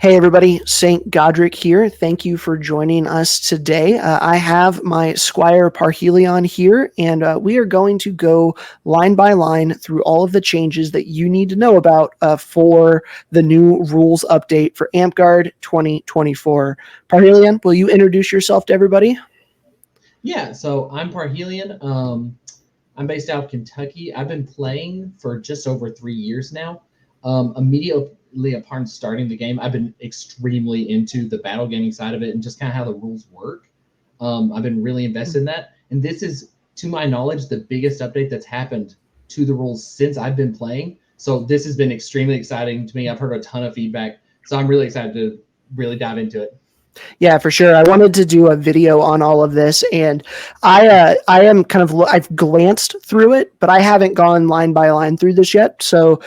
Hey everybody, St. Godric here. Thank you for joining us today. I have my Squire Parhelion here, and we are going to go line by line through all of the changes that you need to know about for the new rules update for Amtgard 2024. Parhelion, will you introduce yourself to everybody? Yeah, so I'm Parhelion. I'm based out of Kentucky. I've been playing for just over 3 years now. Immediately upon starting the game, I've been extremely into the battle gaming side of it and just kind of how the rules work. I've been really invested in that. And this is, to my knowledge, the biggest update that's happened to the rules since I've been playing. So this has been extremely exciting to me. I've heard a ton of feedback. So I'm really excited to really dive into it. Yeah, for sure. I wanted to do a video on all of this, and I am kind of I've glanced through it, but I haven't gone line by line through this yet. So,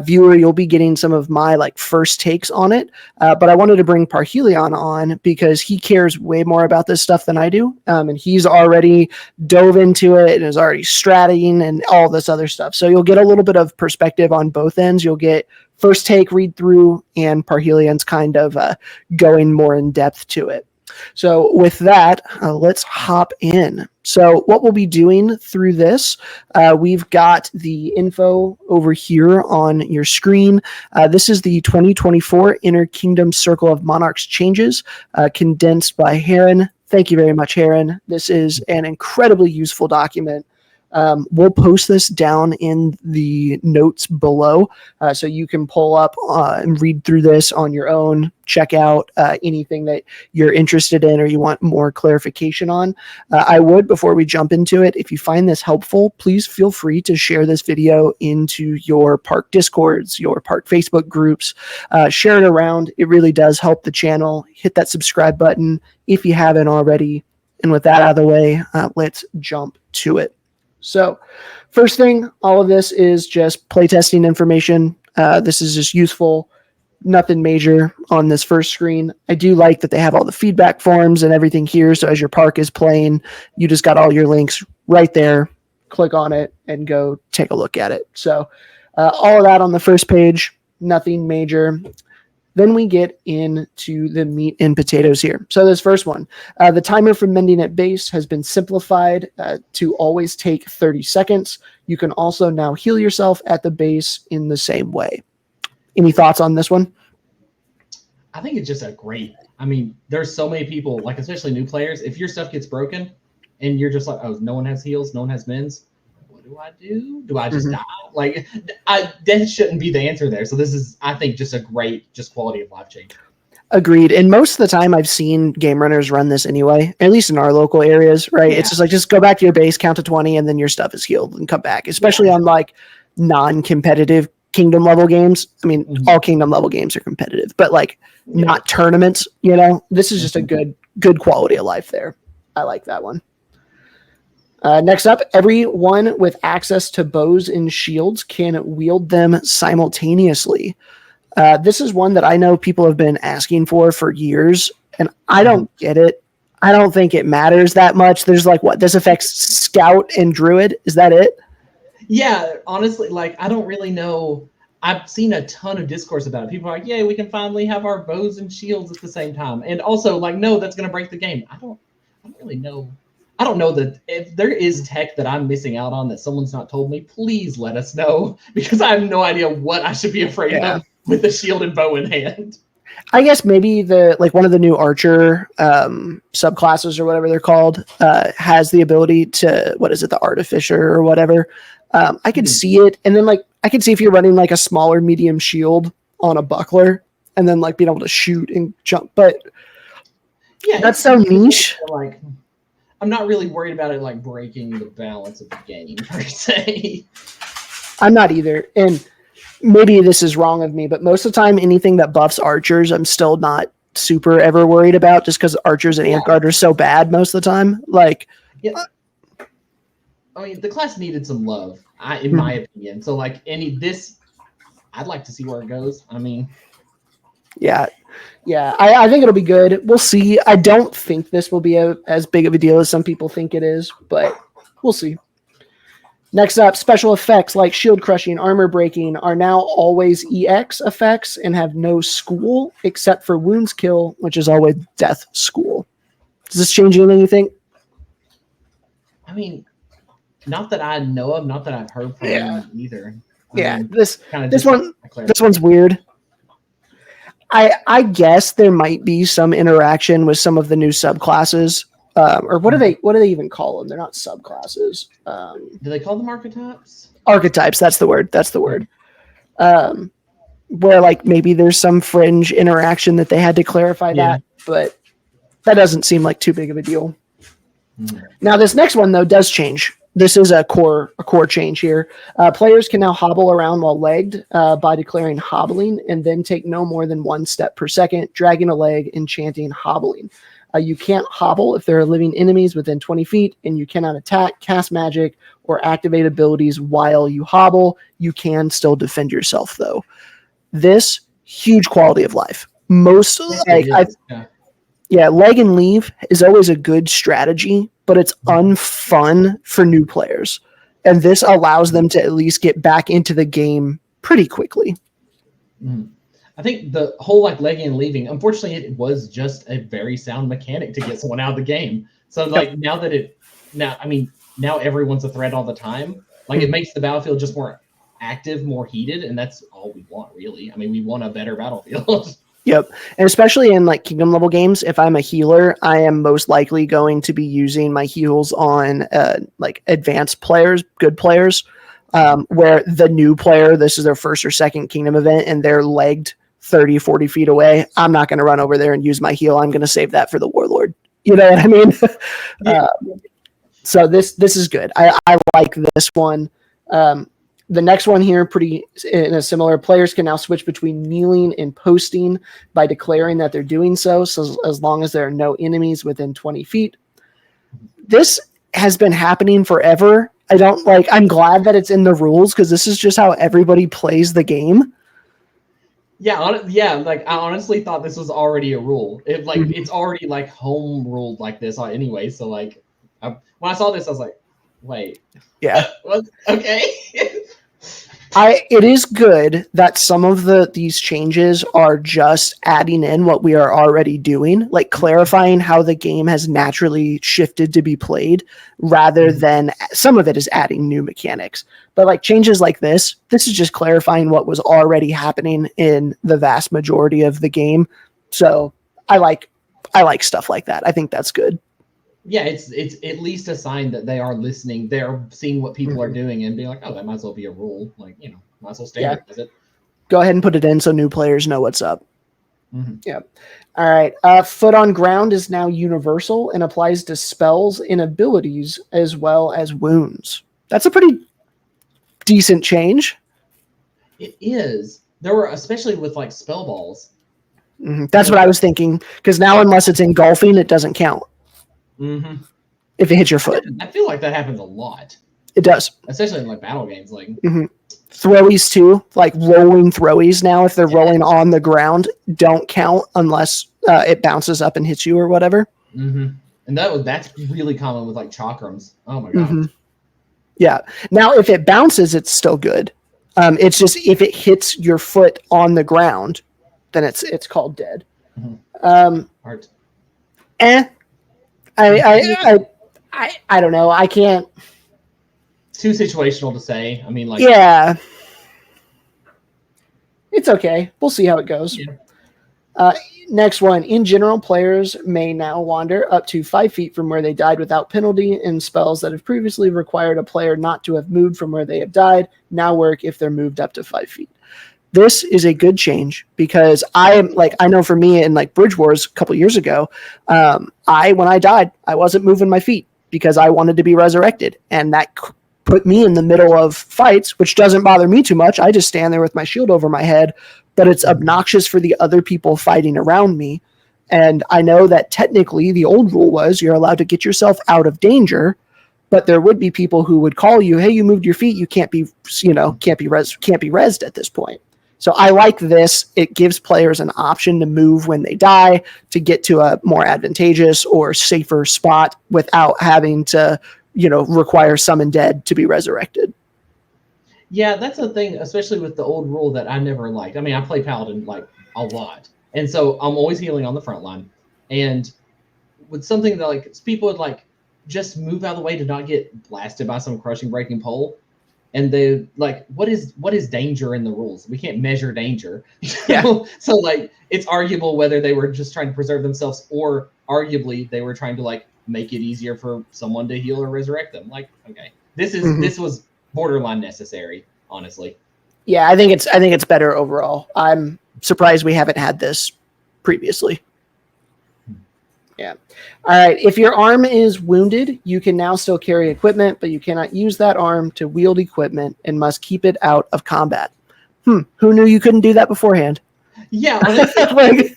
viewer, you'll be getting some of my first takes on it. But I wanted to bring Parhelion on because he cares way more about this stuff than I do, and he's already dove into it and is already stratting and all this other stuff. So you'll get a little bit of perspective on both ends. You'll get first take read through and Parhelion's kind of going more in depth to it. So with that, let's hop in. So what we'll be doing through this, we've got the info over here on your screen. This is the 2024 Inner Kingdom Circle of Monarchs changes, condensed by Heron. Thank you very much, Heron. This is an incredibly useful document. We'll post this down in the notes below, so you can pull up and read through this on your own, check out anything that you're interested in or you want more clarification on. I would, before we jump into it, if you find this helpful, please feel free to share this video into your park Discords, your park Facebook groups. Share it around. It really does help the channel. Hit that subscribe button if you haven't already. And with that out of the way, let's jump to it. So first thing, all of this is just playtesting information. This is just useful, nothing major on this first screen. I do like that they have all the feedback forms and everything here. So as your park is playing, you just got all your links right there. Click on it and go take a look at it. So all of that on the first page, nothing major. Then we get into the meat and potatoes here. So this first one, the timer for mending at base has been simplified to always take 30 seconds. You can also now heal yourself at the base in the same way. Any thoughts on this one? I think it's just there's so many people, especially new players, if your stuff gets broken and you're just like, oh, no one has heals, no one has mends, what do I do? Do I just die? Death shouldn't be the answer there. So this is, I think, just a great quality of life change. Agreed. And most of the time I've seen game runners run this anyway, at least in our local areas, right? Yeah. It's just go back to your base, count to 20, and then your stuff is healed and come back, especially on non-competitive kingdom level games. I mean, all kingdom level games are competitive, but not tournaments, this is just a good quality of life there. I like that one. Next up, everyone with access to bows and shields can wield them simultaneously. This is one that I know people have been asking for years, and I don't get it. I don't think it matters that much. There's this affects Scout and Druid. Is that it? Yeah, honestly, I don't really know. I've seen a ton of discourse about it. People are like, yay, we can finally have our bows and shields at the same time. And also, no, that's going to break the game. I don't really know. I don't know that if there is tech that I'm missing out on that someone's not told me, please let us know, because I have no idea what I should be afraid of with the shield and bow in hand. I guess maybe one of the new archer subclasses or whatever they're called has the ability to, the artificer or whatever. I could see it. And then I could see if you're running a smaller medium shield on a buckler and then being able to shoot and jump. But yeah, that's so niche. I'm not really worried about it breaking the balance of the game per se. I'm not either. And maybe this is wrong of me, but most of the time, anything that buffs archers, I'm still not super ever worried about, just because archers and Amtgard are so bad most of the time. The class needed some love, in my opinion. So I'd like to see where it goes. Yeah, I think it'll be good. We'll see. I don't think this will be as big of a deal as some people think it is, but we'll see. Next up, special effects like shield crushing, armor breaking are now always EX effects and have no school except for wounds kill, which is always death school. Does this change anything you think? I mean, not that I know of, not that I've heard from either. This one's weird. I guess there might be some interaction with some of the new subclasses. Or what do they even call them? They're not subclasses. Do they call them archetypes? Archetypes, that's the word. Where like maybe there's some fringe interaction that they had to clarify that, but that doesn't seem like too big of a deal. Now this next one though does change. This is a core change here. Players can now hobble around while legged by declaring hobbling and then take no more than 1 step per second, dragging a leg and chanting hobbling. You can't hobble if there are living enemies within 20 feet, and you cannot attack, cast magic, or activate abilities while you hobble. You can still defend yourself, though. This, huge quality of life. Leg and leave is always a good strategy, but it's unfun for new players. And this allows them to at least get back into the game pretty quickly. I think the whole like legging and leaving, unfortunately, it was just a very sound mechanic to get someone out of the game. So like now everyone's a threat all the time. Like it makes the battlefield just more active, more heated, and that's all we want, really. I mean, we want a better battlefield. Yep. And especially in like kingdom level games, if I'm a healer, I am most likely going to be using my heals on like advanced players, good players, where the new player, this is their first or second kingdom event, and they're legged 30, 40 feet away. I'm not going to run over there and use my heal. I'm going to save that for the warlord. You know what I mean? So this is good. I like this one. The next one here, pretty in a similar, players can now switch between kneeling and posting by declaring that they're doing so as long as there are no enemies within 20 feet. This has been happening forever. I'm glad that it's in the rules because this is just how everybody plays the game. Like I honestly thought this was already a rule. It's already like home ruled like this anyway. So like when I saw this, I was like, wait, okay. It is good that some of these changes are just adding in what we are already doing, like clarifying how the game has naturally shifted to be played, rather than some of it is adding new mechanics. But like changes like this is just clarifying what was already happening in the vast majority of the game. So I like stuff like that. I think that's good. Yeah, it's at least a sign that they are listening. They're seeing what people are doing and being like, oh, that might as well be a rule. Like, might as well standardize it. Go ahead and put it in so new players know what's up. Yeah. All right. Foot on ground is now universal and applies to spells and abilities as well as wounds. That's a pretty decent change. It is. There were, especially with like spell balls. That's what I was thinking. Because now, unless it's engulfing, it doesn't count. If it hits your foot. I feel like that happens a lot. It does. Especially in like battle games. Like throwies too, like rolling throwies now, if they're rolling on the ground, don't count unless it bounces up and hits you or whatever. And that's really common with like chakrams. Oh my god. Yeah. Now if it bounces, it's still good. It's just if it hits your foot on the ground, then it's called dead. Art. I don't know. I can't. It's too situational to say. I mean, like. Yeah. It's okay. We'll see how it goes. Yeah. Next one. In general, players may now wander up to 5 feet from where they died without penalty, and spells that have previously required a player not to have moved from where they have died now work if they're moved up to 5 feet. This is a good change because I know for me in like Bridge Wars a couple years ago, when I died, I wasn't moving my feet because I wanted to be resurrected. And that put me in the middle of fights, which doesn't bother me too much. I just stand there with my shield over my head, but it's obnoxious for the other people fighting around me. And I know that technically the old rule was you're allowed to get yourself out of danger, but there would be people who would call you, hey, you moved your feet. You can't be rezzed at this point. So I like this. It gives players an option to move when they die to get to a more advantageous or safer spot without having to require summon dead to be resurrected. Yeah, that's the thing, especially with the old rule that I never liked. I mean, I play Paladin like a lot, and so I'm always healing on the front line. And with something that like people would like just move out of the way to not get blasted by some crushing breaking pole, and they like, what is danger in the rules? We can't measure danger. Yeah. So like it's arguable whether they were just trying to preserve themselves or arguably they were trying to like make it easier for someone to heal or resurrect them. Like, okay, this was borderline necessary, honestly. Yeah, I think it's better overall. I'm surprised we haven't had this previously. Yeah. All right. If your arm is wounded, you can now still carry equipment, but you cannot use that arm to wield equipment and must keep it out of combat. Who knew you couldn't do that beforehand? Yeah. Like,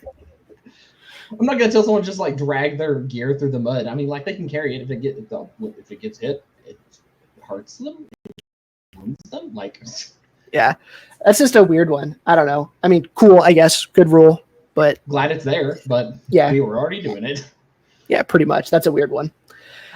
I'm not gonna tell someone to just like drag their gear through the mud. I mean, like they can carry it if it gets hit, it hurts them, it wounds them. Like, yeah, that's just a weird one. I don't know. I mean, cool, I guess, good rule, but glad it's there. But yeah, we were already doing it. Yeah, pretty much. That's a weird one.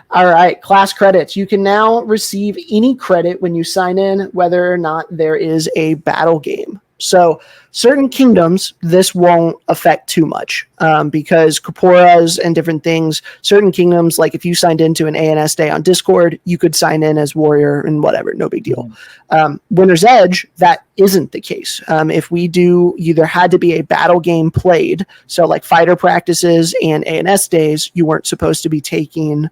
All right, class credits. You can now receive any credit when you sign in, whether or not there is a battle game. So certain kingdoms, this won't affect too much because corporas and different things, certain kingdoms, like if you signed into an ANS day on Discord, you could sign in as warrior and whatever, no big deal. Winter's Edge, that isn't the case. If we do, either had to be a battle game played, so like fighter practices and ANS days, you weren't supposed to be taking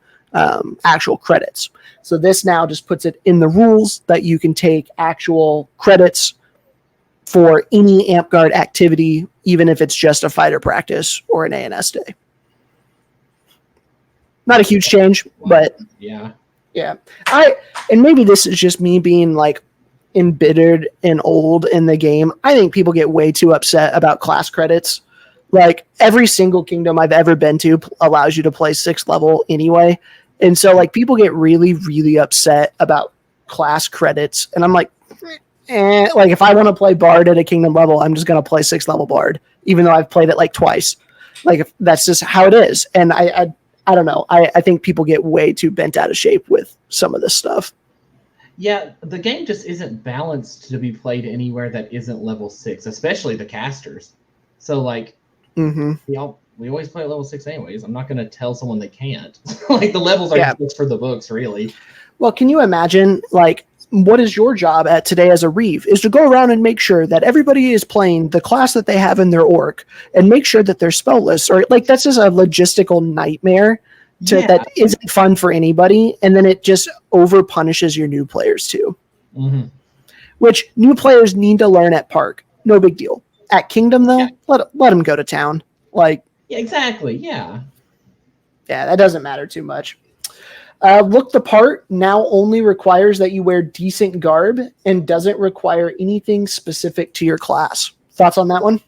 actual credits. So this now just puts it in the rules that you can take actual credits for any Amtgard activity, even if it's just a fighter practice or an ANS day. Not a huge change, but yeah. And maybe this is just me being like embittered and old in the game. I think people get way too upset about class credits. Like every single kingdom I've ever been to allows you to play 6th level anyway. And so like people get really, really upset about class credits. And I'm like, like if I want to play Bard at a kingdom level, I'm just going to play 6th level Bard, even though I've played it like twice. Like that's just how it is. And I don't know. I think people get way too bent out of shape with some of this stuff. Yeah, the game just isn't balanced to be played anywhere that isn't level 6, especially the casters. So like, we always play at level 6 anyways. I'm not going to tell someone they can't. Like the levels are just for the books, really. Well, can you imagine like, what is your job at today as a Reeve is to go around and make sure that everybody is playing the class that they have in their orc and make sure that they're spellless, or like that's just a logistical nightmare that isn't fun for anybody. And then it just over punishes your new players too, which new players need to learn at Park. No big deal. At Kingdom though, let them go to town. Like, exactly. Yeah, that doesn't matter too much. Look the part now only requires that you wear decent garb and doesn't require anything specific to your class. Thoughts on that one?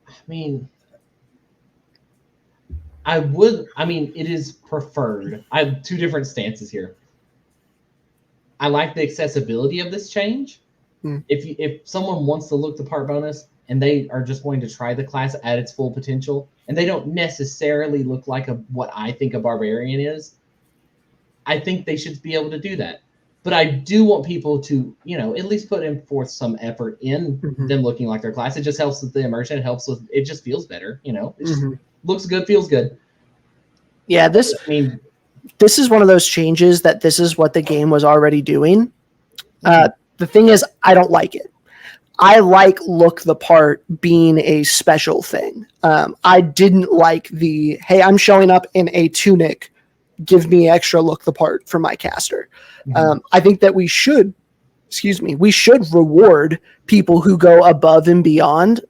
I mean, it is preferred. I have two different stances here. I like the accessibility of this change. If someone wants the look the part bonus and they are just going to try the class at its full potential, and they don't necessarily look like what I think a barbarian is, I think they should be able to do that. But I do want people to, at least put in forth some effort in them looking like their class. It just helps with the immersion. It just feels better, It just looks good, feels good. Yeah, this is one of those changes that this is what the game was already doing. The thing is, I don't like it. I like look the part being a special thing. I didn't like hey, I'm showing up in a tunic, give me extra look the part for my caster. I think that we should reward people who go above and beyond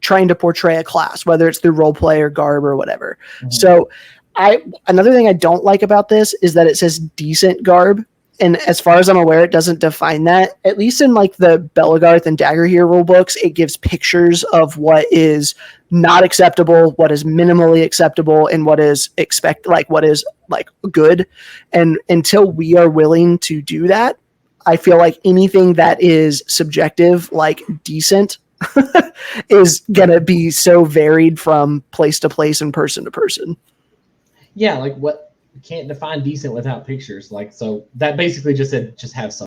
trying to portray a class, whether it's through role play or garb or whatever. So another thing I don't like about this is that it says decent garb. And as far as I'm aware, it doesn't define that. At least in like the Belagarth and Daggerhear rule books, it gives pictures of what is not acceptable, what is minimally acceptable, and what is what is good. And until we are willing to do that, I feel like anything that is subjective, like decent, is gonna be so varied from place to place and person to person. Yeah, like what can't define decent without pictures. Like, so that basically just said, just have some.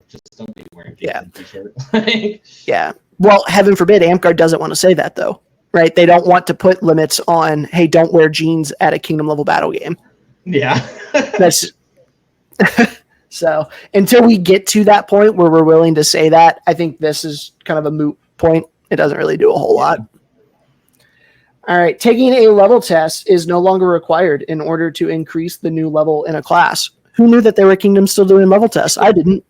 Just don't be wearing a t-shirt. Yeah. Well, heaven forbid, Amtgard doesn't want to say that though, right? They don't want to put limits on, hey, don't wear jeans at a kingdom level battle game. Yeah. That's so until we get to that point where we're willing to say that, I think this is kind of a moot point. It doesn't really do a whole lot. All right. Taking a level test is no longer required in order to increase the new level in a class. Who knew that there were kingdoms still doing level tests? I didn't.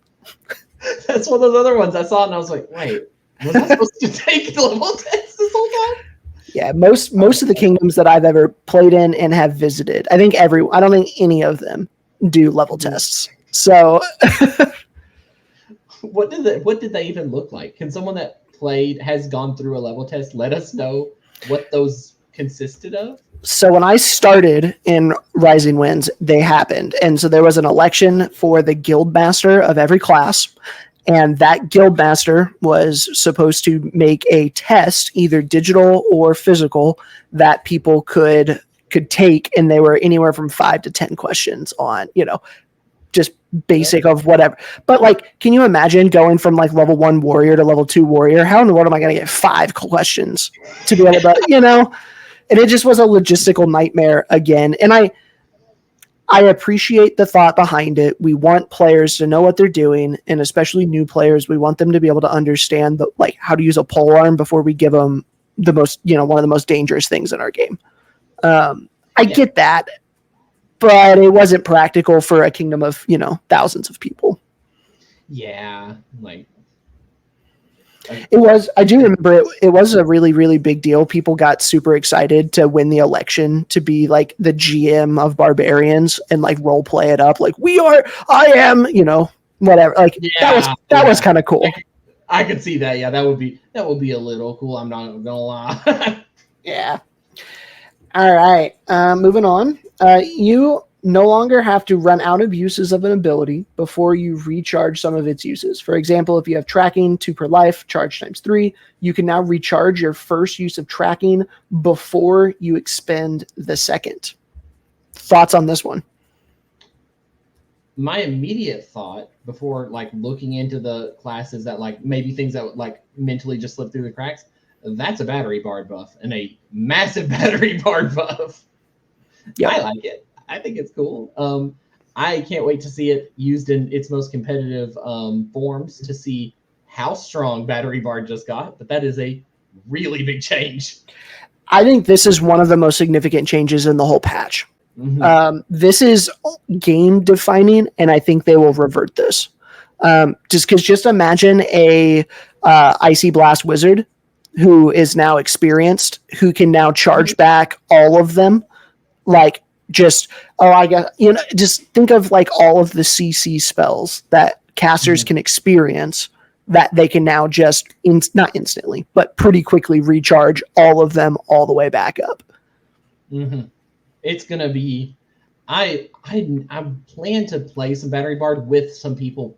That's one of those other ones I saw, and I was like, wait, was I supposed to take the level test this whole time? Yeah, most of the kingdoms that I've ever played in and have visited, I don't think any of them do level tests. So what did they even look like? Can someone that has gone through a level test let us know what those consisted of? So when I started in Rising Winds, they happened. And so there was an election for the guild master of every class. And that guild master was supposed to make a test, either digital or physical, that people could take. And they were anywhere from 5 to 10 questions on, just basic of whatever. But like, can you imagine going from like level 1 warrior to level 2 warrior? How in the world am I going to get 5 questions to be able to, And it just was a logistical nightmare again. And I appreciate the thought behind it. We want players to know what they're doing, and especially new players, we want them to be able to understand how to use a pole arm before we give them the most, one of the most dangerous things in our game. I get that, but it wasn't practical for a kingdom of, thousands of people. Yeah, it was. I do remember it was a really, really big deal. People got super excited to win the election to be like the GM of Barbarians and like role play it up. Like I am, whatever. Like that was kind of cool. I could see that. Yeah, that would be a little cool. I'm not gonna lie. Yeah. All right. Moving on. You no longer have to run out of uses of an ability before you recharge some of its uses. For example, if you have tracking 2 per life, charge times 3, you can now recharge your first use of tracking before you expend the second. Thoughts on this one? My immediate thought before looking into the classes that maybe things that mentally just slip through the cracks, that's a battery bard buff, and a massive battery bard buff. Yeah, I like it. I think it's cool. I can't wait to see it used in its most competitive forms to see how strong Battery Bard just got. But that is a really big change. I think this is one of the most significant changes in the whole patch. Mm-hmm. This is game defining, and I think they will revert this. Just imagine a Icy Blast wizard who is now experienced, who can now charge back all of them. Just think of all of the CC spells that casters can experience that they can now just not instantly, but pretty quickly recharge all of them all the way back up. Mm-hmm. It's gonna be. I plan to play some Battery Bard with some people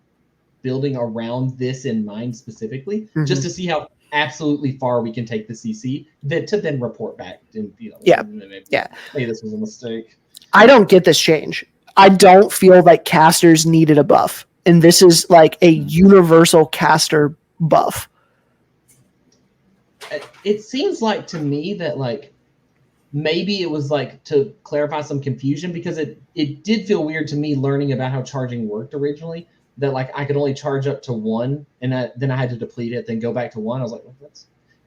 building around this in mind specifically, just to see how absolutely far we can take the CC to then report back and hey, this was a mistake. I don't get this change. I don't feel like casters needed a buff, and this is like a universal caster buff. It seems like to me that maybe it was to clarify some confusion, because it did feel weird to me learning about how charging worked originally, that I could only charge up to 1, and then I had to deplete it, then go back to 1. I was like, well,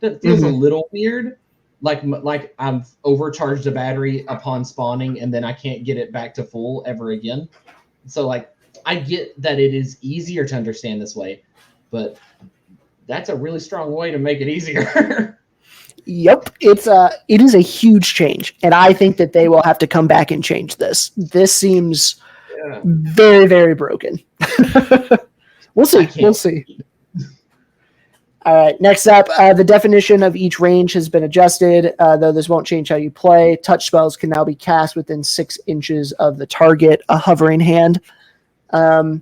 that feels a little weird. Like I'm overcharged a battery upon spawning, and then I can't get it back to full ever again. So I get that it is easier to understand this way, but that's a really strong way to make it easier. Yep, it is a huge change, and I think that they will have to come back and change this. This seems very, very broken. We'll see. All right, next up, the definition of each range has been adjusted, though this won't change how you play. Touch spells can now be cast within 6 inches of the target, a hovering hand. I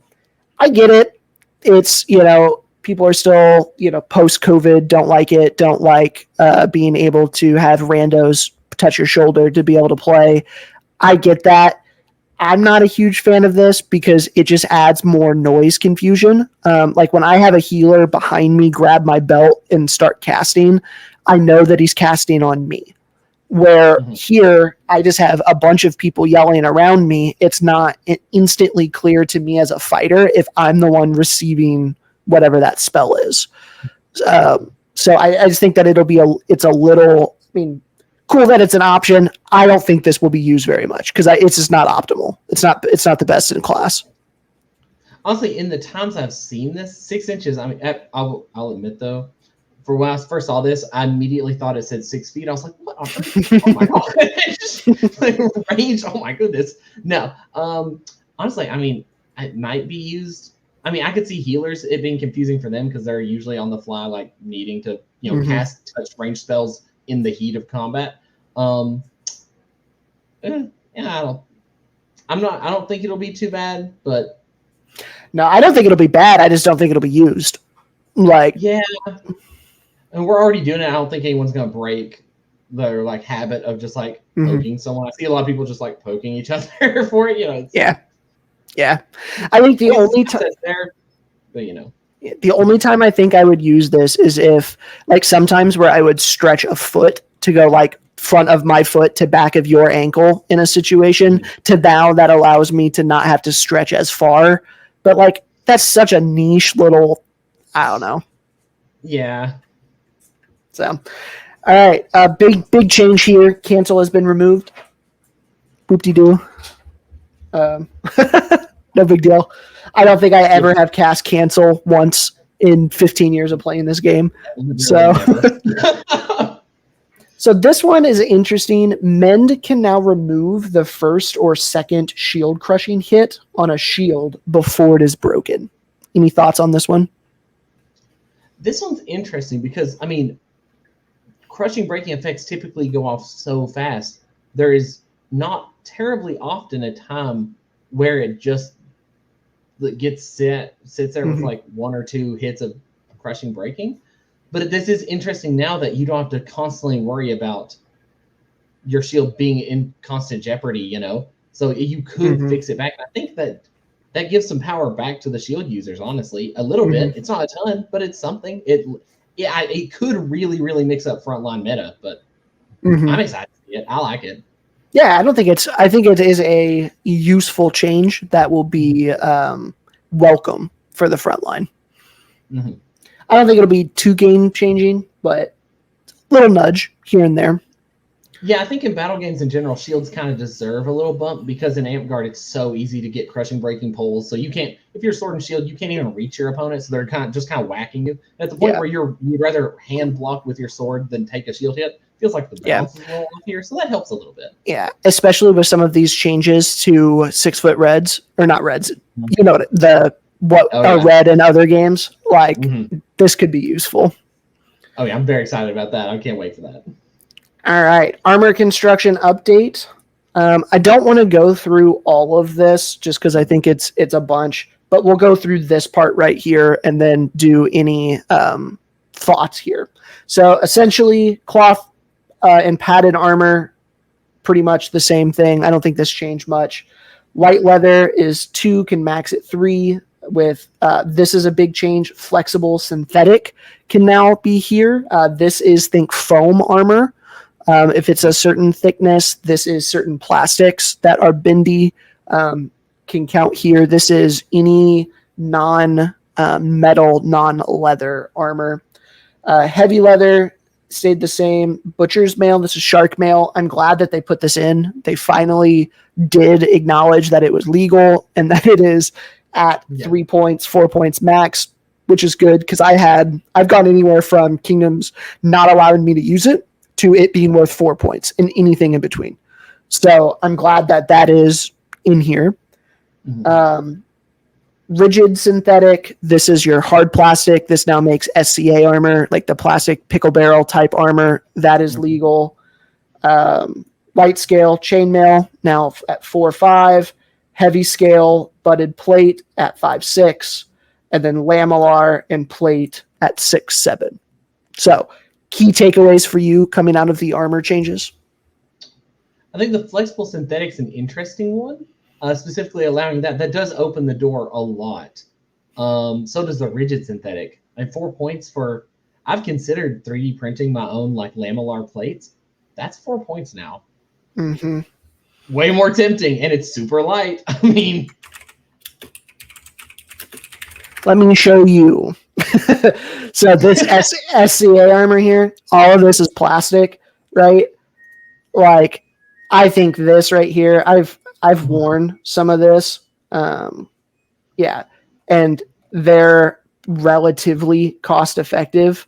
get it. It's, people are still, post-COVID, don't like it, don't like being able to have randos touch your shoulder to be able to play. I get that. I'm not a huge fan of this because it just adds more noise confusion. Like when I have a healer behind me grab my belt and start casting, I know that he's casting on me. Where here, I just have a bunch of people yelling around me. It's not instantly clear to me as a fighter if I'm the one receiving whatever that spell is. So I just think that it's a little, I mean, cool that it's an option. I don't think this will be used very much because it's just not optimal. It's not the best in class. Honestly, in the times I've seen this, 6 inches. I mean, I'll admit though, for when I first saw this, I immediately thought it said 6 feet. I was like, what on earth? Oh my god. Like, range. Oh my goodness. No. Honestly, I mean, it might be used. I mean, I could see healers, it being confusing for them because they're usually on the fly, like needing to, cast touch range spells in the heat of combat. Yeah, I don't think it'll be too bad, but no, I don't think it'll be bad. I just don't think it'll be used. Like, yeah. And we're already doing it. I don't think anyone's going to break their like habit of just like poking someone. I see a lot of people just like poking each other for it. Yeah. I think the only time there, but the only time I think I would use this is if like sometimes where I would stretch a foot to go like front of my foot to back of your ankle in a situation to now that allows me to not have to stretch as far. But like that's such a niche little, I don't know. Yeah. So, all right, big change here. Cancel has been removed. Whoop-de-doo. No big deal. I don't think I ever have cast cancel once in 15 years of playing this game. So, so this one is interesting. Mend can now remove the first or second shield crushing hit on a shield before it is broken. Any thoughts on this one? This one's interesting because, I mean, crushing breaking effects typically go off so fast. There is not terribly often a time where it just sits there with like 1 or 2 hits of crushing breaking. But this is interesting now that you don't have to constantly worry about your shield being in constant jeopardy, So you could fix it back. I think that gives some power back to the shield users, honestly. A little bit. It's not a ton, but it's something. It could really, really mix up frontline meta, but I'm excited to see it. I like it. Yeah, I think it is a useful change that will be welcome for the front line. I don't think it'll be too game changing, but a little nudge here and there. Yeah, I think in battle games in general, shields kind of deserve a little bump because in Amtgard it's so easy to get crushing breaking poles. So you can't, if you're sword and shield, you can't even reach your opponent. So they're kind of whacking you at the point where you'd rather hand block with your sword than take a shield hit. Feels like the balance is a little off here, so that helps a little bit. Yeah, especially with some of these changes to 6-foot reds or not reds. You know red in other games. Like this could be useful. Oh yeah, I'm very excited about that. I can't wait for that. All right, armor construction update. I don't want to go through all of this just because I think it's a bunch, but we'll go through this part right here and then do any thoughts here. So essentially, cloth and padded armor, pretty much the same thing. I don't think this changed much. Light leather is 2, can max at 3. With this is a big change. Flexible synthetic can now be here. This is think foam armor. If it's a certain thickness, this is certain plastics that are bendy can count here. This is any non-metal, non-leather armor. Heavy leather stayed the same. Butcher's mail, this is shark mail. I'm glad that they put this in. They finally did acknowledge that it was legal and that it is at 3 points, 4 points max, which is good because I've gone anywhere from Kingdoms not allowing me to use it to it being worth 4 points and anything in between. So I'm glad that is in here. Rigid synthetic, this is your hard plastic. This now makes SCA armor, like the plastic pickle barrel type armor. That is legal. Light scale chainmail now at 4.5. Heavy scale butted plate at 5.6. And then lamellar and plate at 6.7. So key takeaways for you coming out of the armor changes? I think the flexible synthetic's an interesting one, specifically allowing that does open the door a lot. So does the rigid synthetic. And 4 points for I've considered 3D printing my own like lamellar plates. That's 4 points now. Mm-hmm. Way more tempting, and it's super light. I mean, let me show you. So this SCA armor here, all of this is plastic, right? Like, I think this right here, I've worn some of this. Yeah, and they're relatively cost effective.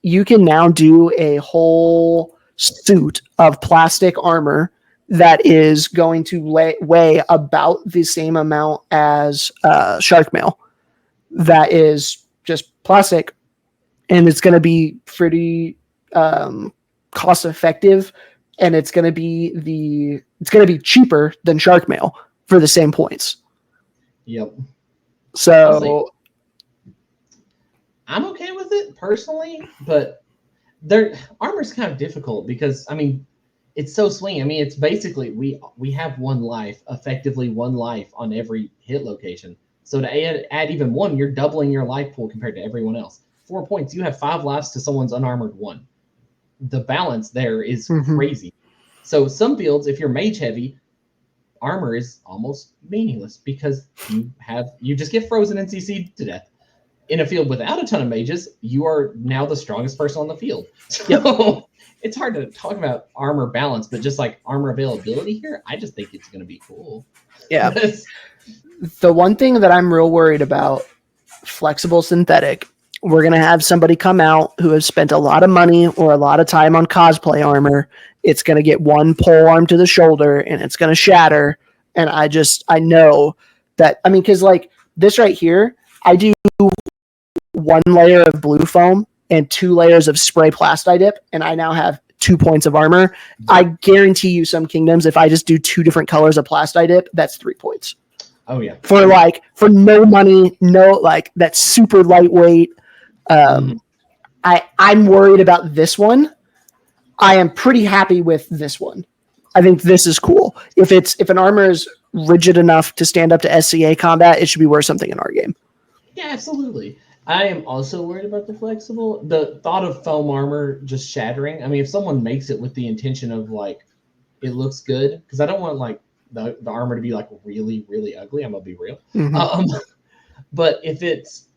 You can now do a whole suit of plastic armor that is going to weigh about the same amount as shark mail. That is just plastic, and it's going to be pretty cost effective, and it's going to be cheaper than shark mail for the same points. Yep. So I'm okay with it personally, but their armor's kind of difficult because I mean it's so swing. I mean it's basically we have effectively one life on every hit location. So to add even one, you're doubling your life pool compared to everyone else. 4 points, you have 5 lives to someone's unarmored 1. The balance there is crazy. So some builds, if you're mage heavy, armor is almost meaningless because you just get frozen and CC'd to death. In a field without a ton of mages, you are now the strongest person on the field. So it's hard to talk about armor balance, but just like armor availability here, I just think it's going to be cool. Yeah. The one thing that I'm real worried about, flexible synthetic, we're going to have somebody come out who has spent a lot of money or a lot of time on cosplay armor. It's going to get one pole arm to the shoulder and it's going to shatter. And I know that, I mean, because like this right here, I do 1 layer of blue foam and 2 layers of spray plastidip, and I now have 2 points of armor. I guarantee you some kingdoms, if I just do 2 different colors of plastidip, that's 3 points. Oh yeah. For no money, that's super lightweight. I'm worried about this one. I am pretty happy with this one. I think this is cool. If an armor is rigid enough to stand up to SCA combat, it should be worth something in our game. Yeah, absolutely. I am also worried about the flexible. The thought of foam armor just shattering. I mean, if someone makes it with the intention of like, it looks good, because I don't want like the armor to be like really, really ugly. I'm gonna be real. But if it's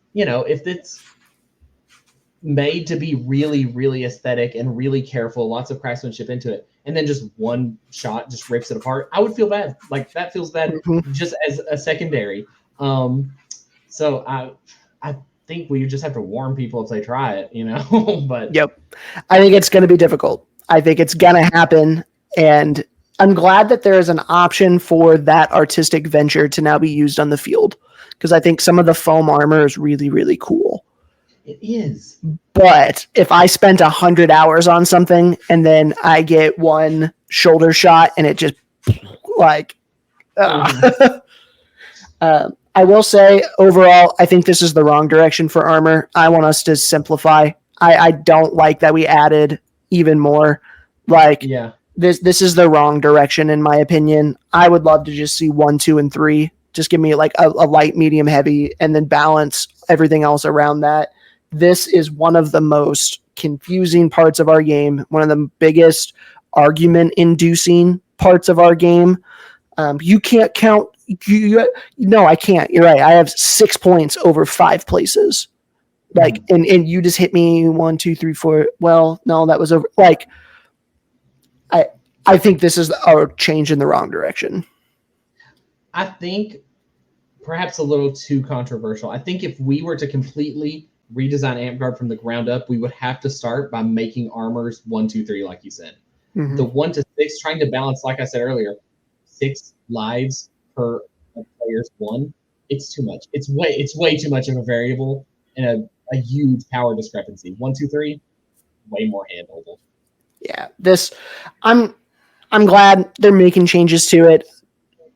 made to be really, really aesthetic and really careful, lots of craftsmanship into it, and then just one shot just rips it apart, I would feel bad. Like that feels bad just as a secondary. So I think we just have to warn people if they try it, but yep. I think it's going to be difficult. I think it's going to happen. And I'm glad that there is an option for that artistic venture to now be used on the field, because I think some of the foam armor is really, really cool. It is. But if I spent 100 hours on something and then I get one shoulder shot and it just like, I will say overall, I think this is the wrong direction for armor. I want us to simplify. I don't like that we added even more. Like, yeah, this is the wrong direction in my opinion. I would love to just see 1, 2, and 3. Just give me like a light, medium, heavy, and then balance everything else around that. This is one of the most confusing parts of our game. One of the biggest argument-inducing parts of our game. You can't count. No, I can't. You're right. I have 6 points over 5 places. Like, and you just hit me 1, 2, 3, 4. Well, no, that was over. Like, I think this is a change in the wrong direction. I think perhaps a little too controversial. I think if we were to completely redesign Amtgard from the ground up, we would have to start by making armors 1, 2, 3, like you said. The 1 to 6, trying to balance, like I said earlier, 6 lives per player's 1. It's too much. It's way too much of a variable and a huge power discrepancy. 1, 2, 3, way more handleable. Yeah, I'm glad they're making changes to it.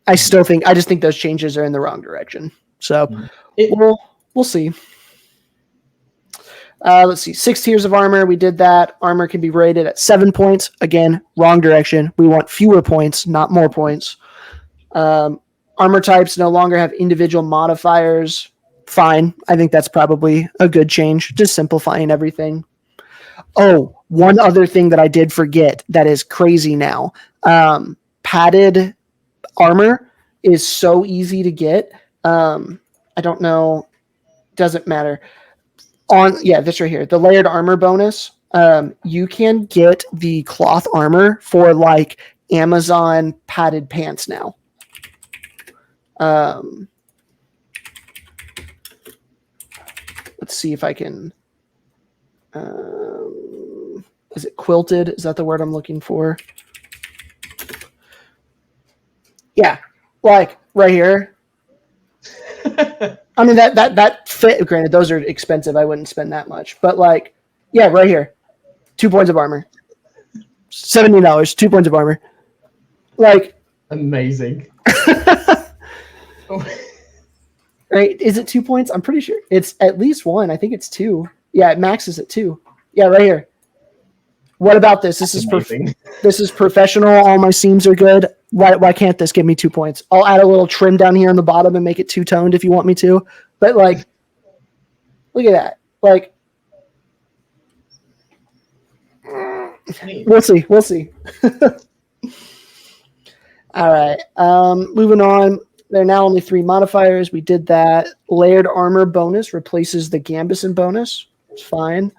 I just think those changes are in the wrong direction. So we'll see. Let's see, 6 tiers of armor. We did that. Armor can be rated at 7 points. Again, wrong direction. We want fewer points, not more points. Armor types no longer have individual modifiers. Fine. I think that's probably a good change. Just simplifying everything. Oh, one other thing that I did forget that is crazy now. Padded armor is so easy to get. I don't know. Doesn't matter. This right here, the layered armor bonus. You can get the cloth armor for like Amazon padded pants now. Let's see if I can. Is it quilted? Is that the word I'm looking for? Yeah, like right here. I mean that fit. Granted, those are expensive. I wouldn't spend that much, but like, yeah, right here, 2 points of armor, $70, 2 points of armor. Like, amazing. Right? Is it 2 points? I'm pretty sure it's at least one. I think it's 2. Yeah, it maxes at 2. Yeah, right here. What about this? This is professional. All my seams are good. Why can't this give me 2 points? I'll add a little trim down here on the bottom and make it two-toned if you want me to. But like, look at that. Like, we'll see. All right. Moving on. There are now only 3 modifiers. We did that. Layered armor bonus replaces the Gambison bonus. It's fine.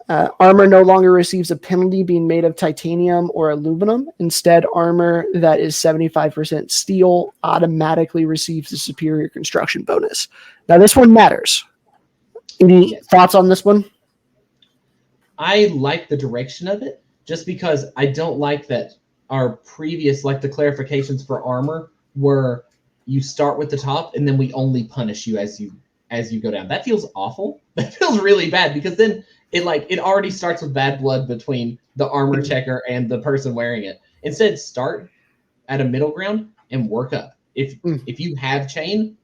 Armor no longer receives a penalty being made of titanium or aluminum. Instead, armor that is 75% steel automatically receives the superior construction bonus. Now, this one matters. Any thoughts on this one? I like the direction of it, just because I don't like that our previous, like the clarifications for armor, were you start with the top and then we only punish you as you go down. That feels awful. That feels really bad, because then it already starts with bad blood between the armor checker and the person wearing it. Instead, start at a middle ground and work up. If you have chain,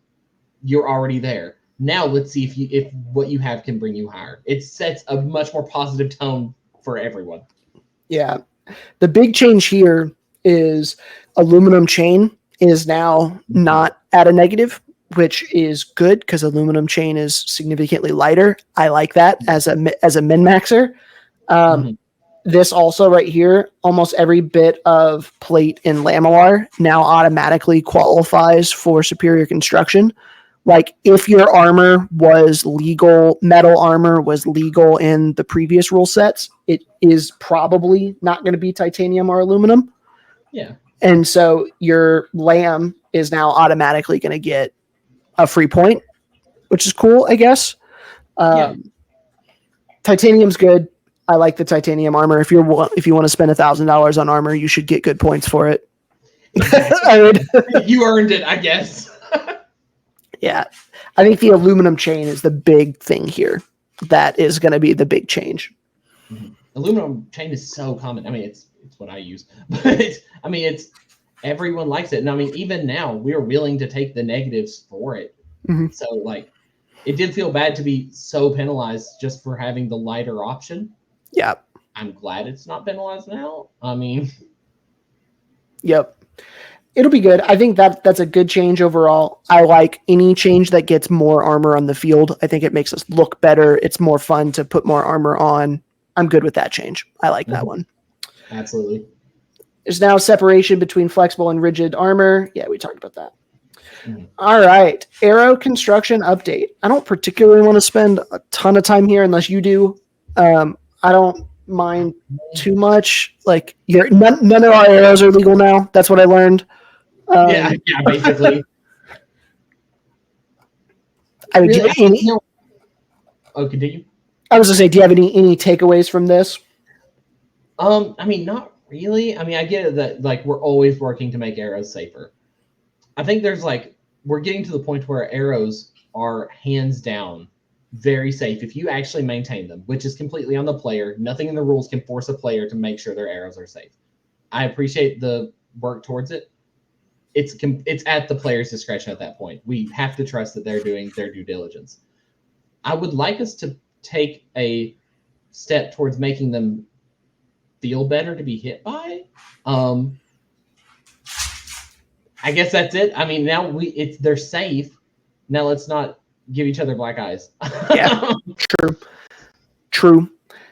you're already there. Now let's see if what you have can bring you higher. It sets a much more positive tone for everyone. Yeah. The big change here is aluminum chain is now not at a negative, which is good because aluminum chain is significantly lighter. I like that as a min-maxer. This also right here, almost every bit of plate in lamellar now automatically qualifies for superior construction. Like, if your armor was legal, metal armor was legal in the previous rule sets, it is probably not going to be titanium or aluminum. Yeah. And so your lamb is now automatically going to get a free point, which is cool, I guess. Titanium's good. I like the titanium armor. If you want to spend $1,000 on armor, you should get good points for it. You earned it, I guess. Yeah, I think the aluminum chain is the big thing here. That is going to be the big change. Aluminum chain is so common. I mean, it's what I use, but it's everyone likes it, and I mean, even now we're willing to take the negatives for it. So like, it did feel bad to be so penalized just for having the lighter option. Yeah, I'm glad it's not penalized now. I mean, yep. It'll be good. I think that's a good change overall. I like any change that gets more armor on the field. I think it makes us look better. It's more fun to put more armor on. I'm good with that change. I like that one. Absolutely. There's now separation between flexible and rigid armor. Yeah, we talked about that. All right. Arrow construction update. I don't particularly want to spend a ton of time here unless you do. I don't mind too much. Like, none of our arrows are legal now. That's what I learned. Yeah, basically. I mean, continue. I was gonna say, do you have any takeaways from this? I mean, not really. I mean, I get it that like we're always working to make arrows safer. I think we're getting to the point where arrows are hands down very safe if you actually maintain them, which is completely on the player. Nothing in the rules can force a player to make sure their arrows are safe. I appreciate the work towards it. It's at the player's discretion at that point. We have to trust that they're doing their due diligence. I would like us to take a step towards making them feel better to be hit by. I guess that's it. I mean, now they're safe. Now let's not give each other black eyes. Yeah, true.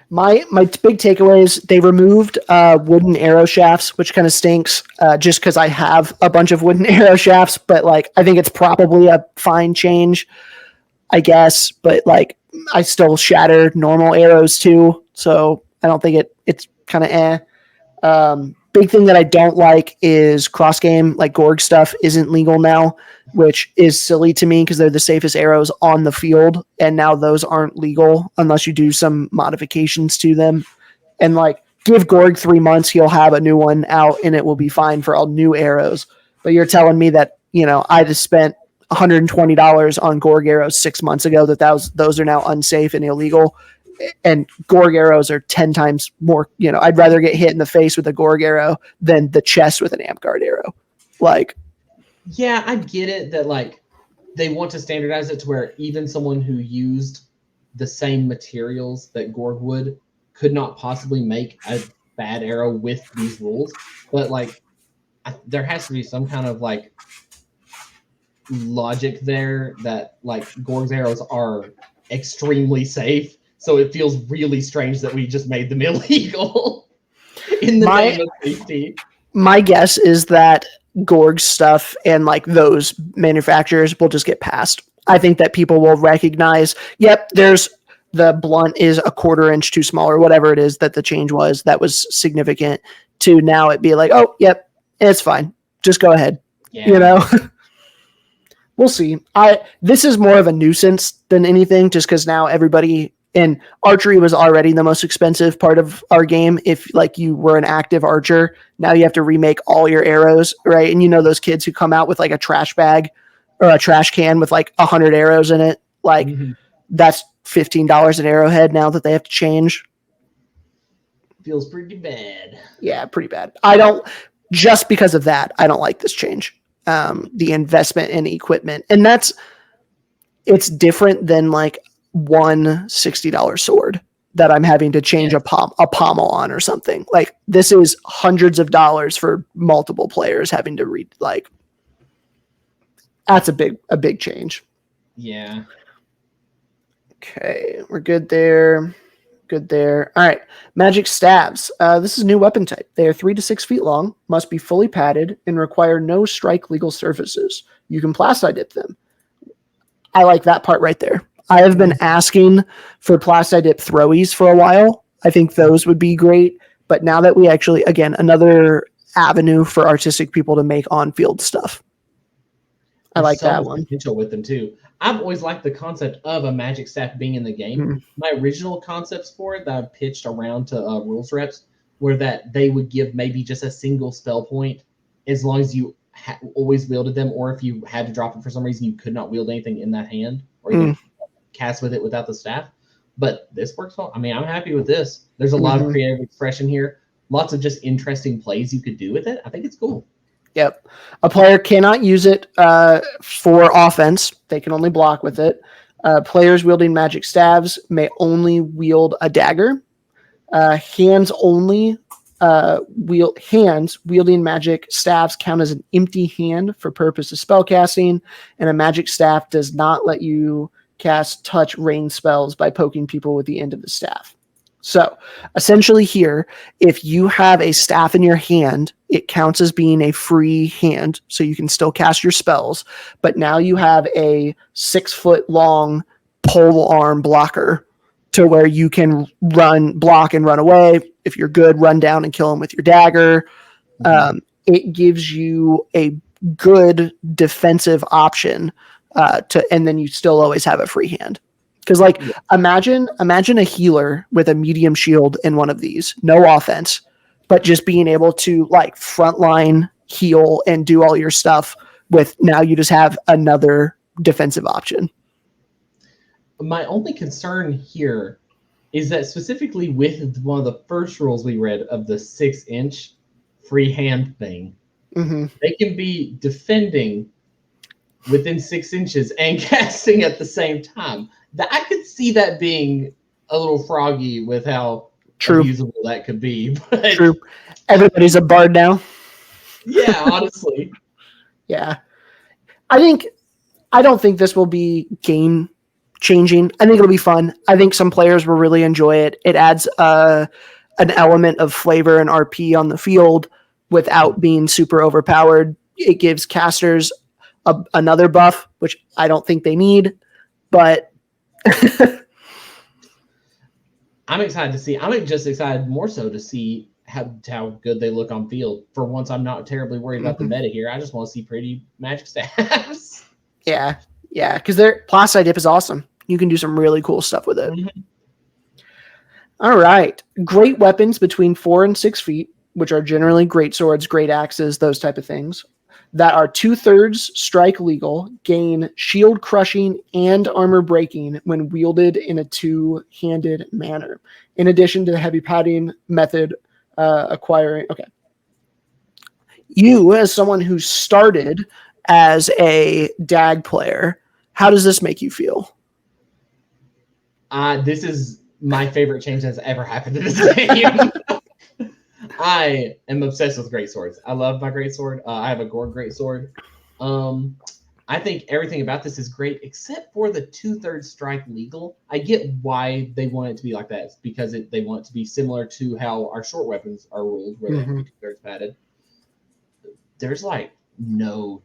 My big takeaways: they removed wooden arrow shafts, which kind of stinks. Just because I have a bunch of wooden arrow shafts, but like I think it's probably a fine change, I guess. But like I still shatter normal arrows too, so I don't think it's kind of eh. Big thing that I don't like is cross game, like Gorg stuff isn't legal now, which is silly to me because they're the safest arrows on the field, and now those aren't legal unless you do some modifications to them. And like, give Gorg 3 months, he'll have a new one out, and it will be fine for all new arrows. But you're telling me that I just spent $120 on Gorg arrows 6 months ago those are now unsafe and illegal. And Gorg arrows are 10 times more, I'd rather get hit in the face with a Gorg arrow than the chest with an Amtgard arrow. Like, yeah, I get it that like they want to standardize it to where even someone who used the same materials that Gorg would could not possibly make a bad arrow with these rules. But like, there has to be some kind of like logic there that like Gorg's arrows are extremely safe. So it feels really strange that we just made them illegal in the name of safety. My guess is that Gorg stuff and like those manufacturers will just get passed. I think that people will recognize, yep, there's the blunt is a 1/4 inch too small or whatever it is that the change was that was significant, to now it be like, oh, yep, it's fine. Just go ahead. Yeah. We'll see. This is more of a nuisance than anything, just because now everybody. And archery was already the most expensive part of our game. If like you were an active archer, now you have to remake all your arrows, right? And those kids who come out with like a trash bag or a trash can with like 100 arrows in it, like that's $15 an arrowhead now that they have to change. Feels pretty bad. Yeah, pretty bad. Just because of that, I don't like this change. The investment in equipment, and it's different than like one $60 sword that I'm having to change a pommel on or something. Like this is hundreds of dollars for multiple players having to read. Like that's a big change. Yeah. Okay, we're good there. Good there. All right, magic stabs. This is a new weapon type. They are 3 to 6 feet long, must be fully padded, and require no strike legal surfaces. You can plastidip dip them. I like that part right there. I have been asking for plastidip throwies for a while. I think those would be great. But now that we actually, again, another avenue for artistic people to make on-field stuff. I like that one. Potential with them too. I've always liked the concept of a magic staff being in the game. Mm-hmm. My original concepts for it that I've pitched around to rules reps were that they would give maybe just a single spell point as long as you always wielded them, or if you had to drop it for some reason, you could not wield anything in that hand, or you could cast with it without the staff. But this works well. I mean, I'm happy with this. There's a lot of creative expression here. Lots of just interesting plays you could do with it. I think it's cool. Yep. A player cannot use it for offense. They can only block with it. Players wielding magic staves may only wield a dagger. Hands wielding magic staves count as an empty hand for purpose of spellcasting, and a magic staff does not let you cast touch rain spells by poking people with the end of the staff. So essentially here, if you have a staff in your hand, it counts as being a free hand, so you can still cast your spells, but now you have a 6-foot long pole arm blocker to where you can block and run away. If you're good, run down and kill him with your dagger. It gives you a good defensive option and then you still always have a free hand. Because imagine a healer with a medium shield in one of these, no offense, but just being able to like frontline heal and do all your stuff with, now you just have another defensive option. My only concern here is that specifically with one of the first rules we read of the 6-inch free hand thing, they can be defending within 6 inches and casting at the same time. I could see that being a little froggy with how True. abusable that could be. But True. Everybody's a bard now. yeah, honestly. Yeah. I don't think this will be game changing. I think it'll be fun. I think some players will really enjoy it. It adds an element of flavor and RP on the field without being super overpowered. It gives casters another buff, which I don't think they need, but I'm excited to see. I'm just excited more so to see how good they look on field. For once, I'm not terribly worried about the meta here. I just want to see pretty magic stats. yeah, because their Plaside Dip is awesome. You can do some really cool stuff with it. Mm-hmm. All right. Great weapons between 4 and 6 feet, which are generally great swords, great axes, those type of things, that are 2/3 strike legal, gain shield crushing and armor breaking when wielded in a two-handed manner. In addition to the heavy padding method acquiring. Okay. You, as someone who started as a DAG player, how does this make you feel? This is my favorite change that's ever happened to this game. I am obsessed with greatswords. I love my greatsword. I have a Gorg greatsword. I think everything about this is great except for the 2/3 strike legal. I get why they want it to be like that. It's because they want it to be similar to how our short weapons are ruled, where they have to be 2/3 padded. There's like no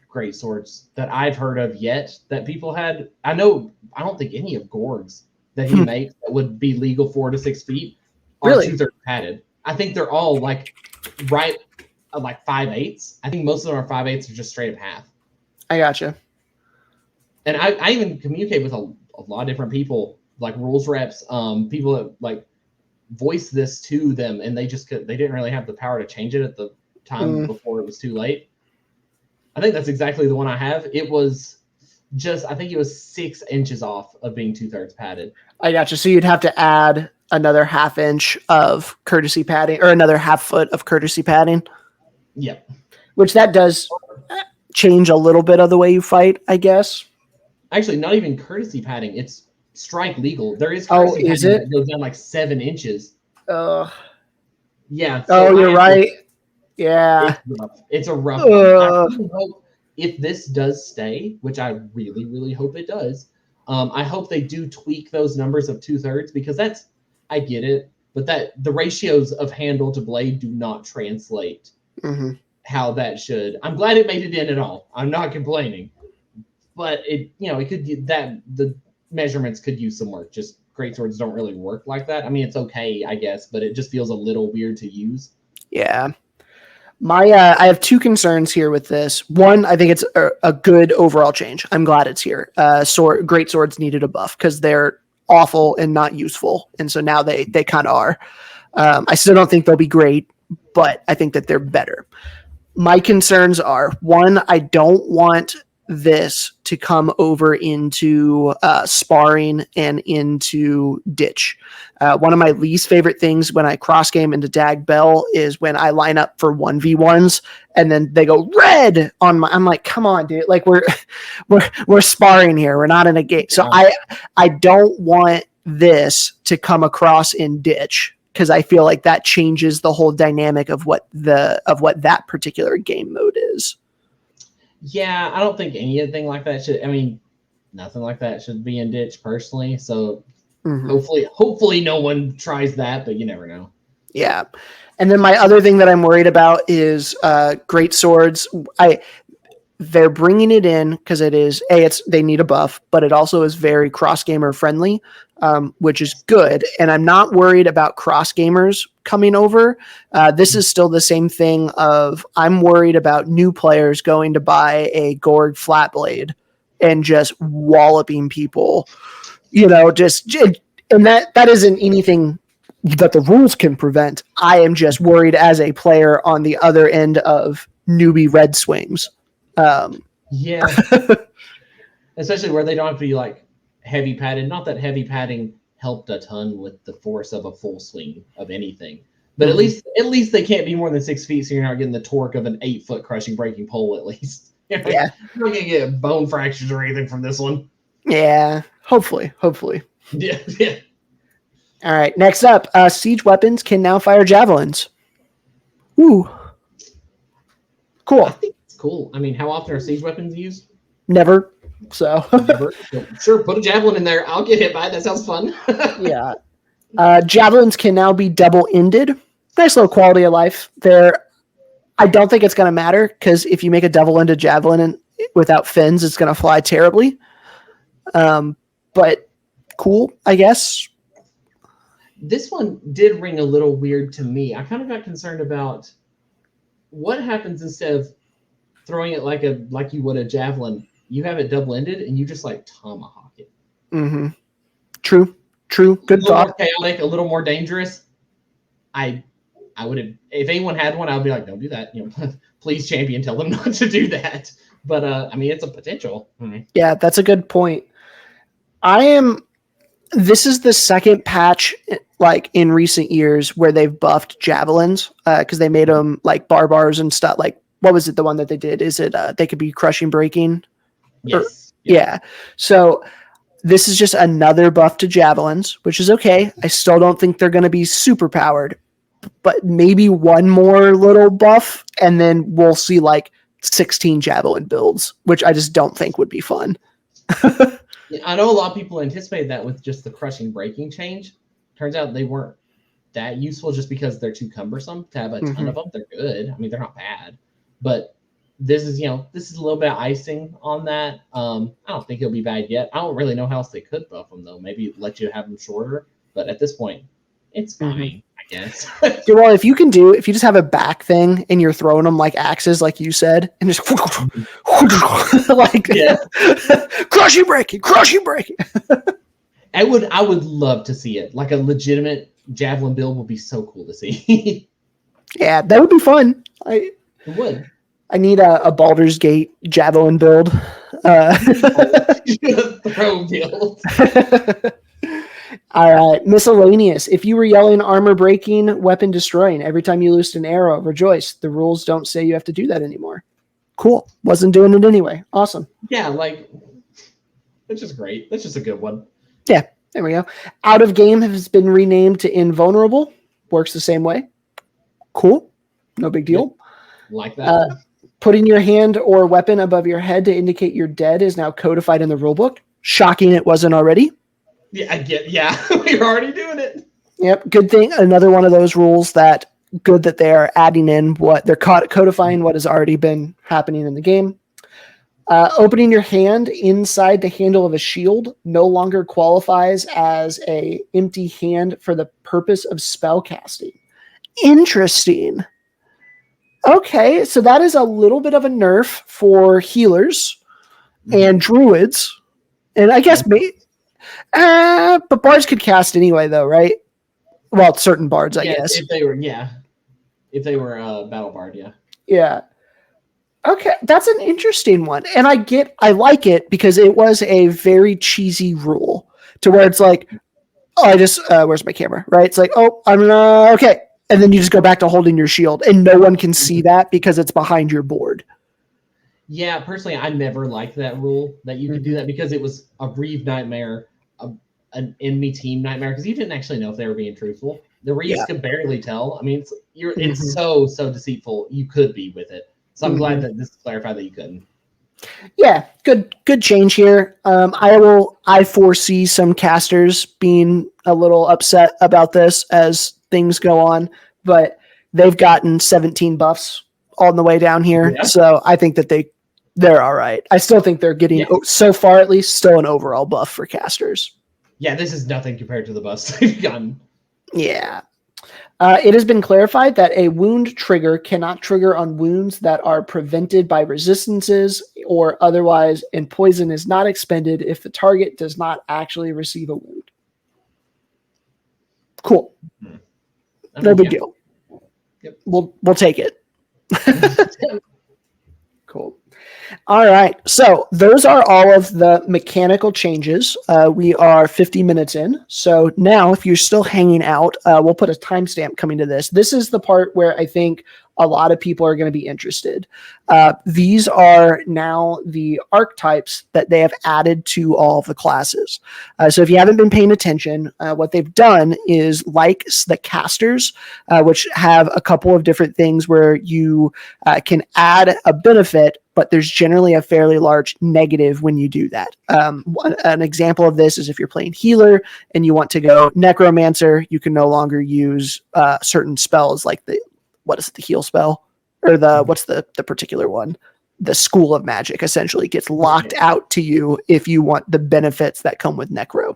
great swords that I've heard of yet that people had. I don't think any of Gorg's that he makes that would be legal 4 to 6 feet are Really? 2/3 padded. I think they're all like 5/8. I think most of them are 5/8 are just straight up half. I gotcha. And I even communicate with a lot of different people, like rules reps, people that like voice this to them, and they didn't really have the power to change it at the time before it was too late. I think that's exactly the one I have. It was I think it was 6 inches off of being 2/3 padded. I gotcha. So you'd have to add another 1/2 inch of courtesy padding, or another 1/2 foot of courtesy padding. Yep. Which that does change a little bit of the way you fight, I guess. Actually, not even courtesy padding. It's strike legal. There is courtesy is padding it? that goes down like 7 inches. Yeah. So you're right. Yeah. It's a rough one. I really hope if this does stay, which I really, really hope it does, I hope they do tweak those numbers of 2/3 because I get it, but the ratios of handle to blade do not translate how that should. I'm glad it made it in at all. I'm not complaining, but it could the measurements could use some work. Just greatswords don't really work like that. I mean, it's okay, I guess, but it just feels a little weird to use. Yeah. I have 2 concerns here with this. One, I think it's a good overall change. I'm glad it's here. Great swords needed a buff because they're awful and not useful, and so now they kind of are. I still don't think they'll be great, but I think that they're better. My concerns are, one, I don't want this to come over into sparring and into ditch. One of my least favorite things when I cross game into Dag Bell is when I line up for 1v1s and then they go red on my. I'm like, come on, dude! Like we're sparring here. We're not in a game. So I don't want this to come across in ditch, because I feel like that changes the whole dynamic of what that particular game mode is. Yeah, I don't think anything like that should. I mean, nothing like that should be in ditch personally. So hopefully no one tries that, but you never know. Yeah, and then my other thing that I'm worried about is great swords. They're bringing it in because they need a buff, but it also is very cross gamer friendly, which is good. And I'm not worried about cross gamers coming over. This is still the same thing of I'm worried about new players going to buy a Gorg flat blade and just walloping people, and that isn't anything that the rules can prevent. I am just worried as a player on the other end of newbie red swings. Yeah, especially where they don't have to be like heavy padded. Not that heavy padding helped a ton with the force of a full swing of anything, but at least they can't be more than 6 feet, so you're not getting the torque of an 8-foot crushing breaking pole. At least, yeah, you're not gonna get bone fractures or anything from this one. Yeah, hopefully. Yeah, yeah. All right. Next up, siege weapons can now fire javelins. Ooh. Cool. I think it's cool. I mean, how often are siege weapons used? Never. So Never. So, sure, put a javelin in there. I'll get hit by it. That sounds fun. yeah. Javelins can now be double-ended. Nice little quality of life there. I don't think it's going to matter because if you make a double-ended javelin without fins, it's going to fly terribly. But cool, I guess. This one did ring a little weird to me. I kind of got concerned about what happens instead of throwing it like you would a javelin. You have it double-ended and you just like tomahawk it. Mm-hmm. True. Good thought. More chaotic, a little more dangerous. I would have, if anyone had one, I would be like, don't do that. Please, champion, tell them not to do that. But I mean, it's a potential. Yeah, that's a good point. This is the second patch like in recent years where they've buffed javelins because they made them like barbars and stuff. Like, what was it? The one that they did? Is it they could be crushing, breaking? Yes. Yeah. So this is just another buff to javelins, which is okay. I still don't think they're going to be super powered, but maybe one more little buff, and then we'll see like 16 javelin builds, which I just don't think would be fun. I know a lot of people anticipated that with just the crushing breaking change. Turns out they weren't that useful just because they're too cumbersome to have a ton of them. They're good. I mean, they're not bad, but this is a little bit of icing on that. I don't think it'll be bad yet. I don't really know how else they could buff them though. Maybe let you have them shorter, but at this point, it's fine, I guess. Yeah, well, if you just have a back thing and you're throwing them like axes, like you said, and just like crushing breaking. I would love to see it. Like a legitimate javelin build would be so cool to see. Yeah, that would be fun. It would. I need a Baldur's Gate javelin build. Throw build. All right, miscellaneous. If you were yelling armor breaking, weapon destroying every time you loosed an arrow, rejoice. The rules don't say you have to do that anymore. Cool. Wasn't doing it anyway. Awesome. Yeah, like that's just great. That's just a good one. Yeah, there we go. Out of game has been renamed to invulnerable. Works the same way. Cool. No big deal. Like that. Putting your hand or weapon above your head to indicate you're dead is now codified in the rulebook. Shocking it wasn't already. Yeah, we're already doing it. Yep, good thing. Another one of those rules that good that they are adding in what they're codifying what has already been happening in the game. Opening your hand inside the handle of a shield no longer qualifies as a empty hand for the purpose of spell casting. Interesting. Okay, so that is a little bit of a nerf for healers and druids, and I guess maybe. But bards could cast anyway, though, right? Well, certain bards, I guess. If they were battle bard, yeah. Yeah. Okay, that's an interesting one, and I like it because it was a very cheesy rule to where it's like, oh, I just where's my camera? Right? It's like, oh, I'm okay, and then you just go back to holding your shield, and no one can see that because it's behind your board. Yeah, personally, I never liked that rule that you could do that because it was a Reeve nightmare, an enemy team nightmare, because you didn't actually know if they were being truthful. The Reeves could barely tell. I mean, it's so deceitful. You could be with it. So I'm glad that this clarified that you couldn't. Yeah, good change here. I foresee some casters being a little upset about this as things go on, but they've gotten 17 buffs on the way down here, so I think that they're all right. I still think they're getting so far at least still an overall buff for casters. Yeah, this is nothing compared to the buffs they've gotten. Yeah. It has been clarified that a wound trigger cannot trigger on wounds that are prevented by resistances or otherwise, and poison is not expended if the target does not actually receive a wound. Cool. No big deal. Yep. We'll take it. Cool. All right. So those are all of the mechanical changes. We are 50 minutes in. So now if you're still hanging out, we'll put a timestamp coming to this. This is the part where I think a lot of people are going to be interested. These are now the archetypes that they have added to all of the classes. So if you haven't been paying attention, what they've done is like the casters, which have a couple of different things where you can add a benefit, but there's generally a fairly large negative when you do that. An example of this is if you're playing healer and you want to go necromancer, you can no longer use certain spells like the heal spell, or what's the particular one? The school of magic essentially gets locked out to you if you want the benefits that come with necro.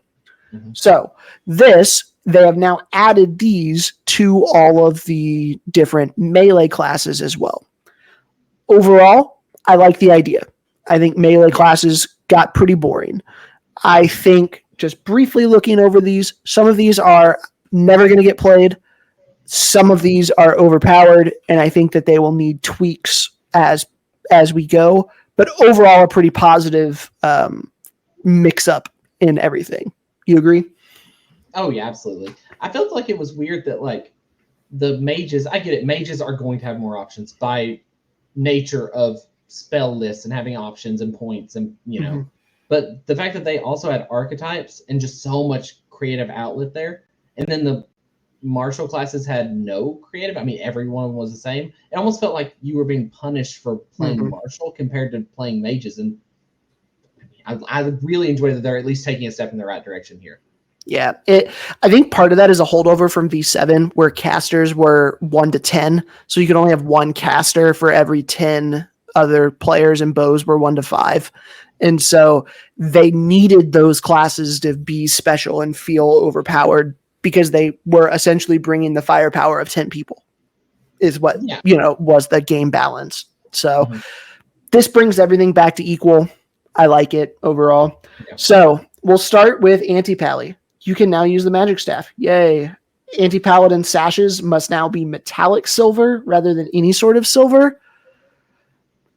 Mm-hmm. So they have now added these to all of the different melee classes as well. Overall, I like the idea. I think melee classes got pretty boring. I think just briefly looking over these, some of these are never going to get played. Some of these are overpowered, and I think that they will need tweaks as we go. But overall, a pretty positive mix-up in everything. You agree? Oh, yeah, absolutely. I felt like it was weird that, like, the mages, I get it, mages are going to have more options by nature of spell lists and having options and points and, you know. Mm-hmm. But the fact that they also had archetypes and just so much creative outlet there, and then the martial classes had no creative. I mean, everyone was the same. It almost felt like you were being punished for playing martial compared to playing mages. And I really enjoy that they're at least taking a step in the right direction here. Yeah, I think part of that is a holdover from V7 where casters were 1 to 10. So you could only have one caster for every 10 other players, and bows were 1 to 5. And so they needed those classes to be special and feel overpowered because they were essentially bringing the firepower of 10 people is what, was the game balance. So this brings everything back to equal. I like it overall. Yeah. So we'll start with Anti-Pally. You can now use the magic staff. Yay. Anti-Paladin sashes must now be metallic silver rather than any sort of silver.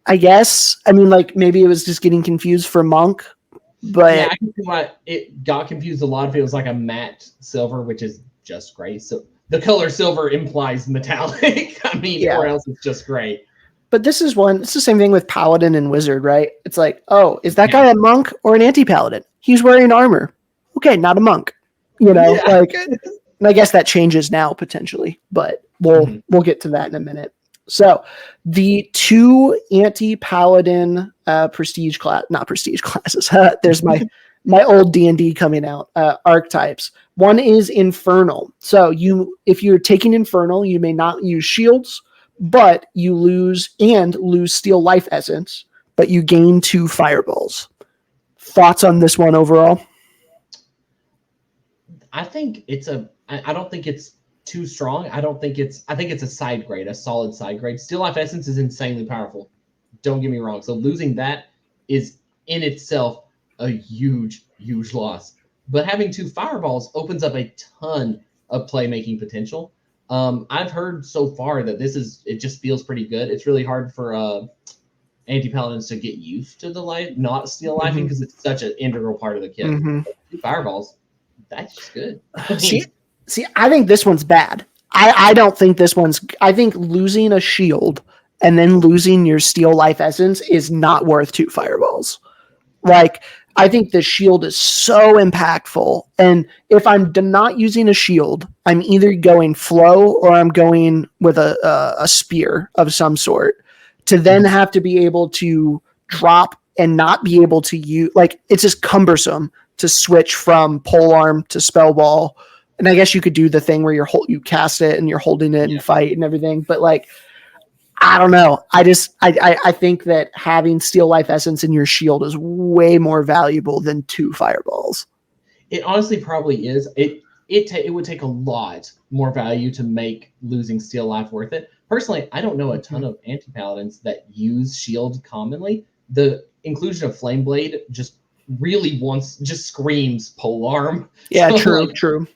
I guess. I mean, like, maybe it was just getting confused for monk. But yeah, I can see why it got confused a lot if it was like a matte silver, which is just gray. So the color silver implies metallic. I mean, or else it's just gray. But it's the same thing with paladin and wizard, right? It's like, oh, is that guy a monk or an anti-paladin? He's wearing armor. Okay, not a monk. And I guess that changes now potentially, but we'll get to that in a minute. So the two anti-paladin not prestige classes. There's my old D&D coming out, archetypes. One is infernal. So if you're taking infernal, you may not use shields, but you lose steal life essence, but you gain 2 fireballs. Thoughts on this one overall? I think I don't think it's too strong. I think it's a side grade, a solid side grade. Steal life essence is insanely powerful. Don't get me wrong. So losing that is in itself a huge, huge loss. But having 2 fireballs opens up a ton of playmaking potential. I've heard so far that it just feels pretty good. It's really hard for anti-paladins to get used to the not steal lifing because it's such an integral part of the kit. 2 fireballs, that's just good. See, I think this one's bad. I don't think I think losing a shield and then losing your steal life essence is not worth 2 fireballs. Like, I think the shield is so impactful. And if I'm not using a shield, I'm either going flow or I'm going with a spear of some sort to then have to be able to drop and not be able to use, like, it's just cumbersome to switch from polearm to spell ball. And I guess you could do the thing where you cast it and you're holding it and fight and everything. But, like, I don't know. I think that having steal life essence in your shield is way more valuable than 2 fireballs. It honestly probably is. It would take a lot more value to make losing steal life worth it. Personally, I don't know a ton of anti-paladins that use shield commonly. The inclusion of flame blade just screams polearm. Yeah, so, true.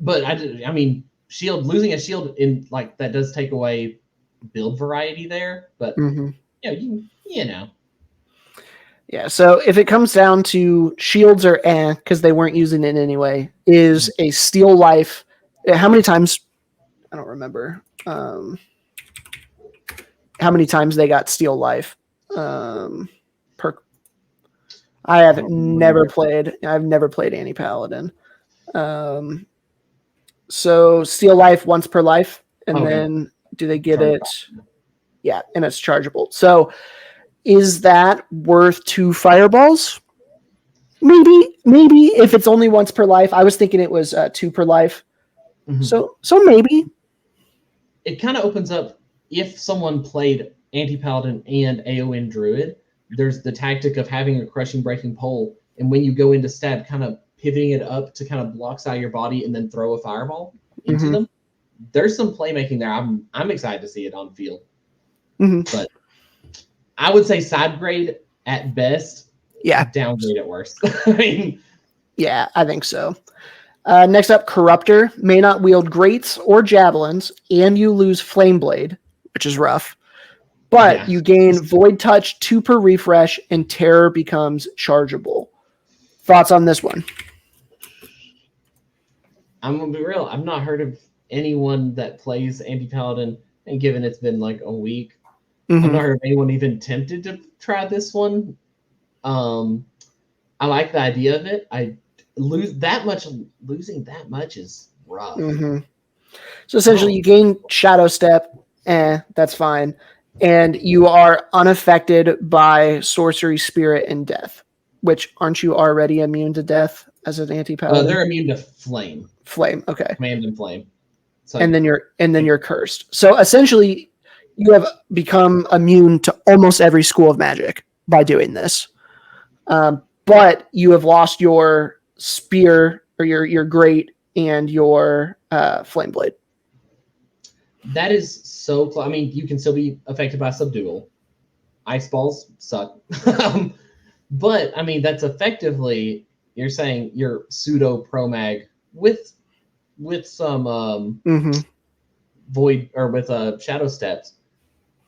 But I mean, losing a shield in like that does take away build variety there. But you know. Yeah, so if it comes down to shields or because they weren't using it anyway, is a steal life. How many times? I don't remember. how many times they got steal life. Per I've never played anti-paladin. So steal life once per life, and then do they get it? Yeah, and it's chargeable. So is that worth 2 fireballs? Maybe if it's only once per life. I was thinking it was 2 per life. Mm-hmm. So maybe. It kind of opens up, if someone played anti-paladin and AON druid, there's the tactic of having a crushing breaking pole, and when you go into stab, kind of pivoting it up to kind of block out your body and then throw a fireball into them. There's some playmaking there. I'm excited to see it on field. But I would say side grade at best. Yeah. Downgrade at worst. I mean, yeah, I think so. Next up, Corruptor may not wield greats or javelins, and you lose Flame Blade, which is rough. But you gain Void Touch 2 per refresh, and Terror becomes chargeable. Thoughts on this one? I'm going to be real. I've not heard of anyone that plays anti-paladin, and given it's been like a week, I've not heard of anyone even tempted to try this one. I like the idea of it. Losing that much is rough. So essentially you gain Shadow Step, that's fine. And you are unaffected by Sorcery, Spirit, and Death, which aren't you already immune to death as an anti-paladin? They're immune to flame. Flame, okay. Command and flame. So, and then you're cursed. So essentially you have become immune to almost every school of magic by doing this. But you have lost your spear or your great and your flame blade. That is so close. I mean, you can still be affected by subdual. Ice balls suck. But I mean, that's effectively, you're saying you're pseudo pro mag with some void or with shadow steps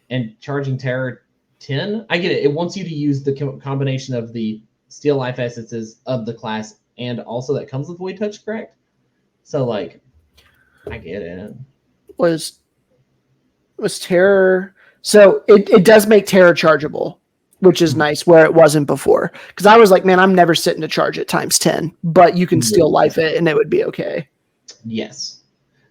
and charging terror 10. I get it. It wants you to use the combination of the steal life essences of the class and also that comes with void touch, correct? So like, I get it. Was terror, so it does make terror chargeable, which is nice, where it wasn't before, because I was like, man, I'm never sitting to charge it times 10, but you can still life it and it would be okay. Yes,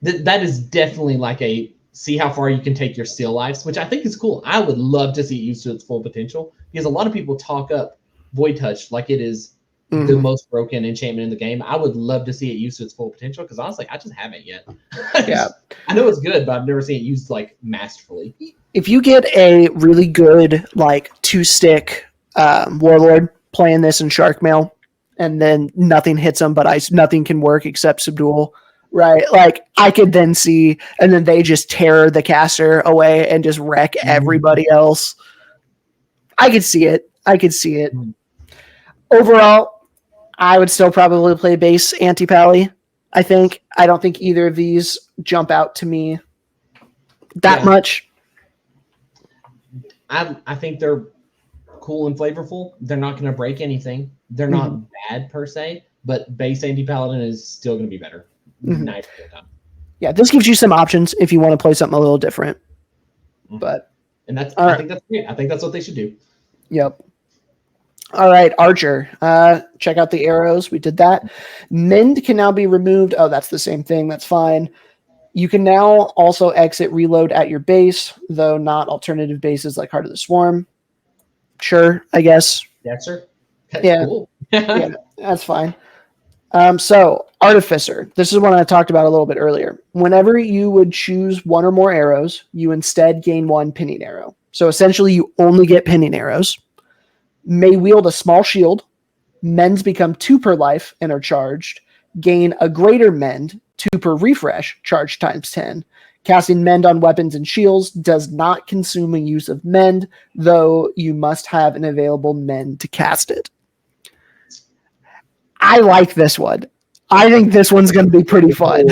that is definitely like a see how far you can take your steal lives, which I think is cool. I would love to see it used to its full potential, because a lot of people talk up void touch like it is the most broken enchantment in the game. I would love to see it used to its full potential, because honestly, I just haven't yet. I know it's good, but I've never seen it used like masterfully. If you get a really good like 2-stick warlord playing this in Shark Mail, and then nothing hits them, but nothing can work except subdual, right? Like I could then see, and then they just tear the caster away and just wreck everybody else. I could see it. Overall, I would still probably play base anti-pally. I don't think either of these jump out to me that much. I think they're cool and flavorful. They're not going to break anything. They're not bad per se, but base anti-paladin is still going to be better. 90% of the time. Yeah, this gives you some options if you want to play something a little different. But I think that's great. I think that's what they should do. Yep. All right, Archer. Check out the arrows. We did that. Mend can now be removed. Oh, that's the same thing. That's fine. You can now also exit reload at your base, though not alternative bases like Heart of the Swarm. Sure, I guess. Yes, sir. That's cool. Yeah, that's fine. So, Artificer. This is one I talked about a little bit earlier. Whenever you would choose one or more arrows, you instead gain 1 pinning arrow. So essentially, you only get pinning arrows. May wield a small shield. Mends become 2 per life and are charged. Gain a greater mend, 2 per refresh, charged times 10. Casting mend on weapons and shields does not consume a use of mend, though you must have an available mend to cast it. I like this one. I think this one's going to be pretty fun.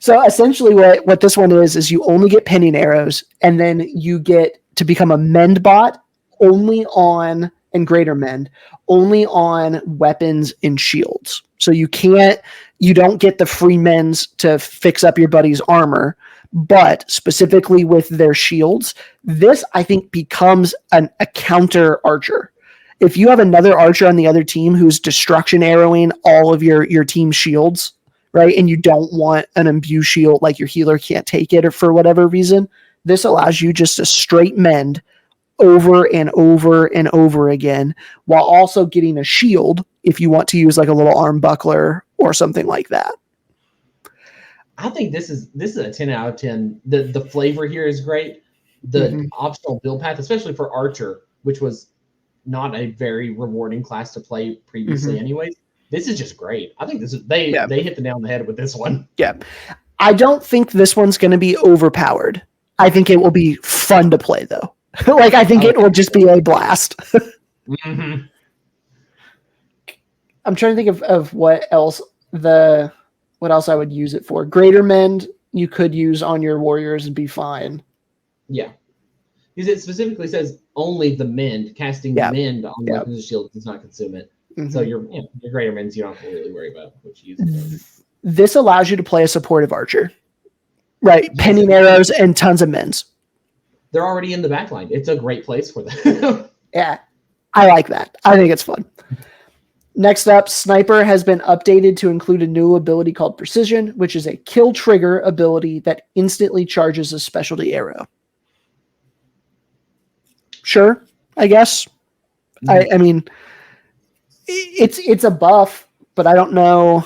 So essentially what this one is you only get pinning arrows, and then you get to become a mend bot only on, and greater mend, only on weapons and shields. So you don't get the free mends to fix up your buddy's armor, But specifically with their shields, this I think becomes a counter archer. If you have another archer on the other team who's destruction arrowing all of your team's shields, right, and you don't want an imbue shield, like your healer can't take it or for whatever reason, this allows you just to straight mend over and over and over again, while also getting a shield if you want to use like a little arm buckler or something like that. I think this is a 10 out of 10. The flavor here is great. The optional build path, especially for Archer, which was not a very rewarding class to play previously anyways. This is just great. I think they hit the nail on the head with this one. Yeah. I don't think this one's going to be overpowered. I think it will be fun to play though. Like I think it will just be a blast. I'm trying to think of what else I would use it for. Greater Mend you could use on your warriors and be fine. Yeah. Because it specifically says only the mend, casting mend on weapons and shield does not consume it. So your greater mends you don't have to really worry about what you use. This allows you to play a supportive archer. Right. Penning arrows and tons of mends. They're already in the backline. It's a great place for them. Yeah. I like that. I think it's fun. Next up, Sniper has been updated to include a new ability called Precision, which is a kill trigger ability that instantly charges a specialty arrow. Sure, I guess. I mean, it's a buff, but I don't know.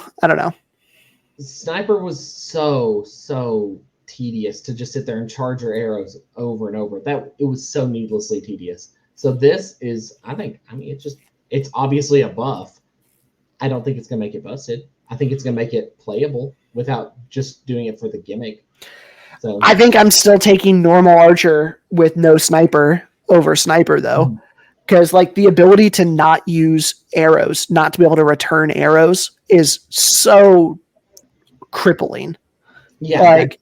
Sniper was so tedious to just sit there and charge your arrows over and over. It was so needlessly tedious. So this is, it's obviously a buff. I don't think it's going to make it busted. I think it's going to make it playable without just doing it for the gimmick. So I think I'm still taking normal archer with no sniper over sniper though. Because like the ability to not use arrows, not to be able to return arrows is so crippling. Yeah. Like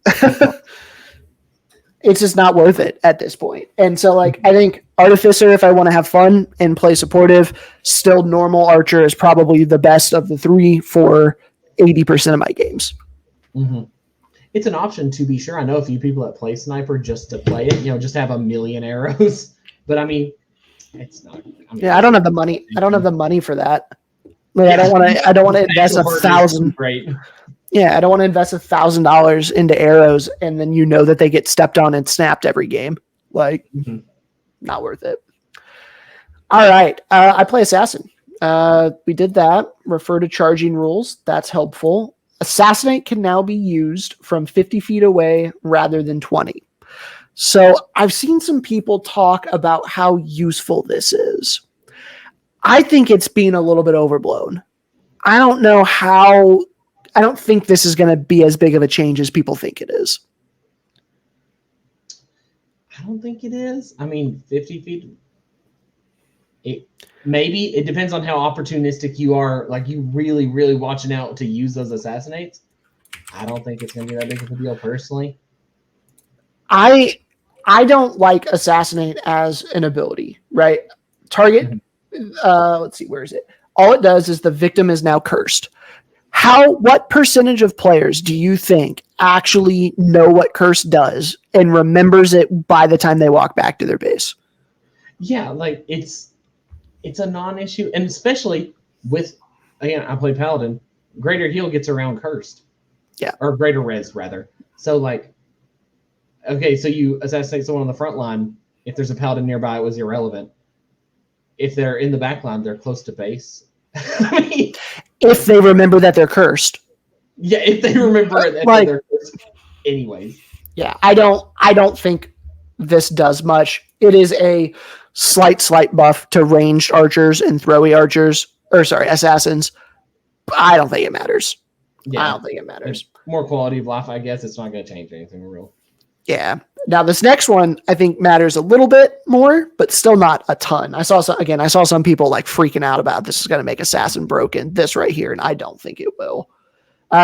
it's just not worth it at this point. And so like I think Artificer, if I want to have fun and play supportive, still normal archer is probably the best of the three for 80% of my games. It's an option to be sure. I know a few people that play sniper just to play it, just have a million arrows. But I mean, it's not. I don't have the money. I don't have the money for that. Like, I don't want to invest $1,000. Great. Yeah, I don't want to invest $1,000 into arrows and then that they get stepped on and snapped every game. Like, not worth it. All right, I play Assassin. We did that. Refer to charging rules. That's helpful. Assassinate can now be used from 50 feet away rather than 20. So I've seen some people talk about how useful this is. I think it's being a little bit overblown. I don't think this is going to be as big of a change as people think it is. I don't think it is. I mean, 50 feet. Maybe it depends on how opportunistic you are. Like you really, really watching out to use those assassinates. I don't think it's going to be that big of a deal personally. I don't like assassinate as an ability, right? Target. Let's see, where is it? All it does is the victim is now cursed. What percentage of players do you think actually know what curse does and remembers it by the time they walk back to their base? Yeah, like it's a non-issue, and especially with, again, I play Paladin. Greater heal gets around cursed. Yeah. Or greater res, rather. So, like, okay, so you assassinate someone on the front line. If there's a Paladin nearby, it was irrelevant. If they're in the back line, they're close to base. I mean, if they remember that they're cursed. Yeah, if they remember it, like, they're cursed. Anyways. Yeah, I don't think this does much. It is a slight buff to ranged archers and throwy archers, assassins. But I don't think it matters. Yeah. I don't think it matters. More quality of life, I guess. It's not going to change anything real. Yeah. Now this next one I think matters a little bit more, but still not a ton. I saw some people like freaking out about this is going to make assassin broken. This right here, and I don't think it will.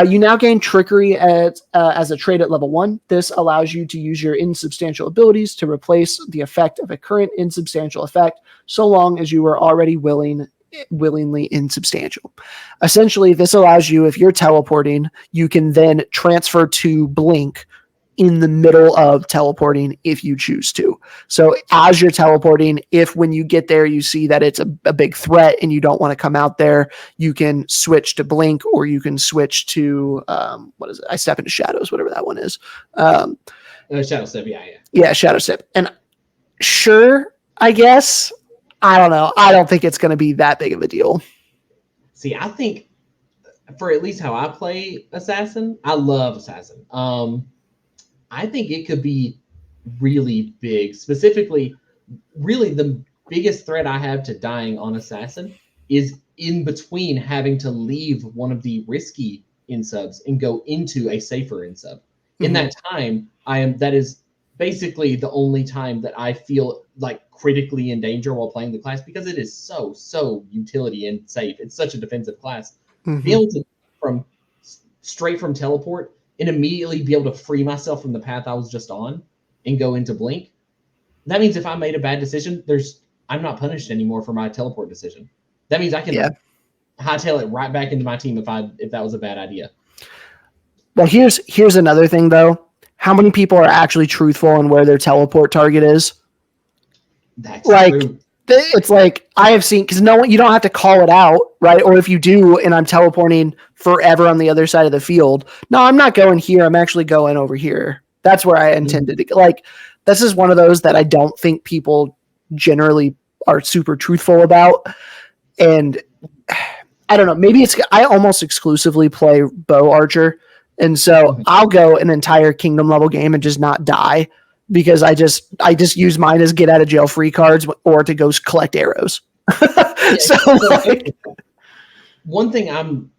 You now gain trickery as a trait at level 1. This allows you to use your insubstantial abilities to replace the effect of a current insubstantial effect, so long as you are already willingly insubstantial. Essentially, this allows you, if you're teleporting, you can then transfer to blink in the middle of teleporting if you choose to. So as you're teleporting, if when you get there you see that it's a big threat and you don't want to come out there, you can switch to blink, or you can switch to what is it? I step into shadows, whatever that one is. Shadow step, yeah. Yeah, shadow step. And sure, I guess. I don't know. I don't think it's going to be that big of a deal. See, I think for at least how I play Assassin, I love Assassin. I think it could be really big. Specifically, really the biggest threat I have to dying on Assassin is in between having to leave one of the risky insubs and go into a safer insub. In that time, that is basically the only time that I feel like critically in danger while playing the class, because it is so utility and safe. It's such a defensive class. Be able to straight from teleport and immediately be able to free myself from the path I was just on and go into blink. That means if I made a bad decision, I'm not punished anymore for my teleport decision. That means I can hightail it right back into my team if that was a bad idea. Well, here's another thing though. How many people are actually truthful on where their teleport target is? That's true. It's like I have seen, because you don't have to call it out, right? Or if you do, and I'm teleporting forever on the other side of the field. No, I'm not going here. I'm actually going over here. That's where I intended to. Like, this is one of those that I don't think people generally are super truthful about. And I don't know. Maybe I almost exclusively play bow archer, and so I'll go an entire kingdom level game and just not die, because I just use mine as get out of jail free cards or to go collect arrows. One thing I'm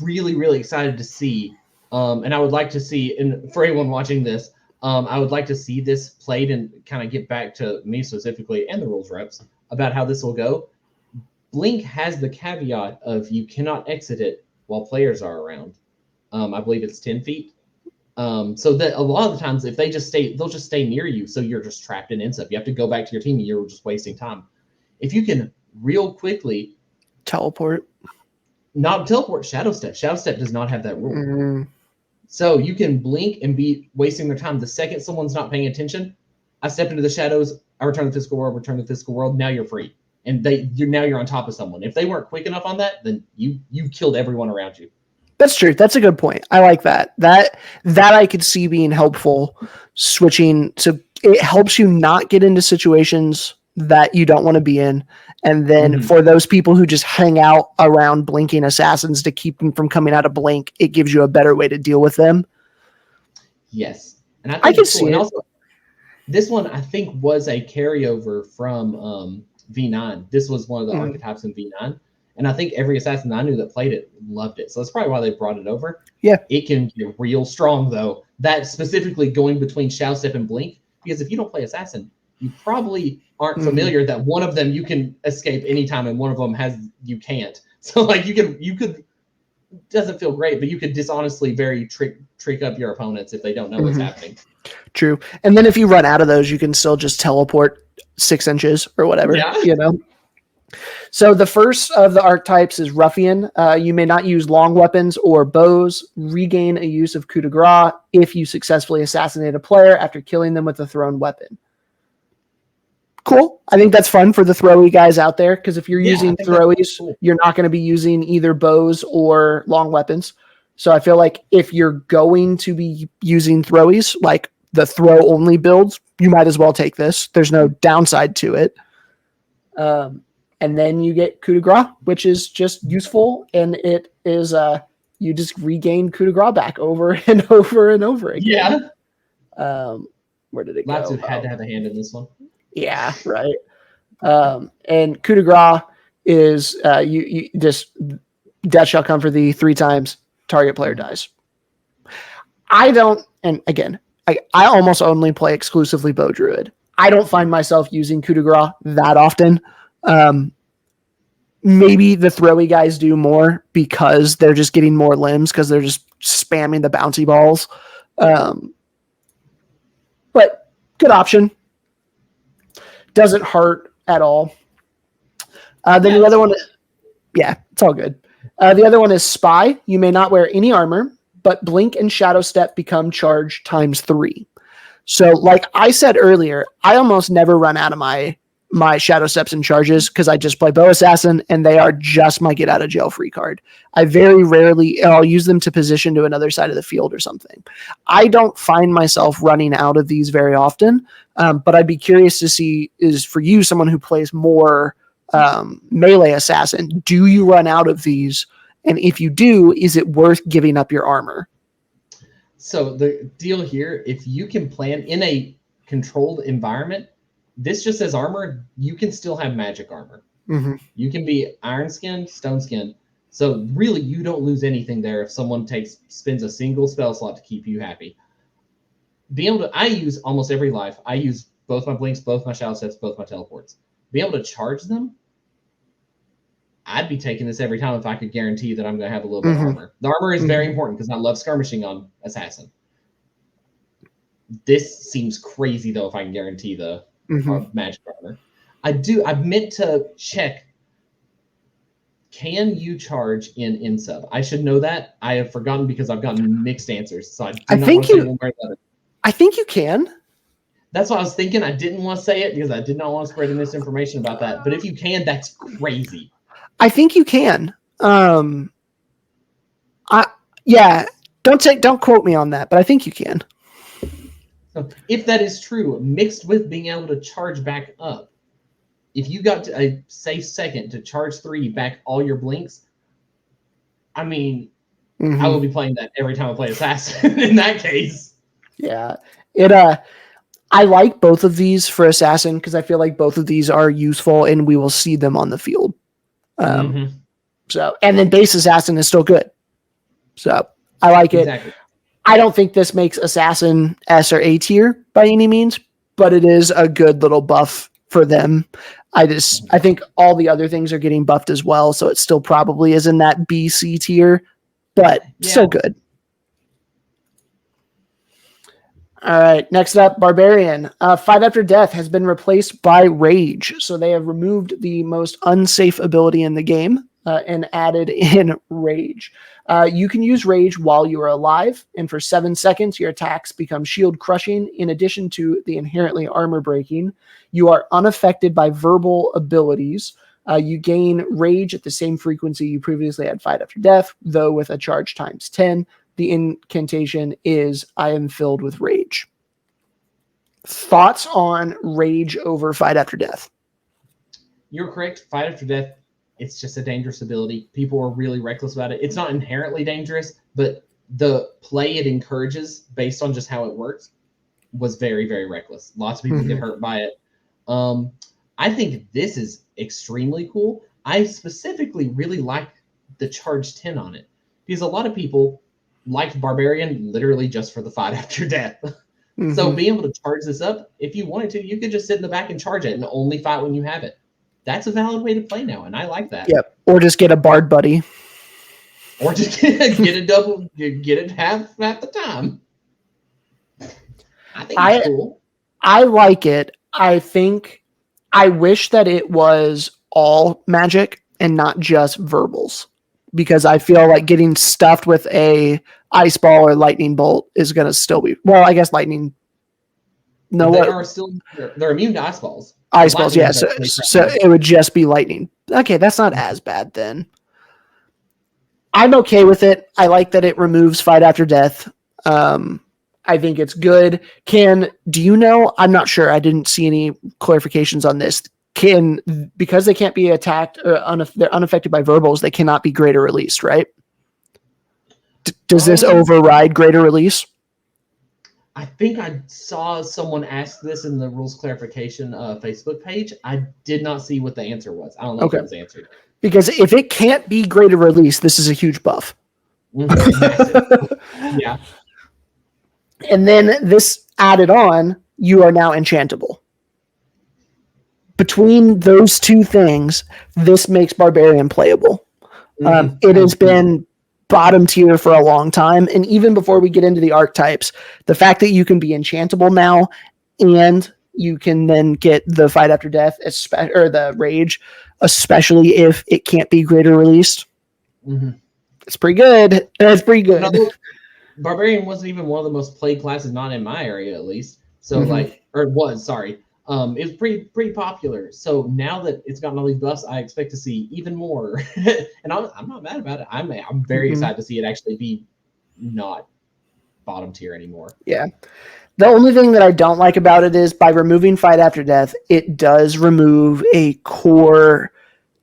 really, really excited to see, and I would like to see, and for anyone watching this, I would like to see this played and kind of get back to me specifically and the rules reps about how this will go. Blink has the caveat of you cannot exit it while players are around. I believe it's 10 feet. So that a lot of the times, if they'll just stay near you, so you're just trapped in insub. You have to go back to your team and you're just wasting time. If you can real quickly not teleport, shadow step does not have that rule. So you can blink and be wasting their time. The second someone's not paying attention, I step into the shadows, I return the physical world, now you're free. And now you're on top of someone. If they weren't quick enough on that, then you killed everyone around you. That's true. That's a good point. I like that. That I could see being helpful, switching. So it helps you not get into situations that you don't want to be in. And then for those people who just hang out around blinking assassins to keep them from coming out of blink, it gives you a better way to deal with them. Yes. And I can see it. Also, this one, I think, was a carryover from V9. This was one of the archetypes in V9. And I think every assassin I knew that played it loved it. So that's probably why they brought it over. Yeah. It can get real strong, though. That specifically going between Shadow Step and Blink. Because if you don't play assassin, you probably aren't familiar that one of them you can escape anytime and one of them you can't. So like you could doesn't feel great, but you could dishonestly very trick up your opponents if they don't know what's happening. True. And then if you run out of those, you can still just teleport 6 inches or whatever, So the first of the archetypes is Ruffian. You may not use long weapons or bows. Regain a use of coup de grace if you successfully assassinate a player after killing them with a thrown weapon. Cool. I think that's fun for the throwy guys out there, because if you're using throwies, you're not going to be using either bows or long weapons. So I feel like if you're going to be using throwies, like the throw only builds, you might as well take this. There's no downside to it. And then you get coup de grace, which is just useful, and it is you just regain coup de grace back over and over and over again. Yeah. Where did it go? Lots had to have a hand in this one. Yeah, right. And coup de grace is you just death shall come for thee 3 times. Target player dies. I don't, and again, I almost only play exclusively bow druid. I don't find myself using coup de grace that often. Maybe the throwy guys do more because they're just getting more limbs because they're just spamming the bouncy balls. But good option. Doesn't hurt at all. Then the other one, it's all good. The other one is Spy. You may not wear any armor, but Blink and Shadow Step become charge times 3. So like I said earlier, I almost never run out of my Shadow Steps and charges because I just play Bow Assassin and they are just my get out of jail free card. I very rarely, I'll use them to position to another side of the field or something. I don't find myself running out of these very often, but I'd be curious to see, is for you, someone who plays more melee assassin, do you run out of these? And if you do, is it worth giving up your armor? So the deal here, if you can plan in a controlled environment, this just says armor, you can still have magic armor. Mm-hmm. You can be iron skinned, stone skinned. So really you don't lose anything there if someone spends a single spell slot to keep you happy. I use almost every life. I use both my blinks, both my shadow steps, both my teleports. Be able to charge them, I'd be taking this every time if I could guarantee that I'm going to have a little bit of armor. The armor is very important because I love skirmishing on Assassin. This seems crazy, though, if I can guarantee the magic armor. I meant to check, can you charge in Insub? I should know that. I have forgotten because I've gotten mixed answers. So I think you can. That's what I was thinking. I didn't want to say it because I did not want to spread the misinformation about that. But if you can, that's crazy. I think you can. Don't quote me on that, but I think you can. So if that is true, mixed with being able to charge back up, if you got to a safe second to charge 3 back all your blinks, I mean, I will be playing that every time I play Assassin in that case. Yeah. I like both of these for Assassin because I feel like both of these are useful and we will see them on the field. So, and then base Assassin is still good. So I like it. Exactly. I don't think this makes Assassin S or A tier by any means, but it is a good little buff for them. I think all the other things are getting buffed as well. So it still probably is in that B, C tier, but still good. All right, next up, Barbarian. Fight After Death has been replaced by Rage. So they have removed the most unsafe ability in the game and added in Rage. You can use Rage while you are alive, and for 7 seconds, your attacks become shield crushing. In addition to the inherently armor breaking, you are unaffected by verbal abilities. You gain Rage at the same frequency you previously had Fight After Death, though with a charge times 10. The incantation is, I am filled with rage. Thoughts on Rage over Fight After Death? You're correct. Fight After Death, it's just a dangerous ability. People are really reckless about it. It's not inherently dangerous, but the play it encourages based on just how it works was very, very reckless. Lots of people get hurt by it. I think this is extremely cool. I specifically really like the charge 10 on it because a lot of people liked Barbarian literally just for the Fight After Death. So being able to charge this up, if you wanted to, you could just sit in the back and charge it and only fight when you have it. That's a valid way to play now, and I like that. Yep. Or just get a Bard buddy. Or just get a double, get it half at the time. I think it's cool. I like it. I wish that it was all magic and not just verbals, because I feel like getting stuffed with a ice ball or lightning bolt is going to still be, well, I guess lightning. No, they're immune to ice balls. Ice balls, yeah. So it would just be lightning. Okay, that's not as bad then. I'm okay with it. I like that it removes Fight After Death. I think it's good. Do you know? I'm not sure. I didn't see any clarifications on this. Because they can't be attacked or they're unaffected by verbals, they cannot be greater released, right? Does this override greater release? I think I saw someone ask this in the rules clarification Facebook page. I did not see what the answer was. I don't know if it was answered. Because if it can't be greater release, this is a huge buff. Yeah. And then this added on, you are now enchantable. Between those two things, this makes Barbarian playable. It has been bottom tier for a long time. And even before we get into the archetypes, the fact that you can be enchantable now and you can then get the Fight After Death or the Rage, especially if it can't be greater released. It's pretty good. That's pretty good. Barbarian wasn't even one of the most played classes, not in my area at least. So Mhm. or it was, sorry. It was pretty popular. So now that it's gotten all these buffs, I expect to see even more. And I'm not mad about it. I'm very excited to see it actually be not bottom tier anymore. Yeah. The only thing that I don't like about it is by removing fight after death, it does remove a core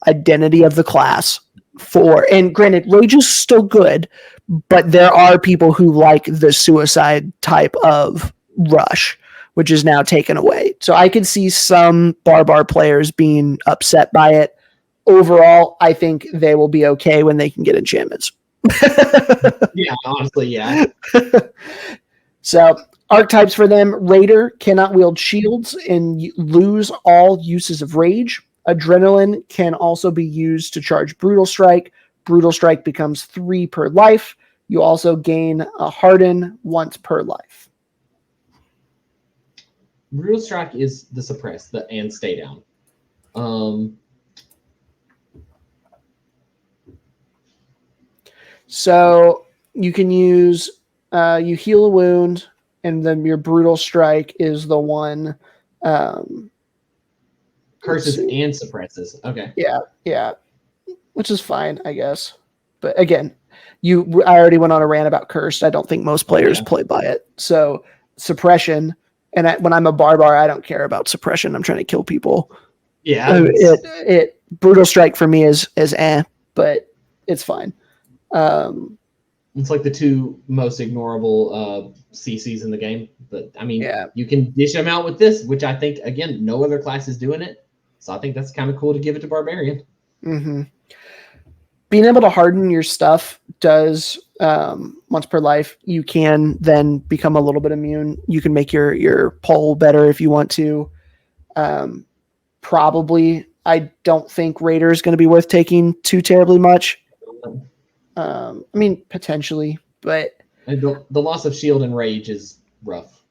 identity of the class and granted, rage is still good, but there are people who like the suicide type of rush, which is now taken away. So I could see some barbar players being upset by it. Overall, I think they will be okay when they can get enchantments. Yeah, honestly, yeah. So archetypes for them: Raider cannot wield shields and lose all uses of rage. Adrenaline can also be used to charge Brutal Strike. Brutal Strike becomes 3 per life. You also gain a Harden once per life. Brutal Strike is the suppress, and stay down. So you can use you heal a wound, and then your Brutal Strike is the one. Curses and suppresses. Okay. Yeah, which is fine, I guess. But again, I already went on a rant about cursed. I don't think most players play by it. So suppression, and when I'm a barbar, I don't care about suppression. I'm trying to kill people. Yeah. It Brutal Strike for me is but it's fine. It's like the two most ignorable CCs in the game. But I mean, you can dish them out with this, which I think, again, no other class is doing it. So I think that's kind of cool to give it to Barbarian. Mm-hmm. Being able to harden your stuff does once per life. You can then become a little bit immune. You can make your pull better if you want to. Probably, I don't think Raider is going to be worth taking too terribly much. I mean, potentially, but and the loss of shield and rage is rough.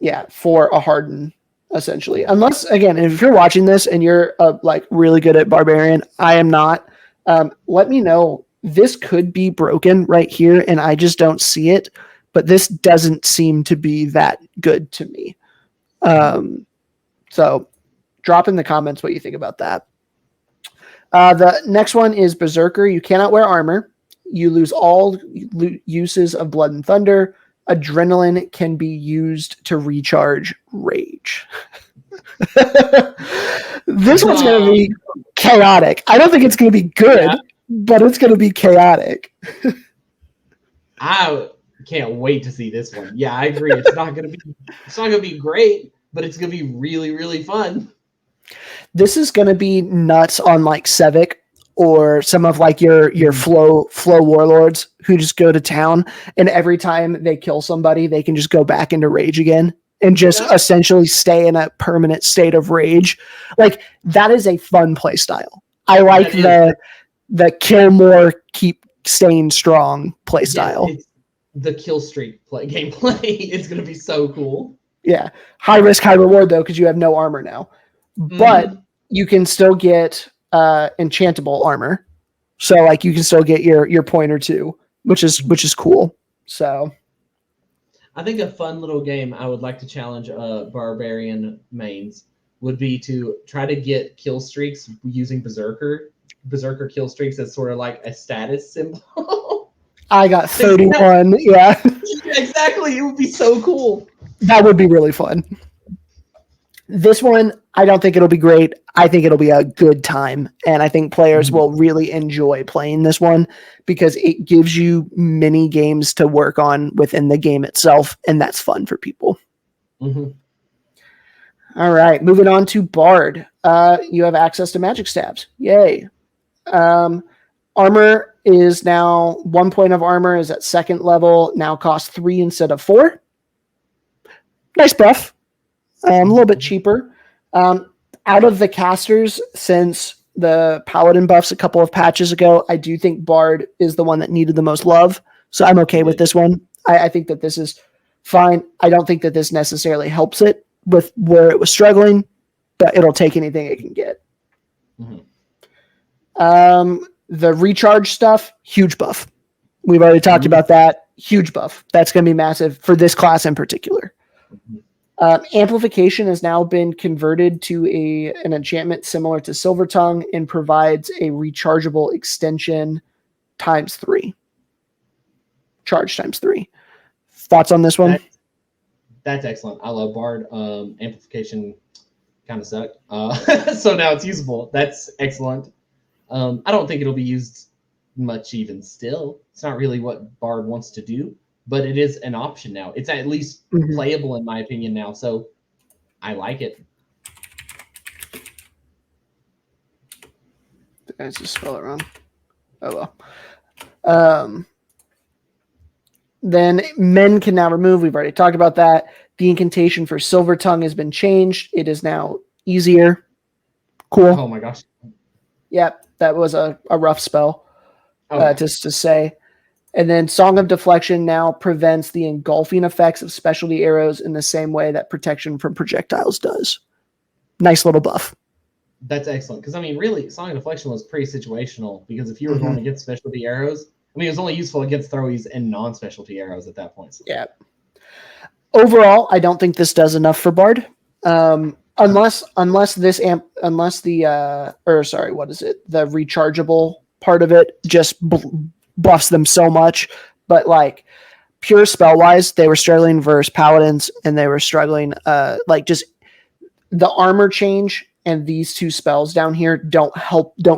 Yeah, for a harden, essentially. Unless, again, if you're watching this and you're like really good at Barbarian, I am not. Let me know. This could be broken right here, and I just don't see it. But this doesn't seem to be that good to me. So, drop in the comments what you think about that. The next one is Berserker. You cannot wear armor. You lose all uses of Blood and Thunder. Adrenaline can be used to recharge rage. This one's going to be chaotic. I don't think it's going to be good, but it's going to be chaotic. I can't wait to see this one. Yeah, I agree. It's not going to be great, but it's going to be really, really fun. This is going to be nuts on like Sevic or some of like your flow warlords who just go to town, and every time they kill somebody, they can just go back into rage again and just essentially stay in a permanent state of rage. Like, that is a fun play style. I like the kill more, keep staying strong play style. The kill streak gameplay is going to be so cool. Yeah. High risk, high reward though, because you have no armor now. But you can still get enchantable armor. So like you can still get your point or two, which is cool. So I think a fun little game I would like to challenge Barbarian mains would be to try to get kill streaks using Berserker kill streaks as sort of like a status symbol. I got 31. Yeah. Exactly. It would be so cool. That would be really fun. This one, I don't think it'll be great. I think it'll be a good time. And I think players will really enjoy playing this one because it gives you mini games to work on within the game itself. And that's fun for people. Mm-hmm. All right. Moving on to Bard. You have access to magic stabs. Yay. Armor is now 1 point of armor is at second level. Now costs 3 instead of 4. Nice buff. A little bit cheaper. Out of the casters, since the Paladin buffs a couple of patches ago, I do think Bard is the one that needed the most love. So I'm okay with this one. I think that this is fine. I don't think that this necessarily helps it with where it was struggling, but it'll take anything it can get. The recharge stuff, huge buff. We've already talked about that. huge buff. That's going to be massive for this class in particular. Amplification has now been converted to an enchantment similar to Silver Tongue and provides a rechargeable extension ×3. Charge ×3. Thoughts on this one? That's excellent. I love Bard. Amplification kind of sucked. So now it's usable. That's excellent. I don't think it'll be used much even still. It's not really what Bard wants to do, but it is an option now. It's at least playable in my opinion now. So I like it. Did I just spell it wrong? Oh well. Then men can now remove. We've already talked about that. The incantation for Silver Tongue has been changed. It is now easier. Cool. Oh my gosh. Yep, that was a rough spell, Okay. just to say. And then Song of Deflection now prevents the engulfing effects of specialty arrows in the same way that protection from projectiles does. Nice little buff. That's excellent. Because, I mean, really, Song of Deflection was pretty situational because if you were going against specialty arrows, I mean, it was only useful against throwies and non-specialty arrows at that point. So. Yeah. Overall, I don't think this does enough for Bard. Unless the rechargeable part of it just buffs them so much. But like pure spell wise, they were struggling versus paladins, and they were struggling just the armor change and these two spells down here don't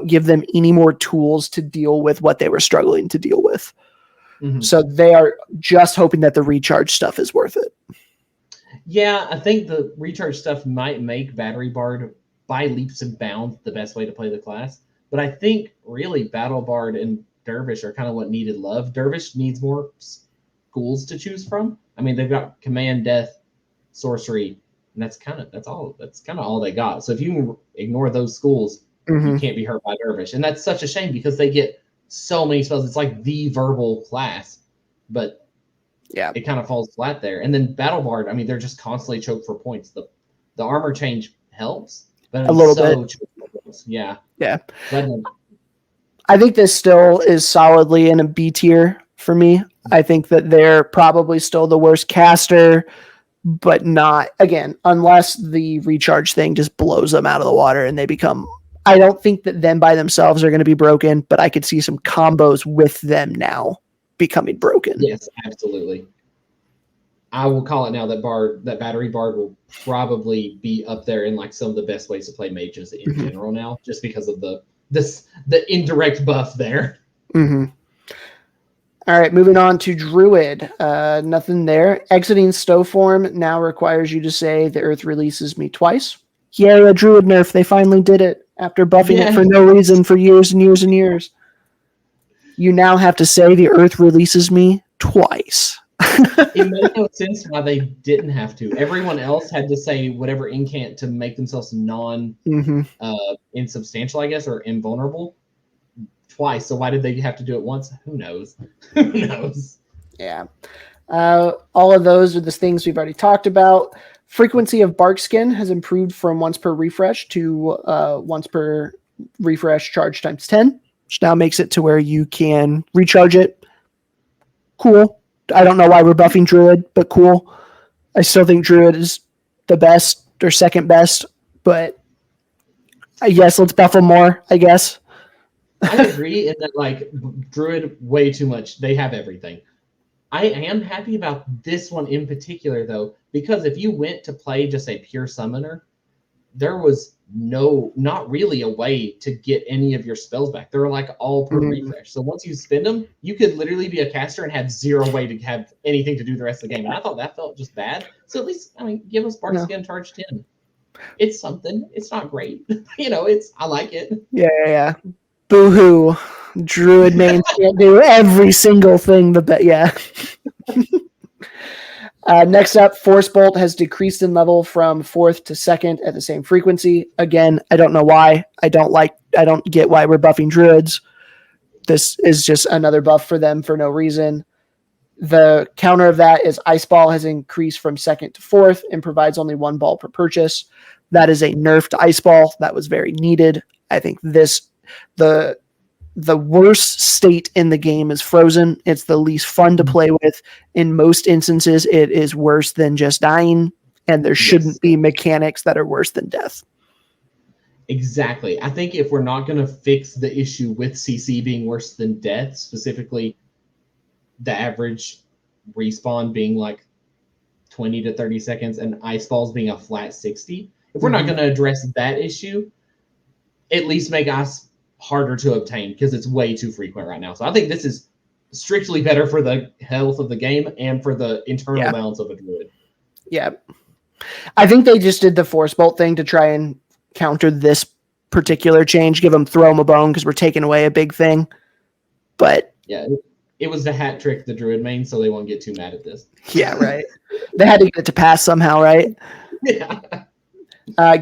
give them any more tools to deal with what they were struggling to deal with. So they are just hoping that the recharge stuff is worth it. Yeah, I think the recharge stuff might make Battery Bard by leaps and bounds the best way to play the class. But I think really Battle Bard and Dervish are kind of what needed love. Dervish needs more schools to choose from. I mean, they've got Command, Death, Sorcery, and that's kind of all they got. So if you ignore those schools, you can't be hurt by Dervish. And that's such a shame because they get so many spells. It's like the verbal class, but yeah, it kind of falls flat there. And then Battle Bard, I mean, they're just constantly choked for points. The armor change helps, but a little bit. Yeah. I think this still is solidly in a B tier for me. I think that they're probably still the worst caster, but not, again, unless the recharge thing just blows them out of the water and they become, I don't think that them by themselves are going to be broken, but I could see some combos with them now becoming broken. Yes, absolutely. I will call it now that Battery Bard will probably be up there in like some of the best ways to play mages in general now, just because of the indirect buff there. All right, moving on to Druid. Nothing there. Exiting Stow form now requires you to say the earth releases me twice. Yay, a Druid nerf. They finally did it after buffing it for no reason for years and years and years. You now have to say the earth releases me twice. It made no sense why they didn't have to. Everyone else had to say whatever incant to make themselves insubstantial, I guess, or invulnerable twice. So why did they have to do it once? Who knows? Who knows? Yeah. All of those are the things we've already talked about. Frequency of bark skin has improved from once per refresh to once per refresh charge ×10, which now makes it to where you can recharge it. Cool. I don't know why we're buffing Druid, but cool. I still think Druid is the best or second best, but yes, let's buff them more, I guess. I agree in that, like, Druid, way too much. They have everything. I am happy about this one in particular, though, because if you went to play just a pure summoner, there was not really a way to get any of your spells back. They're like all per refresh. So once you spend them, you could literally be a caster and have zero way to have anything to do the rest of the game. And I thought that felt just bad. So at least, I mean, give us Bark Skin charge 10. It's something. It's not great. I like it. Yeah. Boo-hoo. Druid mains can't do every single thing. Next up, Force Bolt has decreased in level from 4th to 2nd at the same frequency. Again, I don't know why. I don't get why we're buffing Druids. This is just another buff for them for no reason. The counter of that is Ice Ball has increased from 2nd to 4th and provides only 1 ball per purchase. That is a nerfed Ice Ball. That was very needed. I think the the worst state in the game is frozen. It's the least fun to play with. In most instances, it is worse than just dying, and there shouldn't be mechanics that are worse than death. Exactly. I think if we're not going to fix the issue with CC being worse than death, specifically the average respawn being like 20 to 30 seconds and ice balls being a flat 60, if we're not going to address that issue, at least make ice harder to obtain because it's way too frequent right now. So I think this is strictly better for the health of the game and for the internal balance of a druid. Yeah. I think they just did the force bolt thing to try and counter this particular change, throw them a bone because we're taking away a big thing. But yeah, it was the hat trick the druid main, so they won't get too mad at this. Yeah, right. They had to get it to pass somehow, right? Yeah.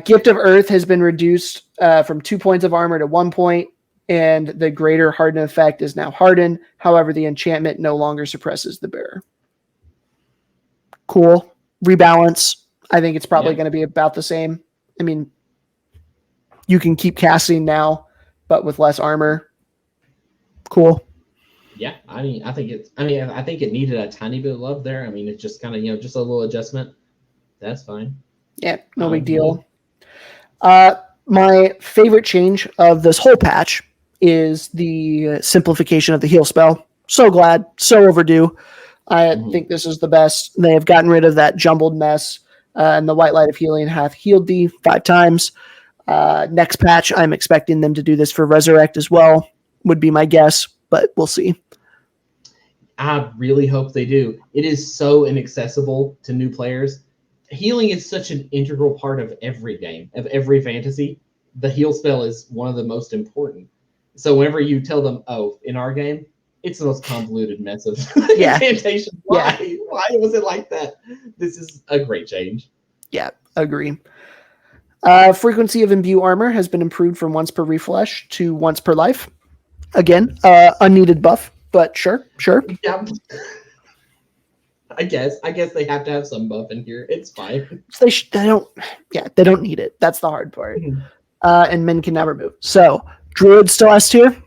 Gift of Earth has been reduced from 2 points of armor to 1 point, and the greater harden effect is now hardened. However, the enchantment no longer suppresses the bearer. Cool. Rebalance. I think it's probably going to be about the same. I mean, you can keep casting now, but with less armor. Cool. Yeah, I think it needed a tiny bit of love there. I mean, it's just kind of, just a little adjustment. That's fine. Yeah, no big deal. My favorite change of this whole patch is the simplification of the heal spell. So glad, so overdue. I think this is the best. They have gotten rid of that jumbled mess, and the White Light of Healing hath healed thee 5 times. Next patch, I'm expecting them to do this for Resurrect as well, would be my guess, but we'll see. I really hope they do. It is so inaccessible to new players. Healing is such an integral part of every game, of every fantasy. The heal spell is one of the most important. So whenever you tell them, oh, in our game, it's the most convoluted mess of incantation. Why? Yeah. Why was it like that? This is a great change. Yeah, agree. Frequency of imbue armor has been improved from once per refresh to once per life. Again, unneeded buff, but sure. Yeah. I guess they have to have some buff in here. It's fine. They don't need it. That's the hard part. And men can never move. So, Druid still S tier?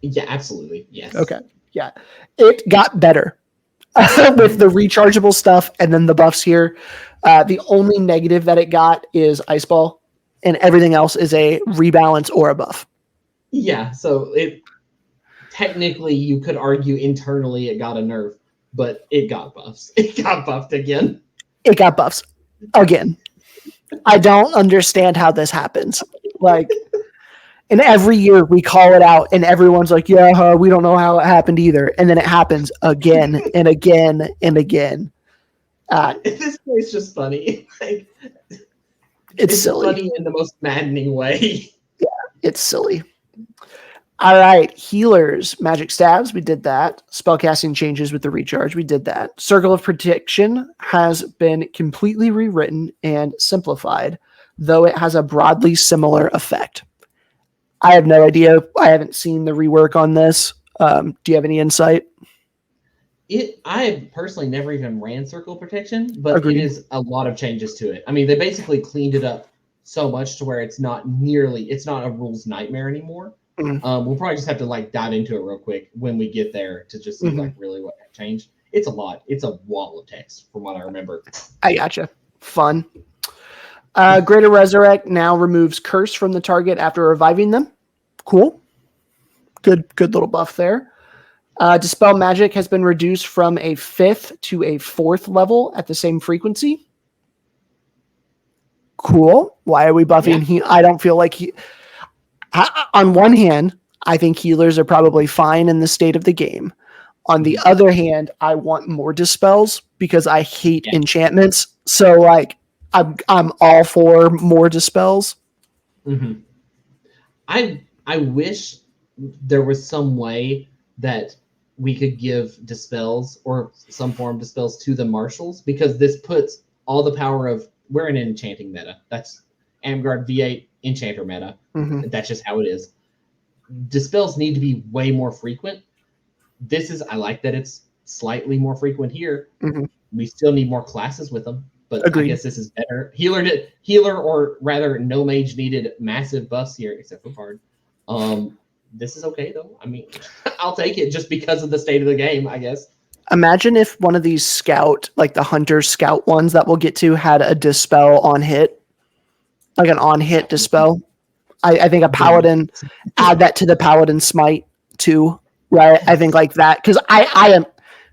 Yeah, absolutely. Yes. Okay. Yeah. It got better with the rechargeable stuff and then the buffs here. The only negative that it got is Ice Ball, and everything else is a rebalance or a buff. Yeah, so it technically you could argue internally it got a nerf, but it got buffs. It got buffed again. It got buffs again. I don't understand how this happens. Like, and every year we call it out, and everyone's like, "Yeah, we don't know how it happened either." And then it happens again and again and again. This is just funny. Like, it's silly. Funny in the most maddening way. Yeah, it's silly. All right, healers, magic stabs, we did that. Spellcasting changes with the recharge, we did that. Circle of Protection has been completely rewritten and simplified, though it has a broadly similar effect. I have no idea. I haven't seen the rework on this. Do you have any insight? I personally never even ran Circle Protection, but Agreed. It is a lot of changes to it. I mean, they basically cleaned it up so much to where it's not a rules nightmare anymore. We'll probably just have to dive into it real quick when we get there to just see really what changed. It's a lot. It's a wall of text from what I remember. I gotcha. Fun. Greater Resurrect now removes curse from the target after reviving them. Cool. Good little buff there. Dispel Magic has been reduced from a 5th to a 4th level at the same frequency. Cool. Why are we buffing? I don't feel like on one hand, I think healers are probably fine in the state of the game. On the other hand, I want more dispels because I hate enchantments. So I'm all for more dispels. Mm-hmm. I wish there was some way that we could give dispels or some form of dispels to the marshals, because this puts all the power of, we're in an enchanting meta. That's Amtgard V8 enchanter meta. That's just how it is. Dispels need to be way more frequent. I like that it's slightly more frequent here. We still need more classes with them, but Agreed. I guess this is better. Healer, or rather no mage needed massive buffs here, except for Bard. this is okay though. I mean, I'll take it just because of the state of the game, I guess. Imagine if one of these scout, like the hunter scout ones that we'll get to, had a dispel on hit, like an on hit dispel. I think a paladin, add that to the paladin smite too, right? I think like that, because I am.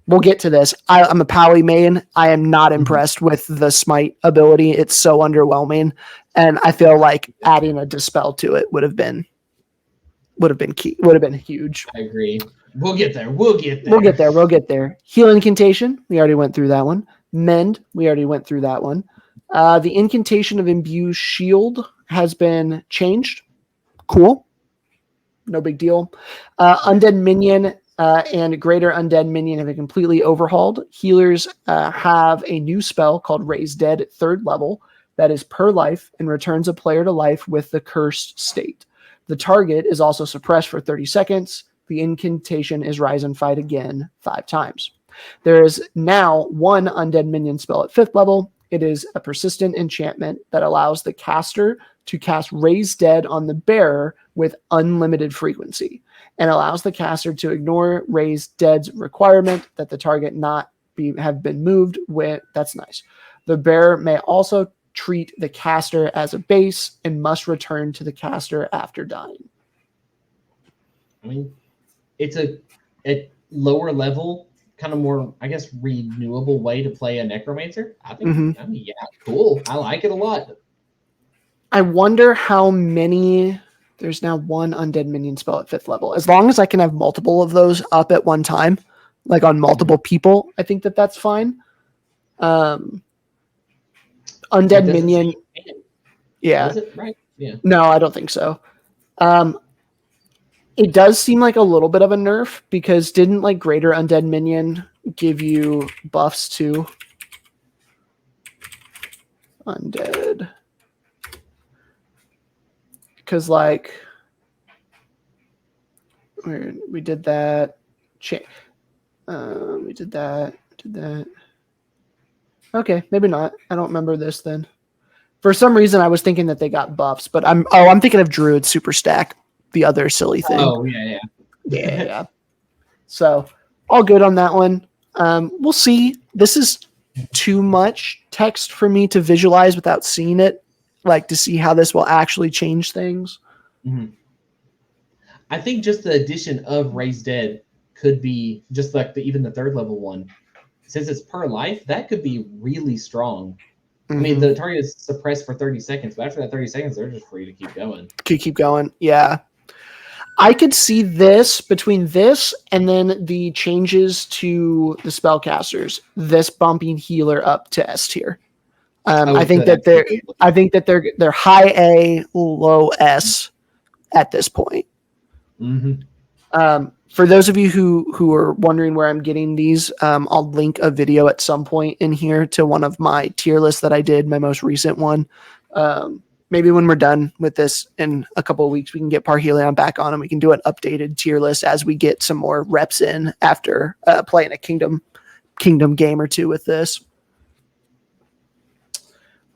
We'll get to this. I'm a Pally main. I am not impressed with the smite ability. It's so underwhelming, and I feel like adding a dispel to it would have been key. Would have been huge. I agree. We'll get there. We'll get there. Heal incantation. We already went through that one. Mend. We already went through that one. The incantation of imbue shield has been changed. Cool. No big deal. Undead minion and greater undead minion have been completely overhauled. Healers have a new spell called Raise Dead at 3rd level that is per life and returns a player to life with the cursed state. The target is also suppressed for 30 seconds. The incantation is Rise and Fight again 5 times. There is now one undead minion spell at 5th level. It is a persistent enchantment that allows the caster to cast Raise Dead on the bearer with unlimited frequency and allows the caster to ignore Raise Dead's requirement that the target not have been moved with. That's nice. The bearer may also treat the caster as a base and must return to the caster after dying. I mean, it's a lower level, kind of more, I guess, renewable way to play a necromancer. I think, I mean, yeah, cool. I like it a lot. I wonder how many. There's now one undead minion spell at 5th level. As long as I can have multiple of those up at one time, like on multiple people, I think that's fine. Undead minion. Yeah. Was it right? Yeah. No, I don't think so. It does seem like a little bit of a nerf because didn't like greater undead minion give you buffs too? Undead. Because like we did that. We did that. Okay, maybe not. I don't remember this then. For some reason, I was thinking that they got buffs, but I'm thinking of Druid Super Stack, the other silly thing. Oh yeah. Yeah. So all good on that one. We'll see. This is too much text for me to visualize without seeing it, like to see how this will actually change things. Mm-hmm. I think just the addition of Raise Dead could be just like even the 3rd level one. Since it's per life, that could be really strong. I mean, the target is suppressed for 30 seconds, but after that 30 seconds, they're just free to keep going. Keep going. Yeah. I could see this between this and then the changes to the spellcasters, this bumping healer up to S tier. I think that they're high A, low S at this point. For those of you who are wondering where I'm getting these, I'll link a video at some point in here to one of my tier lists that I did, my most recent one. Maybe when we're done with this in a couple of weeks, we can get Parhelion back on and we can do an updated tier list as we get some more reps in after playing a kingdom game or two with this.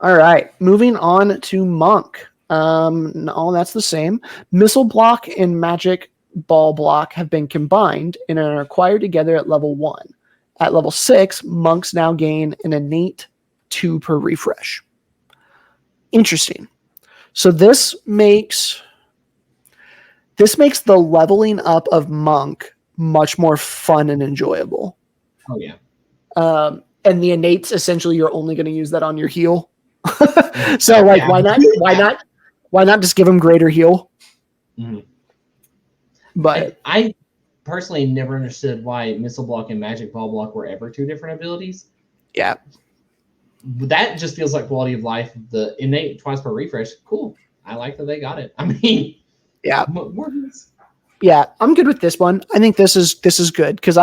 All right, moving on to Monk. No, that's the same. Missile block and magic ball block have been combined and are acquired together at level 1. At level 6, monks now gain an innate 2 per refresh. Interesting. So this makes the leveling up of monk much more fun and enjoyable. Oh yeah. And the innates, essentially, you're only going to use that on your heal. So like, yeah. Why not just give them greater heal? Mm-hmm. But I personally never understood why missile block and magic ball block were ever 2 different abilities. Yeah. That just feels like quality of life. The innate 2 per refresh, cool. I like that they got it. I mean, yeah. More. Yeah, I'm good with this one. I think this is good because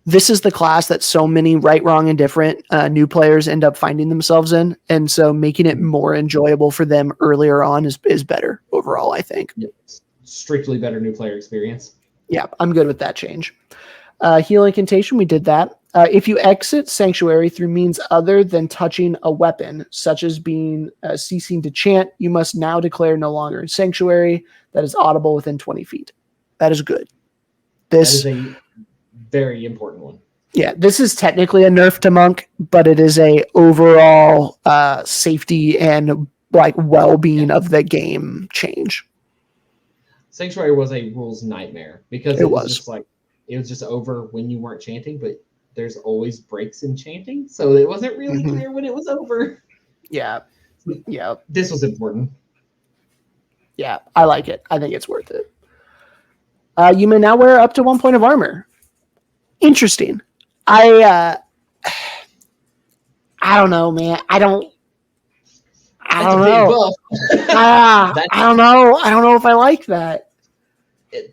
this is the class that so many right, wrong, and different new players end up finding themselves in, and so making it more enjoyable for them earlier on is better overall, I think. Yep. Strictly better new player experience. Yeah, I'm good with that change. Heal incantation, we did that. If you exit Sanctuary through means other than touching a weapon, such as being ceasing to chant, you must now declare no longer in Sanctuary. that is audible within 20 feet. That is good. That This is a very important one. Yeah, this is technically a nerf to monk, but it is a overall safety and like well-being of the game change. Sanctuary was a rules nightmare because It it was was. just like it was just over when you weren't chanting, but there's always breaks in chanting, so it wasn't really Mhm. clear when it was over. Yeah, yeah, This was important. yeah. I like it. I think it's worth it. You may now wear up to 1 point of armor. Interesting. I don't know, man. I don't That's a big know. buff. I don't know. I don't know if I like that.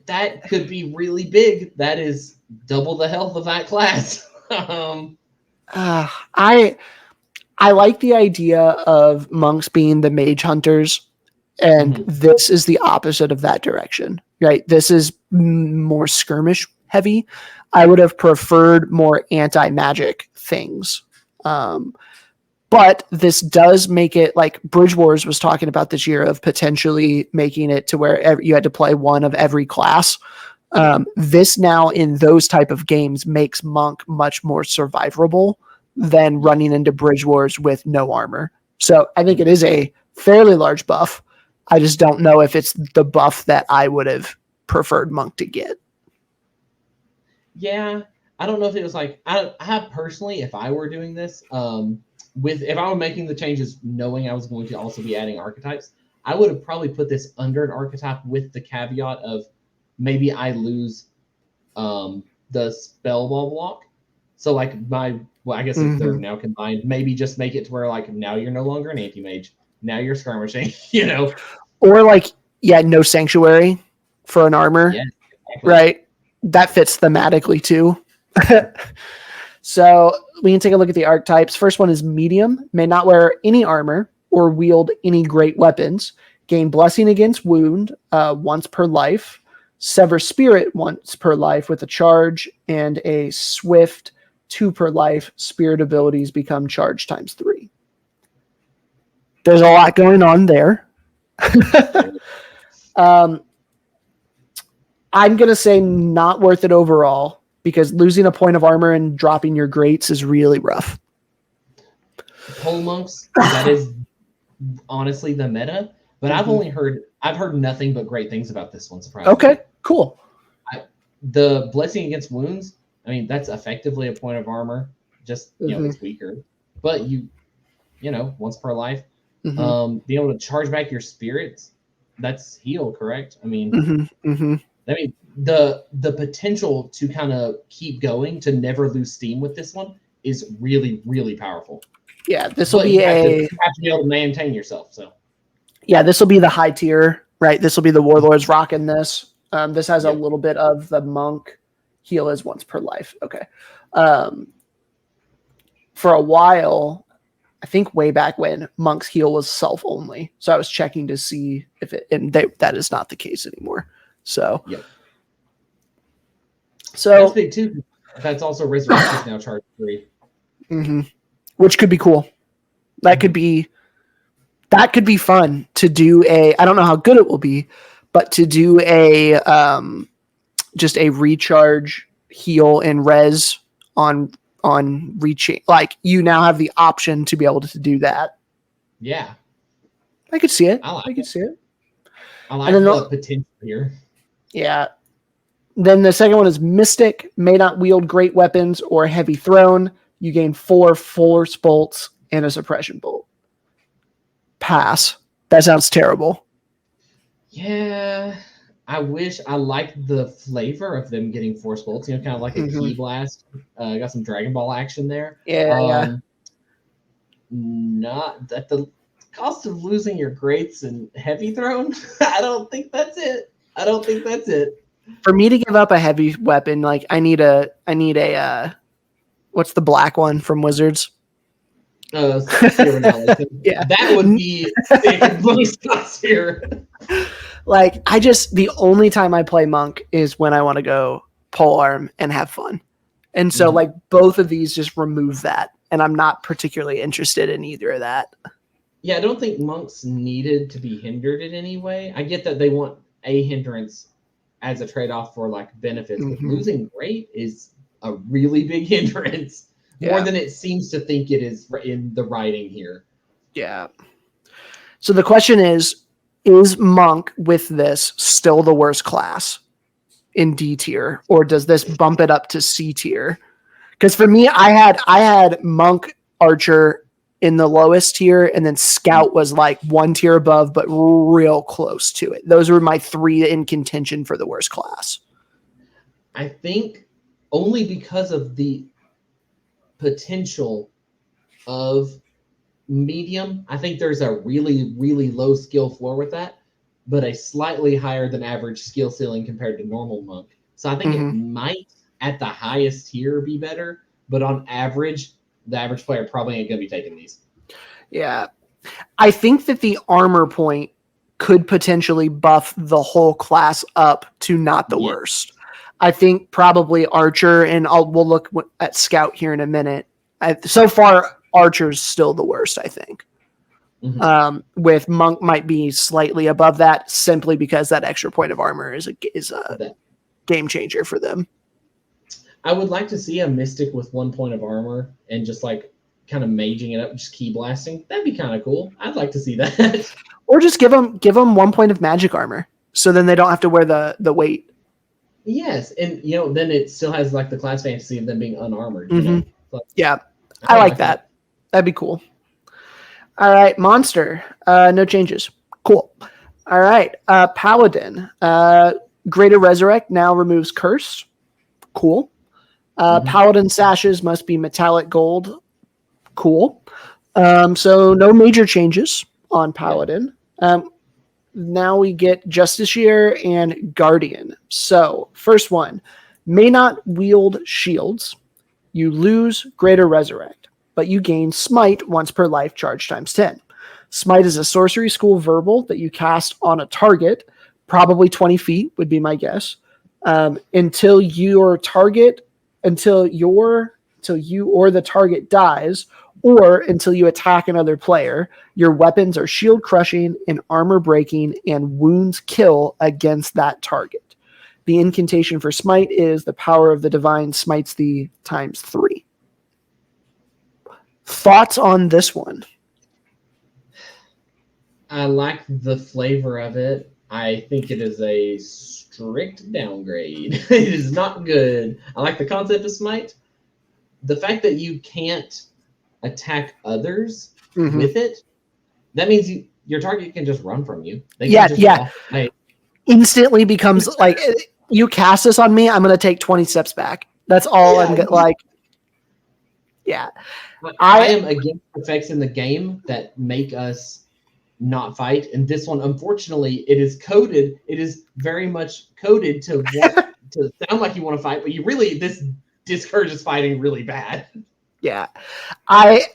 That could be really big. That is double the health of that class. I like the idea of monks being the mage hunters, and this is the opposite of that direction, right? This is more skirmish heavy. I would have preferred more anti-magic things. But this does make it like Bridge Wars was talking about this year of potentially making it to where you had to play one of every class. This now in those type of games makes monk much more survivable than running into Bridge Wars with no armor. So I think it is a fairly large buff. I just don't know if it's the buff that I would have preferred monk to get. Yeah, I don't know if it was like I personally, if I were doing this, if I were making the changes knowing I was going to also be adding archetypes, I would have probably put this under an archetype with the caveat of maybe I lose the spell ball block. So like I guess if they're now combined, maybe just make it to where like now you're no longer an anti-mage. Now you're skirmishing, Or like, no sanctuary for an armor. Yeah, exactly. Right? That fits thematically too. So we can take a look at the archetypes. First one is medium, may not wear any armor or wield any great weapons. Gain blessing against wound once per life. Sever spirit once per life with a charge, and a swift 2 per life. Spirit abilities become charge times 3. There's a lot going on there. I'm going to say not worth it overall, because losing a point of armor and dropping your greats is really rough. Pole monks, that is honestly the meta, but I've heard nothing but great things about this one, surprisingly. Okay, cool. The blessing against wounds, I mean, that's effectively a point of armor, just it's weaker. But once per life. Being able to charge back your spirits, that's heal, correct? I mean, the potential to kind of keep going, to never lose steam with this one is really, really powerful. Yeah, this will be you have to be able to maintain yourself. So yeah, this will be the high tier, right? This will be the warlords rocking this. This has a little bit of the monk heal is once per life. Okay. For a while, I think way back when, monk's heal was self only. So I was checking to see if that is not the case anymore. So so that's big too. That's also resurrection is now charge 3. Which could be cool. That could be fun to do I don't know how good it will be, but to do just a recharge heal and res on reaching, like you now have the option to be able to do that. Yeah, I could see it. I could see it. I like the potential here. Yeah. Then the second one is Mystic, may not wield great weapons or heavy throne. You gain 4 force bolts and a suppression bolt. Pass. That sounds terrible. Yeah, I wish I liked the flavor of them getting force bolts. Kind of like a key blast. Got some Dragon Ball action there. Yeah. Not at the cost of losing your greats and heavy throne. I don't think that's it. For me to give up a heavy weapon, like I need a what's the black one from Wizards? Yeah, that would be most spots here. Like the only time I play monk is when I want to go pole arm and have fun, and so like both of these just remove that, and I'm not particularly interested in either of that. Yeah, I don't think monks needed to be hindered in any way. I get that they want a hindrance as a trade-off for like benefits, but Mhm. losing great is a really big hindrance, more Yeah. than it seems to think it is in the writing here. Yeah. So the question is Monk with this still the worst class in D tier, or does this bump it up to C tier? Because for me, I had Monk, Archer in the lowest tier, and then Scout was like one tier above, but real close to it. Those were my three in contention for the worst class. I think only because of the potential of medium. I think there's a really, really low skill floor with that, but a slightly higher than average skill ceiling compared to normal monk. So I think it might at the highest tier be better, but on average, the average player probably ain't going to be taking these. Yeah. I think that the armor point could potentially buff the whole class up to not the worst. I think probably Archer, and we'll look at Scout here in a minute. So far, Archer's still the worst, I think. With Monk might be slightly above that simply because that extra point of armor is a game changer for them. I would like to see a Mystic with 1 point of armor and just like kind of maging it up, just key blasting. That'd be kind of cool. I'd like to see that. Or just give them 1 point of magic armor, so then they don't have to wear the weight. Yes, and then it still has like the class fantasy of them being unarmored. So, yeah, I like that. That'd be cool. All right, monster. No changes. Cool. All right, paladin. Greater resurrect now removes curse. Cool. Paladin sashes must be metallic gold. Cool. So no major changes on paladin. Now we get Justiciar and Guardian. So first one, may not wield shields. You lose Greater Resurrect, but you gain Smite once per life, charge times 10. Smite is a sorcery school verbal that you cast on a target, probably 20 feet would be my guess, until you or the target dies, or until you attack another player. Your weapons are shield crushing and armor breaking, and wounds kill against that target. The incantation for Smite is the power of the divine smites thee times 3. Thoughts on this one? I like the flavor of it. I think it is a strict downgrade. It is not good. I like the concept of Smite. The fact that you can't attack others with it, that means your target can just run from you. They can just walk away. Instantly becomes like, you cast this on me, I'm going to take 20 steps back. That's all I'm like. Yeah. I am against effects in the game that make us not fight. And this one, unfortunately, it is coded. It is very much coded to want to sound like you want to fight, but this discourages fighting really bad. Yeah. I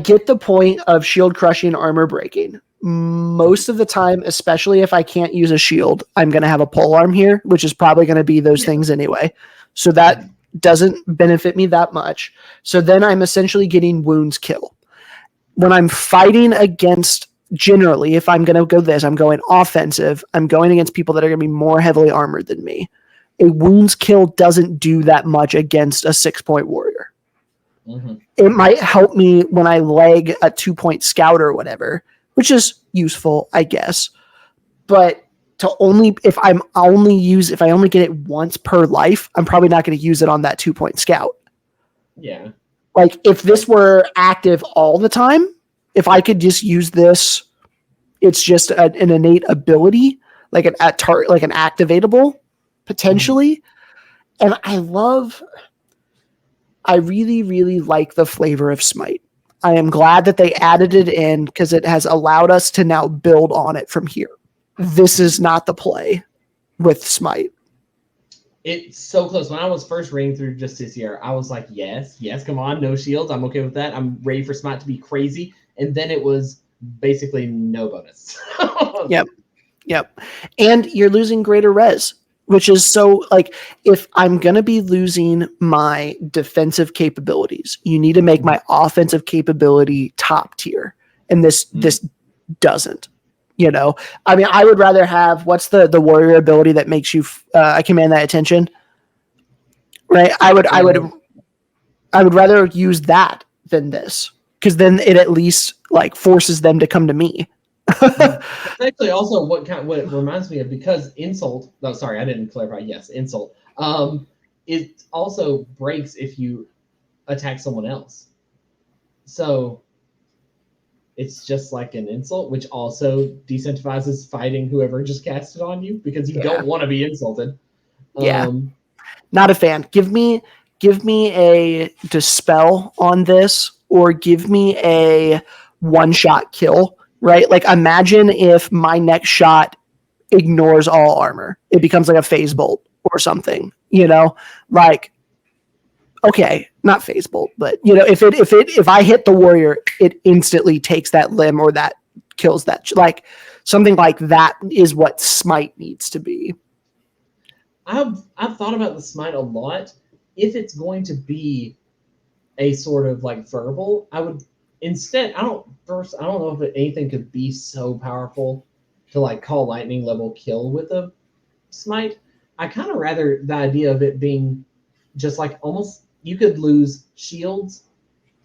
get the point of shield crushing, armor breaking. Most of the time, especially if I can't use a shield, I'm going to have a pole arm here, which is probably going to be those things anyway. So that doesn't benefit me that much. So then I'm essentially getting wounds kill. When I'm fighting against, generally, if I'm going to go this, I'm going offensive, I'm going against people that are going to be more heavily armored than me. A wounds kill doesn't do that much against a 6-point warrior. It might help me when I leg a 2-point scout or whatever, which is useful, I guess. But if I only get it once per life, I'm probably not going to use it on that 2-point scout. Yeah. Like if this were active all the time, if I could just use this, it's just an innate ability, like an activatable potentially. And I really, really like the flavor of Smite. I am glad that they added it in because it has allowed us to now build on it from here. This is not the play with Smite. It's so close. When I was first reading through Justiciar, I was like, yes, come on, no shields. I'm okay with that. I'm ready for Smite to be crazy. And then it was basically no bonus. Yep. And you're losing greater res, which is so like, if I'm going to be losing my defensive capabilities, you need to make my offensive capability top tier. And this doesn't. You know, I mean, I would rather have what's the warrior ability that makes you command that attention, right? I would rather use that than this because then it at least like forces them to come to me. Actually, also what it reminds me of, because insult. No, sorry, I didn't clarify. Yes, insult. It also breaks if you attack someone else. So it's just like an insult, which also decentivizes fighting whoever just cast it on you because you don't want to be insulted. Yeah, not a fan. Give me a dispel on this, or give me a one-shot kill. Right? Like, imagine if my next shot ignores all armor. It becomes like a phase bolt or something. You know, like, okay, not phase bolt, but you know, if I hit the warrior, it instantly takes that limb or that kills that. Like, something like that is what smite needs to be. I've thought about the smite a lot. If it's going to be a sort of like verbal, I would instead. I don't know if anything could be so powerful to like call lightning level kill with a smite. I kind of rather the idea of it being just like almost you could lose shields,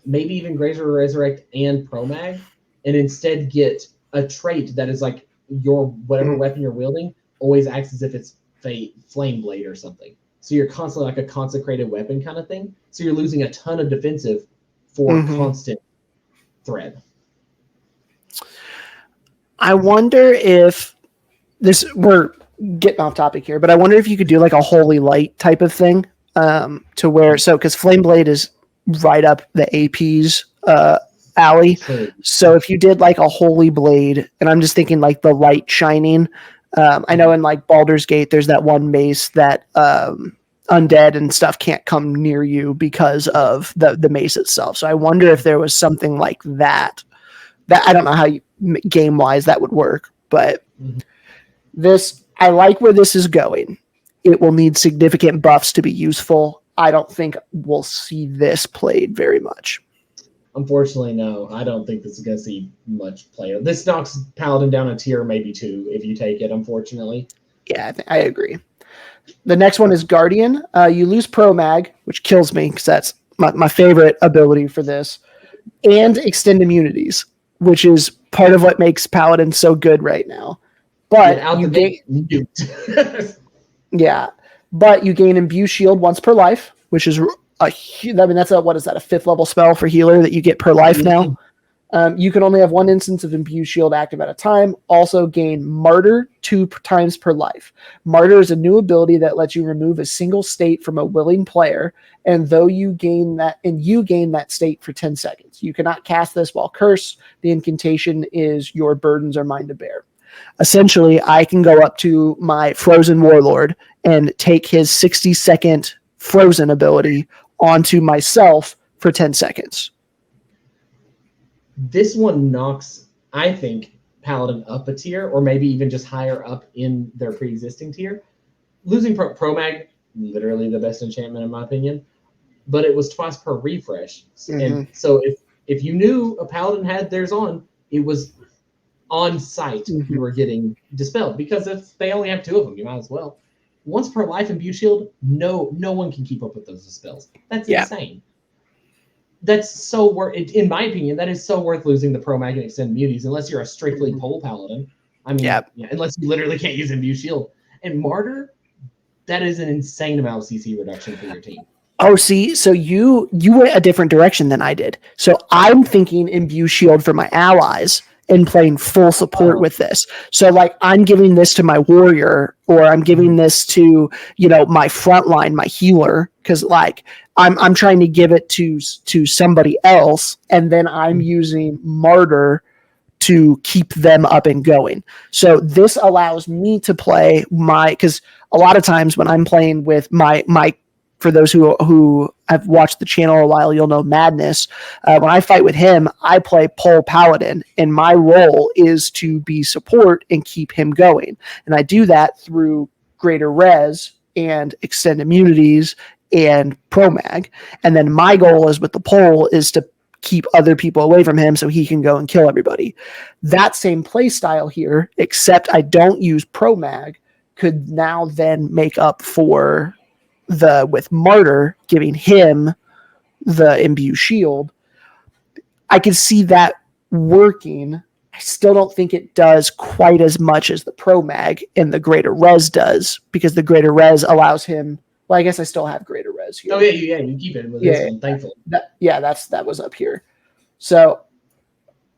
maybe even Grazer Resurrect and Promag, and instead get a trait that is like your whatever weapon you're wielding always acts as if it's Flame Blade or something. So you're constantly like a consecrated weapon kind of thing. So you're losing a ton of defensive for constant threat. I wonder if we're getting off topic here, but I wonder if you could do like a holy light type of thing to where, because Flame Blade is right up the AP's alley. So if you did like a holy blade, and I'm just thinking like the light shining, I know in like Baldur's Gate, there's that one mace that undead and stuff can't come near you because of the mace itself. So I wonder if there was something like that. That I don't know how game wise that would work, but this, I like where this is going. It will need significant buffs to be useful. I don't think we'll see this played very much. Unfortunately, no. I don't think this is going to see much play. This knocks Paladin down a tier, maybe 2, if you take it, unfortunately. Yeah, I agree. The next one is Guardian. You lose Promag, which kills me because that's my favorite ability for this, and extend immunities, which is part of what makes Paladin so good right now. But you gain, but you gain Imbue Shield once per life, which is that's what is that, a 5th level spell for healer that you get per life now. You can only have 1 instance of Imbue Shield active at a time. Also gain Martyr 2 times per life. Martyr is a new ability that lets you remove a single state from a willing player, and you gain that state for 10 seconds. You cannot cast this while cursed. The incantation is your burdens are mine to bear. Essentially, I can go up to my Frozen Warlord and take his 60-second Frozen ability onto myself for 10 seconds. This one knocks, I think, Paladin up a tier, or maybe even just higher up in their pre-existing tier. Losing Promag, literally the best enchantment in my opinion, but it was twice per refresh. And so if you knew a Paladin had theirs on, it was on site you were getting dispelled, because if they only have 2 of them, you might as well. Once per life Imbue Shield, no one can keep up with those dispels. That's insane. That's so worth, in my opinion, that is so worth losing the Promag and extend immunities, unless you're a strictly pole Paladin. I mean, unless you literally can't use Imbue Shield. And Martyr, that is an insane amount of CC reduction for your team. Oh, see, so you went a different direction than I did. So I'm thinking Imbue Shield for my allies and playing full support with this. So like I'm giving this to my warrior, or I'm giving this to, my frontline, my healer, because like I'm trying to give it to somebody else, and then I'm using Martyr to keep them up and going. So this allows me to play because a lot of times when I'm playing with my for those who have watched the channel a while, you'll know Madness. When I fight with him, I play pole Paladin, and my role is to be support and keep him going. And I do that through greater res and extend immunities and Promag. And then my goal is with the pole is to keep other people away from him so he can go and kill everybody. That same play style here, except I don't use Pro Mag, could now then make up for with Martyr giving him the imbue shield. I can see that working. I still don't think it does quite as much as the Pro Mag and the greater res does, because the greater res allows him. Well, I guess I still have greater res here. Oh yeah, you keep it with this one, thankfully. That was up here. So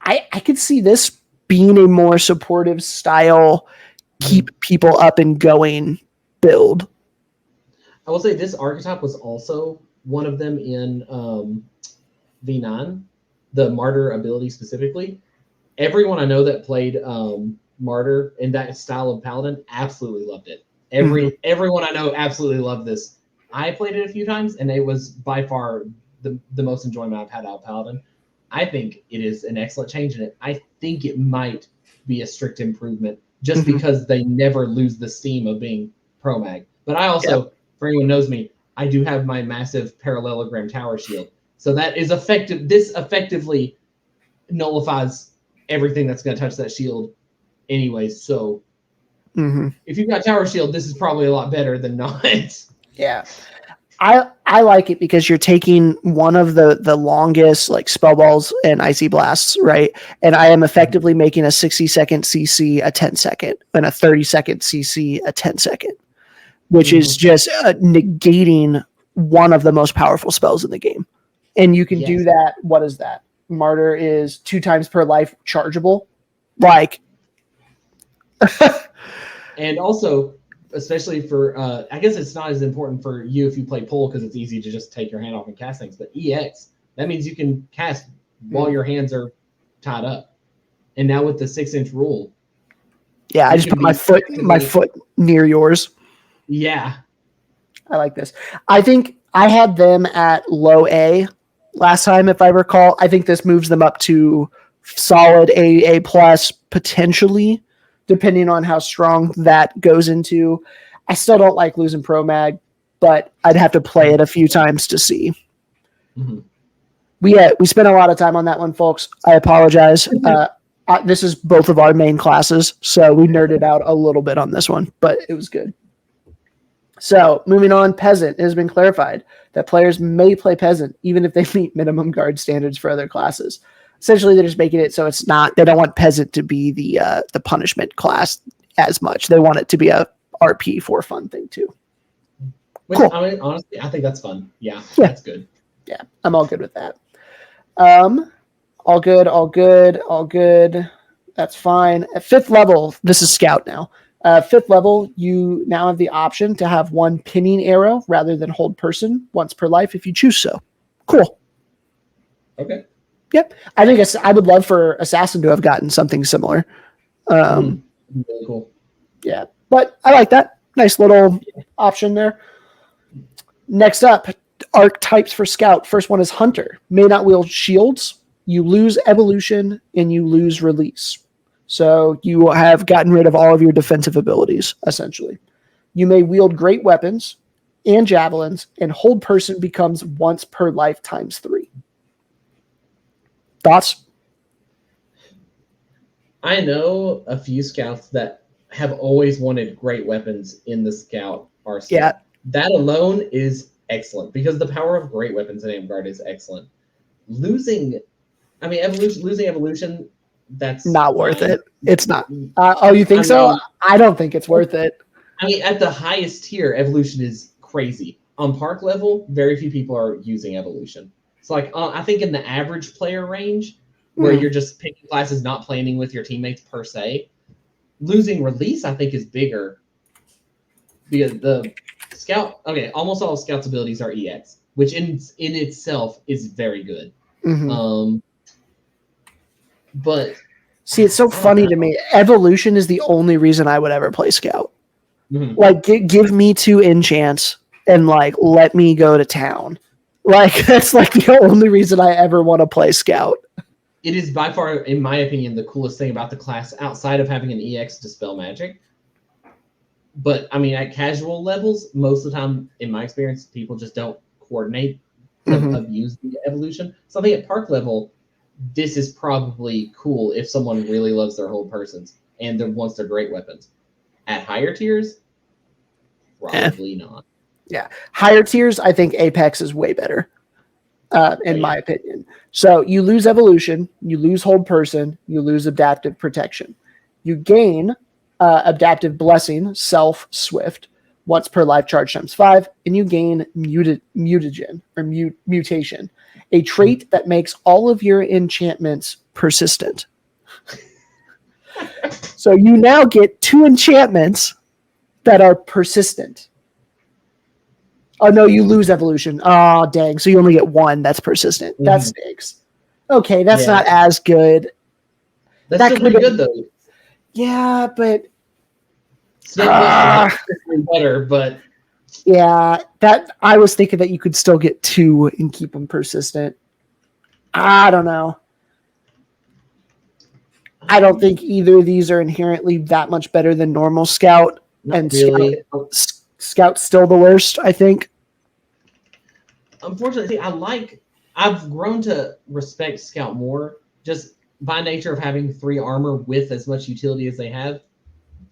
I could see this being a more supportive style, keep people up and going build. I will say this archetype was also one of them in V9, the Martyr ability specifically. Everyone I know that played Martyr in that style of Paladin absolutely loved it. Everyone I know absolutely loved this. I played it a few times, and it was by far the most enjoyment I've had out of Paladin. I think it is an excellent change in it. I think it might be a strict improvement just because they never lose the steam of being Pro Mag. But I also, for anyone who knows me, I do have my massive parallelogram tower shield. So that is effective. This effectively nullifies everything that's going to touch that shield anyways. So if you've got tower shield, this is probably a lot better than not. Yeah. I like it because you're taking one of the longest like spell balls and icy blasts, right? And I am effectively making a 60-second CC a 10-second and a 30-second CC a 10-second, which is just negating one of the most powerful spells in the game. And you can do that. What is that? Martyr is 2 times per life chargeable. Like, and also, especially for, I guess it's not as important for you if you play pull because it's easy to just take your hand off and cast things. But EX, that means you can cast while your hands are tied up. And now with the 6-inch rule. Yeah, I just put my foot near yours. Yeah. I like this. I think I had them at low A last time, if I recall. I think this moves them up to solid A plus potentially, depending on how strong that goes into. I still don't like losing Pro Mag, but I'd have to play it a few times to see. We spent a lot of time on that one, folks. I apologize. This is both of our main classes, so we nerded out a little bit on this one, but it was good. So moving on, Peasant. It has been clarified that players may play Peasant even if they meet minimum guard standards for other classes. Essentially, they're just making it so it's not. They don't want Peasant to be the punishment class as much. They want it to be a RP for fun thing too. Which, cool. I mean, honestly, I think that's fun. Yeah, that's good. Yeah, I'm all good with that. All good. That's fine. At 5th level, this is Scout now. 5th level, you now have the option to have 1 pinning arrow rather than hold person once per life if you choose so. Cool. Okay. Yep. I think I would love for Assassin to have gotten something similar. Really cool. Yeah, but I like that. Nice little option there. Next up, archetypes for Scout. First one is Hunter. May not wield shields. You lose evolution and you lose release. So you have gotten rid of all of your defensive abilities, essentially. You may wield great weapons and javelins, and hold person becomes once per life times 3. Thoughts? I know a few scouts that have always wanted great weapons in the scout arsenal. Yeah. That alone is excellent because the power of great weapons in Amtgard is excellent. Losing evolution, that's not worth it. It's not. Oh, you think so? I don't think it's worth it. I mean, at the highest tier, evolution is crazy. On park level, very few people are using evolution. So, like, I think in the average player range, where you're just picking classes, not planning with your teammates per se, losing release, I think, is bigger. Because the scout, almost all of scout's abilities are EX, which in itself is very good. But see, it's so funny to me. Evolution is the only reason I would ever play Scout. Like, give me 2 enchants and like let me go to town. Like, that's like the only reason I ever want to play Scout. It is by far, in my opinion, the coolest thing about the class outside of having an EX dispel magic. But I mean, at casual levels, most of the time, in my experience, people just don't coordinate to Mhm. abuse the evolution. So I think at park level, this is probably cool if someone really loves their whole persons and wants their great weapons. At higher tiers, probably not. Yeah. Higher tiers, I think Apex is way better, in my opinion. So you lose evolution, you lose hold person, you lose adaptive protection. You gain adaptive blessing, self, swift, once per life charge times 5, and you gain mutagen or mutation, a trait that makes all of your enchantments persistent. So you now get 2 enchantments that are persistent. Oh no, you lose evolution. Oh dang! So you only get 1 that's persistent. That stinks. Okay, that's not as good. That's That still could've pretty been- good though. Yeah, but Snake Buster is better, but yeah, that I was thinking that you could still get 2 and keep them persistent. I don't know. I don't think either of these are inherently that much better than normal Scout. not And really. Scout's still the worst, I think. Unfortunately, I've grown to respect Scout more just by nature of having 3 armor with as much utility as they have.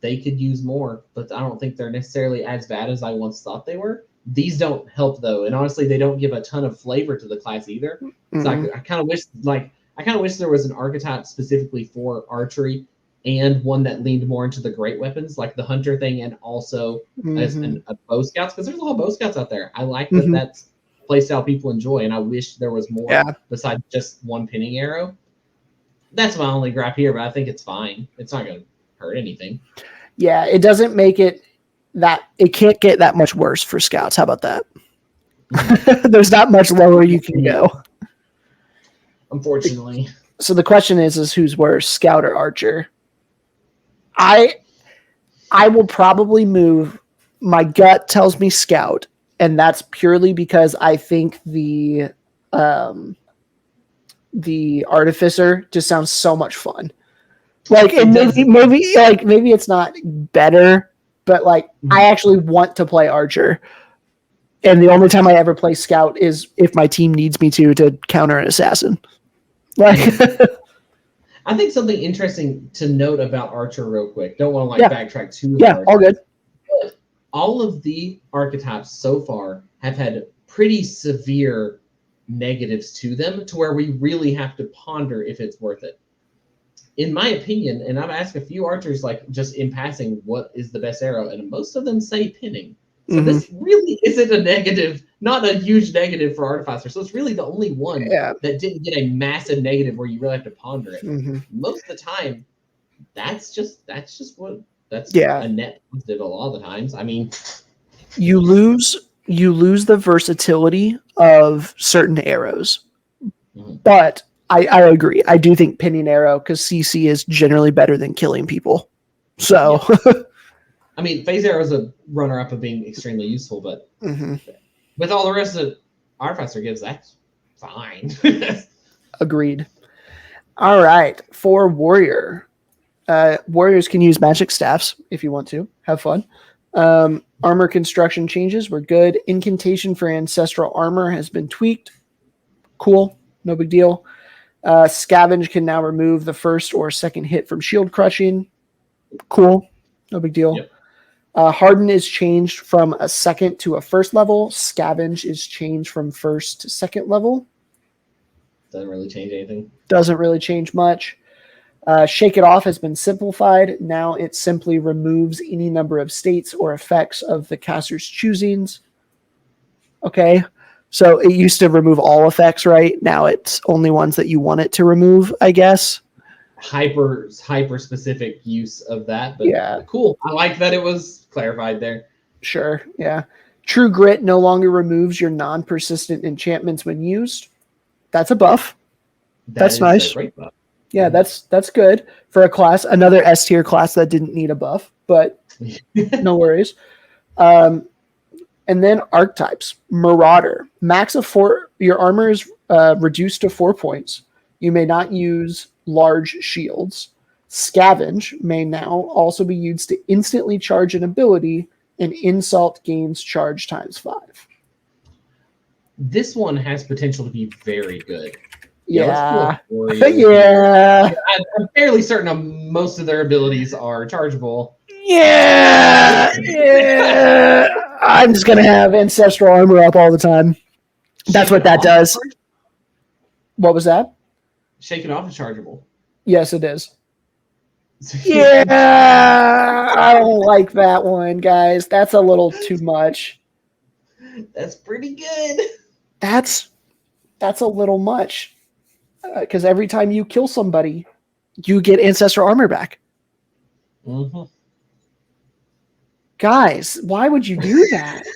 They could use more, but I don't think they're necessarily as bad as I once thought they were. These don't help though, and honestly, they don't give a ton of flavor to the class either. So I kind of wish there was an archetype specifically for archery and one that leaned more into the great weapons, like the hunter thing, and also as a bow scouts, because there's a lot of bow scouts out there. I like that that's playstyle people enjoy, and I wish there was more besides just one pinning arrow. That's my only gripe here, but I think it's fine. It's not going to hurt anything. Yeah, it doesn't make it that it can't get that much worse for Scouts. How about that? There's not much lower you can go. Unfortunately. So the question is who's worse, Scout or Archer? I will probably move. My gut tells me Scout, and that's purely because I think the Artificer just sounds so much fun. Like, and maybe it's not better, but like I actually want to play Archer. And the only time I ever play Scout is if my team needs me to counter an assassin. Like, I think something interesting to note about Archer real quick. Don't want to backtrack too hard. All good. But all of the archetypes so far have had pretty severe negatives to them to where we really have to ponder if it's worth it. In my opinion, and I've asked a few archers, like just in passing, what is the best arrow? And most of them say pinning. So this really isn't a negative, not a huge negative for Artificer. So it's really the only one that didn't get a massive negative where you really have to ponder it. Most of the time, that's just a net positive a lot of the times. I mean, you lose the versatility of certain arrows. But I agree. I do think pinning arrow, because CC is generally better than killing people. So I mean, phase arrow is a runner-up of being extremely useful, but with all the rest of Artificer gives, that's fine. Agreed. All right. For Warrior. Warriors can use magic staffs if you want to. Have fun. Armor construction changes. We're good. Incantation for ancestral armor has been tweaked. Cool. No big deal. Scavenge can now remove the first or second hit from shield crushing. Cool. No big deal. Yep. Harden is changed from a second to a first level. Scavenge is changed from first to second level. Doesn't really change anything. Doesn't really change much. Shake It Off has been simplified. Now it simply removes any number of states or effects of the caster's choosings. Okay. So it used to remove all effects, right? Now it's only ones that you want it to remove, I guess. Hyper specific use of that, but cool. I like that it was clarified there. Sure, yeah. True Grit no longer removes your non-persistent enchantments when used. That's a buff. That's nice. A great buff. Yeah, that's good for a class, another S tier class that didn't need a buff, but no worries. And then archetypes. Marauder. Max of 4. Your armor is reduced to 4 points. You may not use large shields. Scavenge may now also be used to instantly charge an ability, and Insult gains charge times 5. this one has potential to be very good. Yeah. Let's pull up Warriors. Yeah. I'm fairly certain most of their abilities are chargeable. Yeah. Yeah. I'm just gonna have ancestral armor up all the time. That's what that does. What was that? Shake it off is chargeable. Yes, it is. Yeah, I don't like that one, guys. That's a little too much. That's pretty good. That's a little much. Because every time you kill somebody, you get ancestral armor back. Mm-hmm. Guys, why would you do that?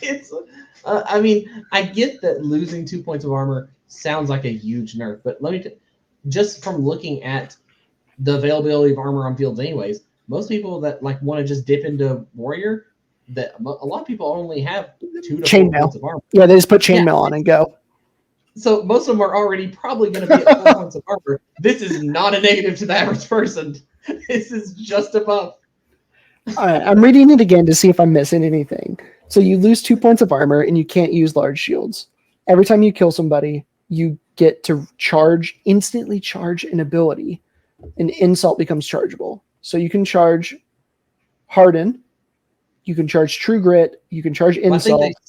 It's. I mean, I get that losing 2 points of armor sounds like a huge nerf, but let me just from looking at the availability of armor on fields, anyways, most people that like want to just dip into warrior, that a lot of people only have 2 to 4 points of armor. Yeah, they just put chainmail on and go. So most of them are already probably going to be at 4 points of armor. This is not a negative to the average person. This is just a buff. All right, I'm reading it again to see if I'm missing anything. So you lose 2 points of armor and you can't use large shields. Every time you kill somebody, you get to instantly charge an ability. An insult becomes chargeable. So you can charge Harden, you can charge True Grit, you can charge Insult. I think they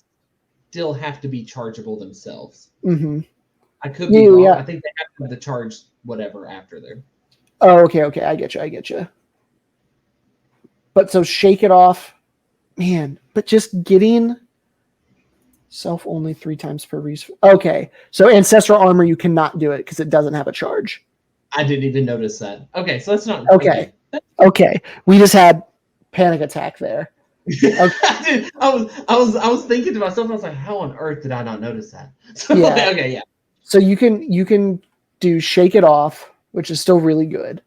still have to be chargeable themselves. Mm-hmm. I could be wrong. Yeah. I think they have to charge whatever after there. Oh, okay. I get you. But so shake it off, man. But just getting self only 3 times per reason. Okay, so ancestral armor you cannot do it because it doesn't have a charge. I didn't even notice that. Okay, so that's not okay. We just had panic attack there. Okay. I was thinking to myself, I was like, how on earth did I not notice that? So, yeah. Okay, yeah. So you can do shake it off, which is still really good,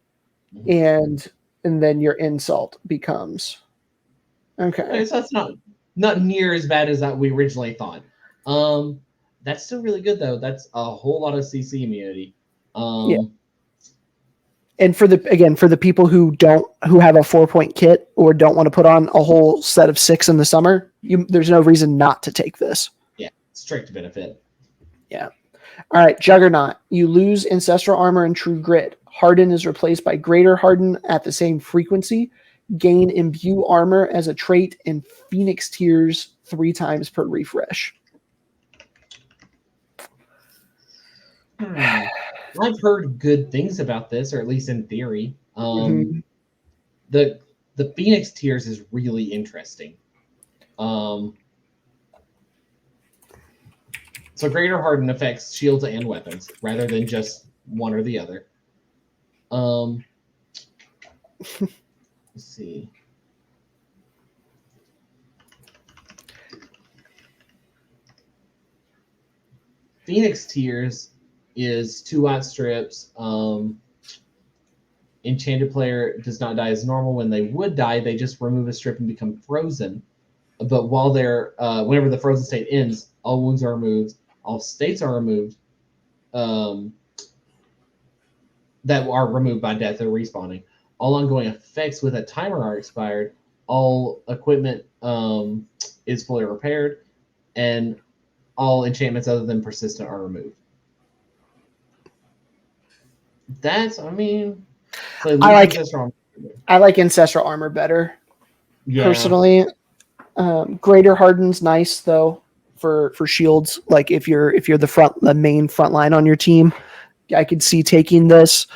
and then your insult becomes okay. So that's not near as bad as that we originally thought. That's still really good though. That's a whole lot of CC immunity. Yeah. And for the people who have a 4-point kit or don't want to put on a whole set of 6 in the summer, there's no reason not to take this. Yeah, straight to benefit. Yeah. All right, Juggernaut. You lose ancestral armor and True Grit. Harden is replaced by Greater Harden at the same frequency. Gain Imbue armor as a trait and Phoenix Tears 3 times per refresh. I've heard good things about this, or at least in theory. The Phoenix Tears is really interesting. So Greater Harden affects shields and weapons rather than just one or the other. Let's see. Phoenix Tears is 2 white strips. Enchanted player does not die as normal. When they would die, they just remove a strip and become frozen. But while they're whenever the frozen state ends, all wounds are removed, all states are removed. That are removed by death or respawning. All ongoing effects with a timer are expired. All equipment is fully repaired, and all enchantments other than persistent are removed. I like ancestral armor better. Yeah. Personally. Greater Harden's nice though for shields. Like if you're the main front line on your team, I could see taking this.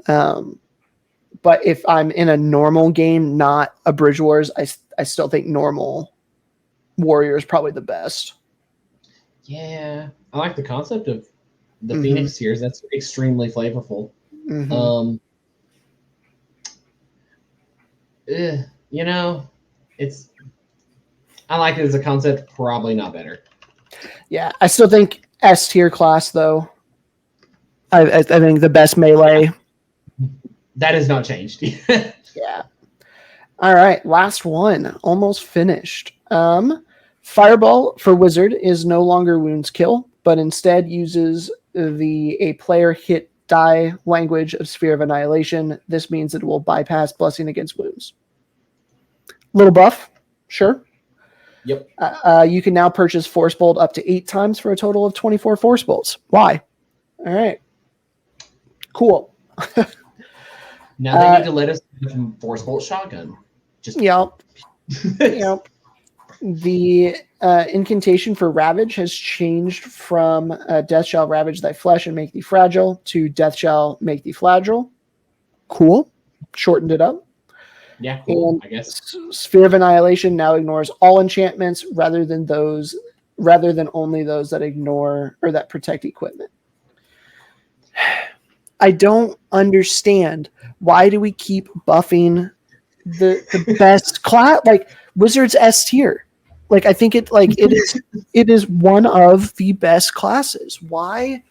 But if I'm in a normal game, not a Bridge Wars, I still think normal warrior is probably the best. Yeah, I like the concept of the Phoenix Tears. That's extremely flavorful. I like it as a concept, probably not better. Yeah, I still think S tier class though. I think the best melee. That has not changed. Yeah. All right, last one, almost finished. Fireball for Wizard is no longer wounds kill, but instead uses a player hit die language of Sphere of Annihilation. This means it will bypass blessing against wounds. Little buff, sure. Yep. You can now purchase Force Bolt up to 8 times for a total of 24 Force Bolts. Why? All right. Cool. Now they need to let us have Force Bolt shotgun. Just Yep. Yep. The incantation for Ravage has changed from Death shall ravage thy flesh and make thee fragile to Death shall make thee flagell. Cool. Shortened it up. Yeah, cool. And I guess Sphere of Annihilation now ignores all enchantments rather than only those that ignore or that protect equipment. I don't understand, why do we keep buffing the best class? Like Wizards S tier. Like I think it is one of the best classes. Why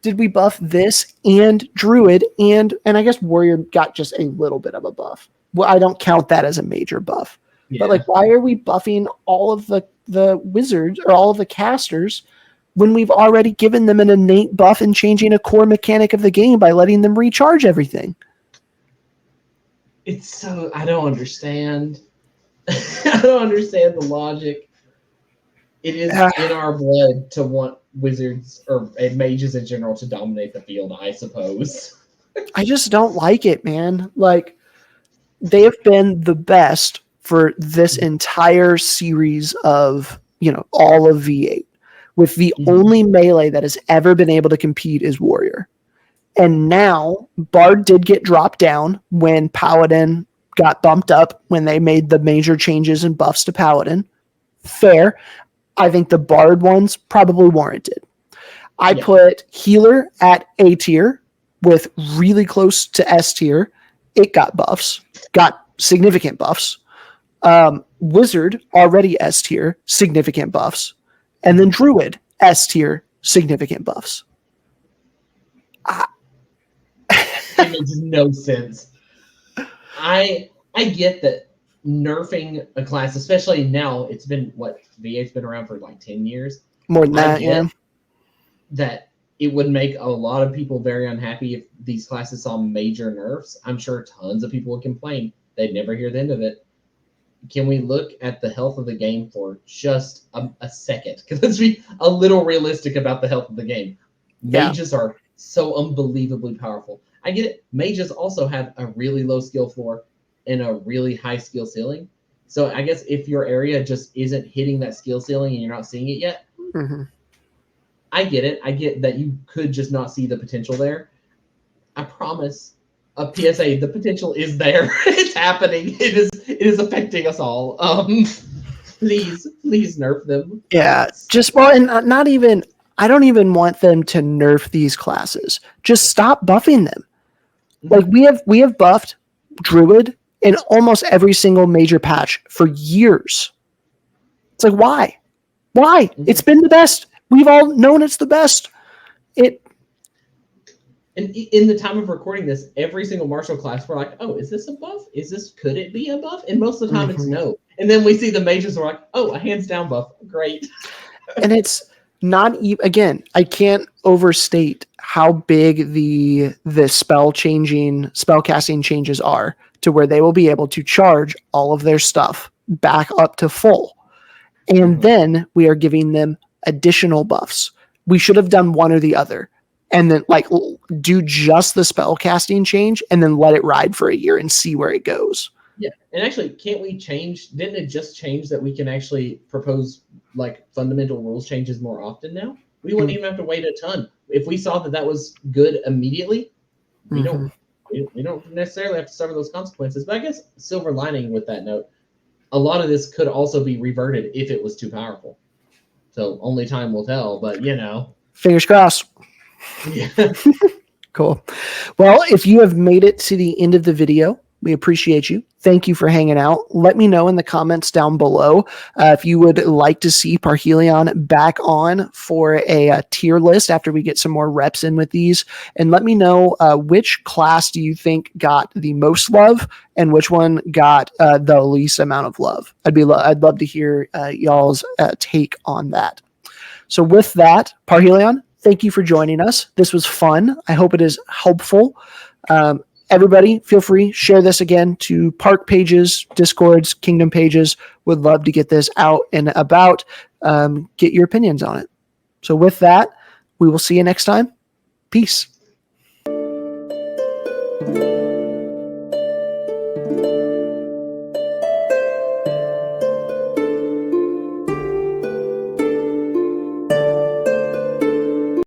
did we buff this and Druid and I guess Warrior got just a little bit of a buff. Well, I don't count that as a major buff. yeah. But like, why are we buffing all of the wizards or all of the casters when we've already given them an innate buff and changing a core mechanic of the game by letting them recharge everything? It's so I don't understand. I don't understand the logic. It is in our blood to want wizards or mages in general to dominate the field, I suppose. I just don't like it, man. Like, they have been the best for this entire series of, all of V8, with the only melee that has ever been able to compete is Warrior. And now Bard did get dropped down when Paladin got bumped up when they made the major changes and buffs to Paladin. Fair. I think the Bard ones probably warranted. I put Healer at A tier with really close to S tier. It got buffs, got significant buffs. Wizard, already S tier, significant buffs. And then Druid, S tier, significant buffs. It makes no sense. I get that nerfing a class, especially now, it's been V8's been around for like 10 years. More than that, yeah. That it would make a lot of people very unhappy if these classes saw major nerfs. I'm sure tons of people would complain. They'd never hear the end of it. Can we look at the health of the game for just a second? Because let's be a little realistic about the health of the game. Mages are so unbelievably powerful. I get it. Mages also have a really low skill floor and a really high skill ceiling. So I guess if your area just isn't hitting that skill ceiling and you're not seeing it yet, I get it. I get that you could just not see the potential there. I promise. A PSA, the potential is there. It's happening. It is affecting us all. Please nerf them. Yeah, and not even. I don't even want them to nerf these classes. Just stop buffing them. Like we have buffed Druid in almost every single major patch for years. It's like, why? Why? It's been the best. We've all known it's the best. And in the time of recording this, every single martial class, we're like, oh, is this a buff? Could it be a buff? And most of the time it's no. And then we see the mages, we're like, oh, a hands down buff. Great. And it's not even, again, I can't overstate how big the spell casting changes are to where they will be able to charge all of their stuff back up to full. And then we are giving them additional buffs. We should have done one or the other. And then do just the spell casting change and then let it ride for a year and see where it goes. Yeah. And actually, can't we didn't it just change that we can actually propose fundamental rules changes more often now? We wouldn't even have to wait a ton. If we saw that was good immediately, we don't necessarily have to suffer those consequences. But I guess silver lining with that note, a lot of this could also be reverted if it was too powerful. So only time will tell, but Fingers crossed. Yeah. Cool. Well, if you have made it to the end of the video, we appreciate you. Thank you for hanging out. Let me know in the comments down below if you would like to see Parhelion back on for a tier list after we get some more reps in with these. And let me know which class do you think got the most love and which one got the least amount of love. I'd love to hear y'all's take on that. So with that, Parhelion, thank you for joining us. This was fun. I hope it is helpful. everybody, feel free, share this again to park pages, Discords, Kingdom pages. Would love to get this out and about. Get your opinions on it. So with that, we will see you next time. Peace.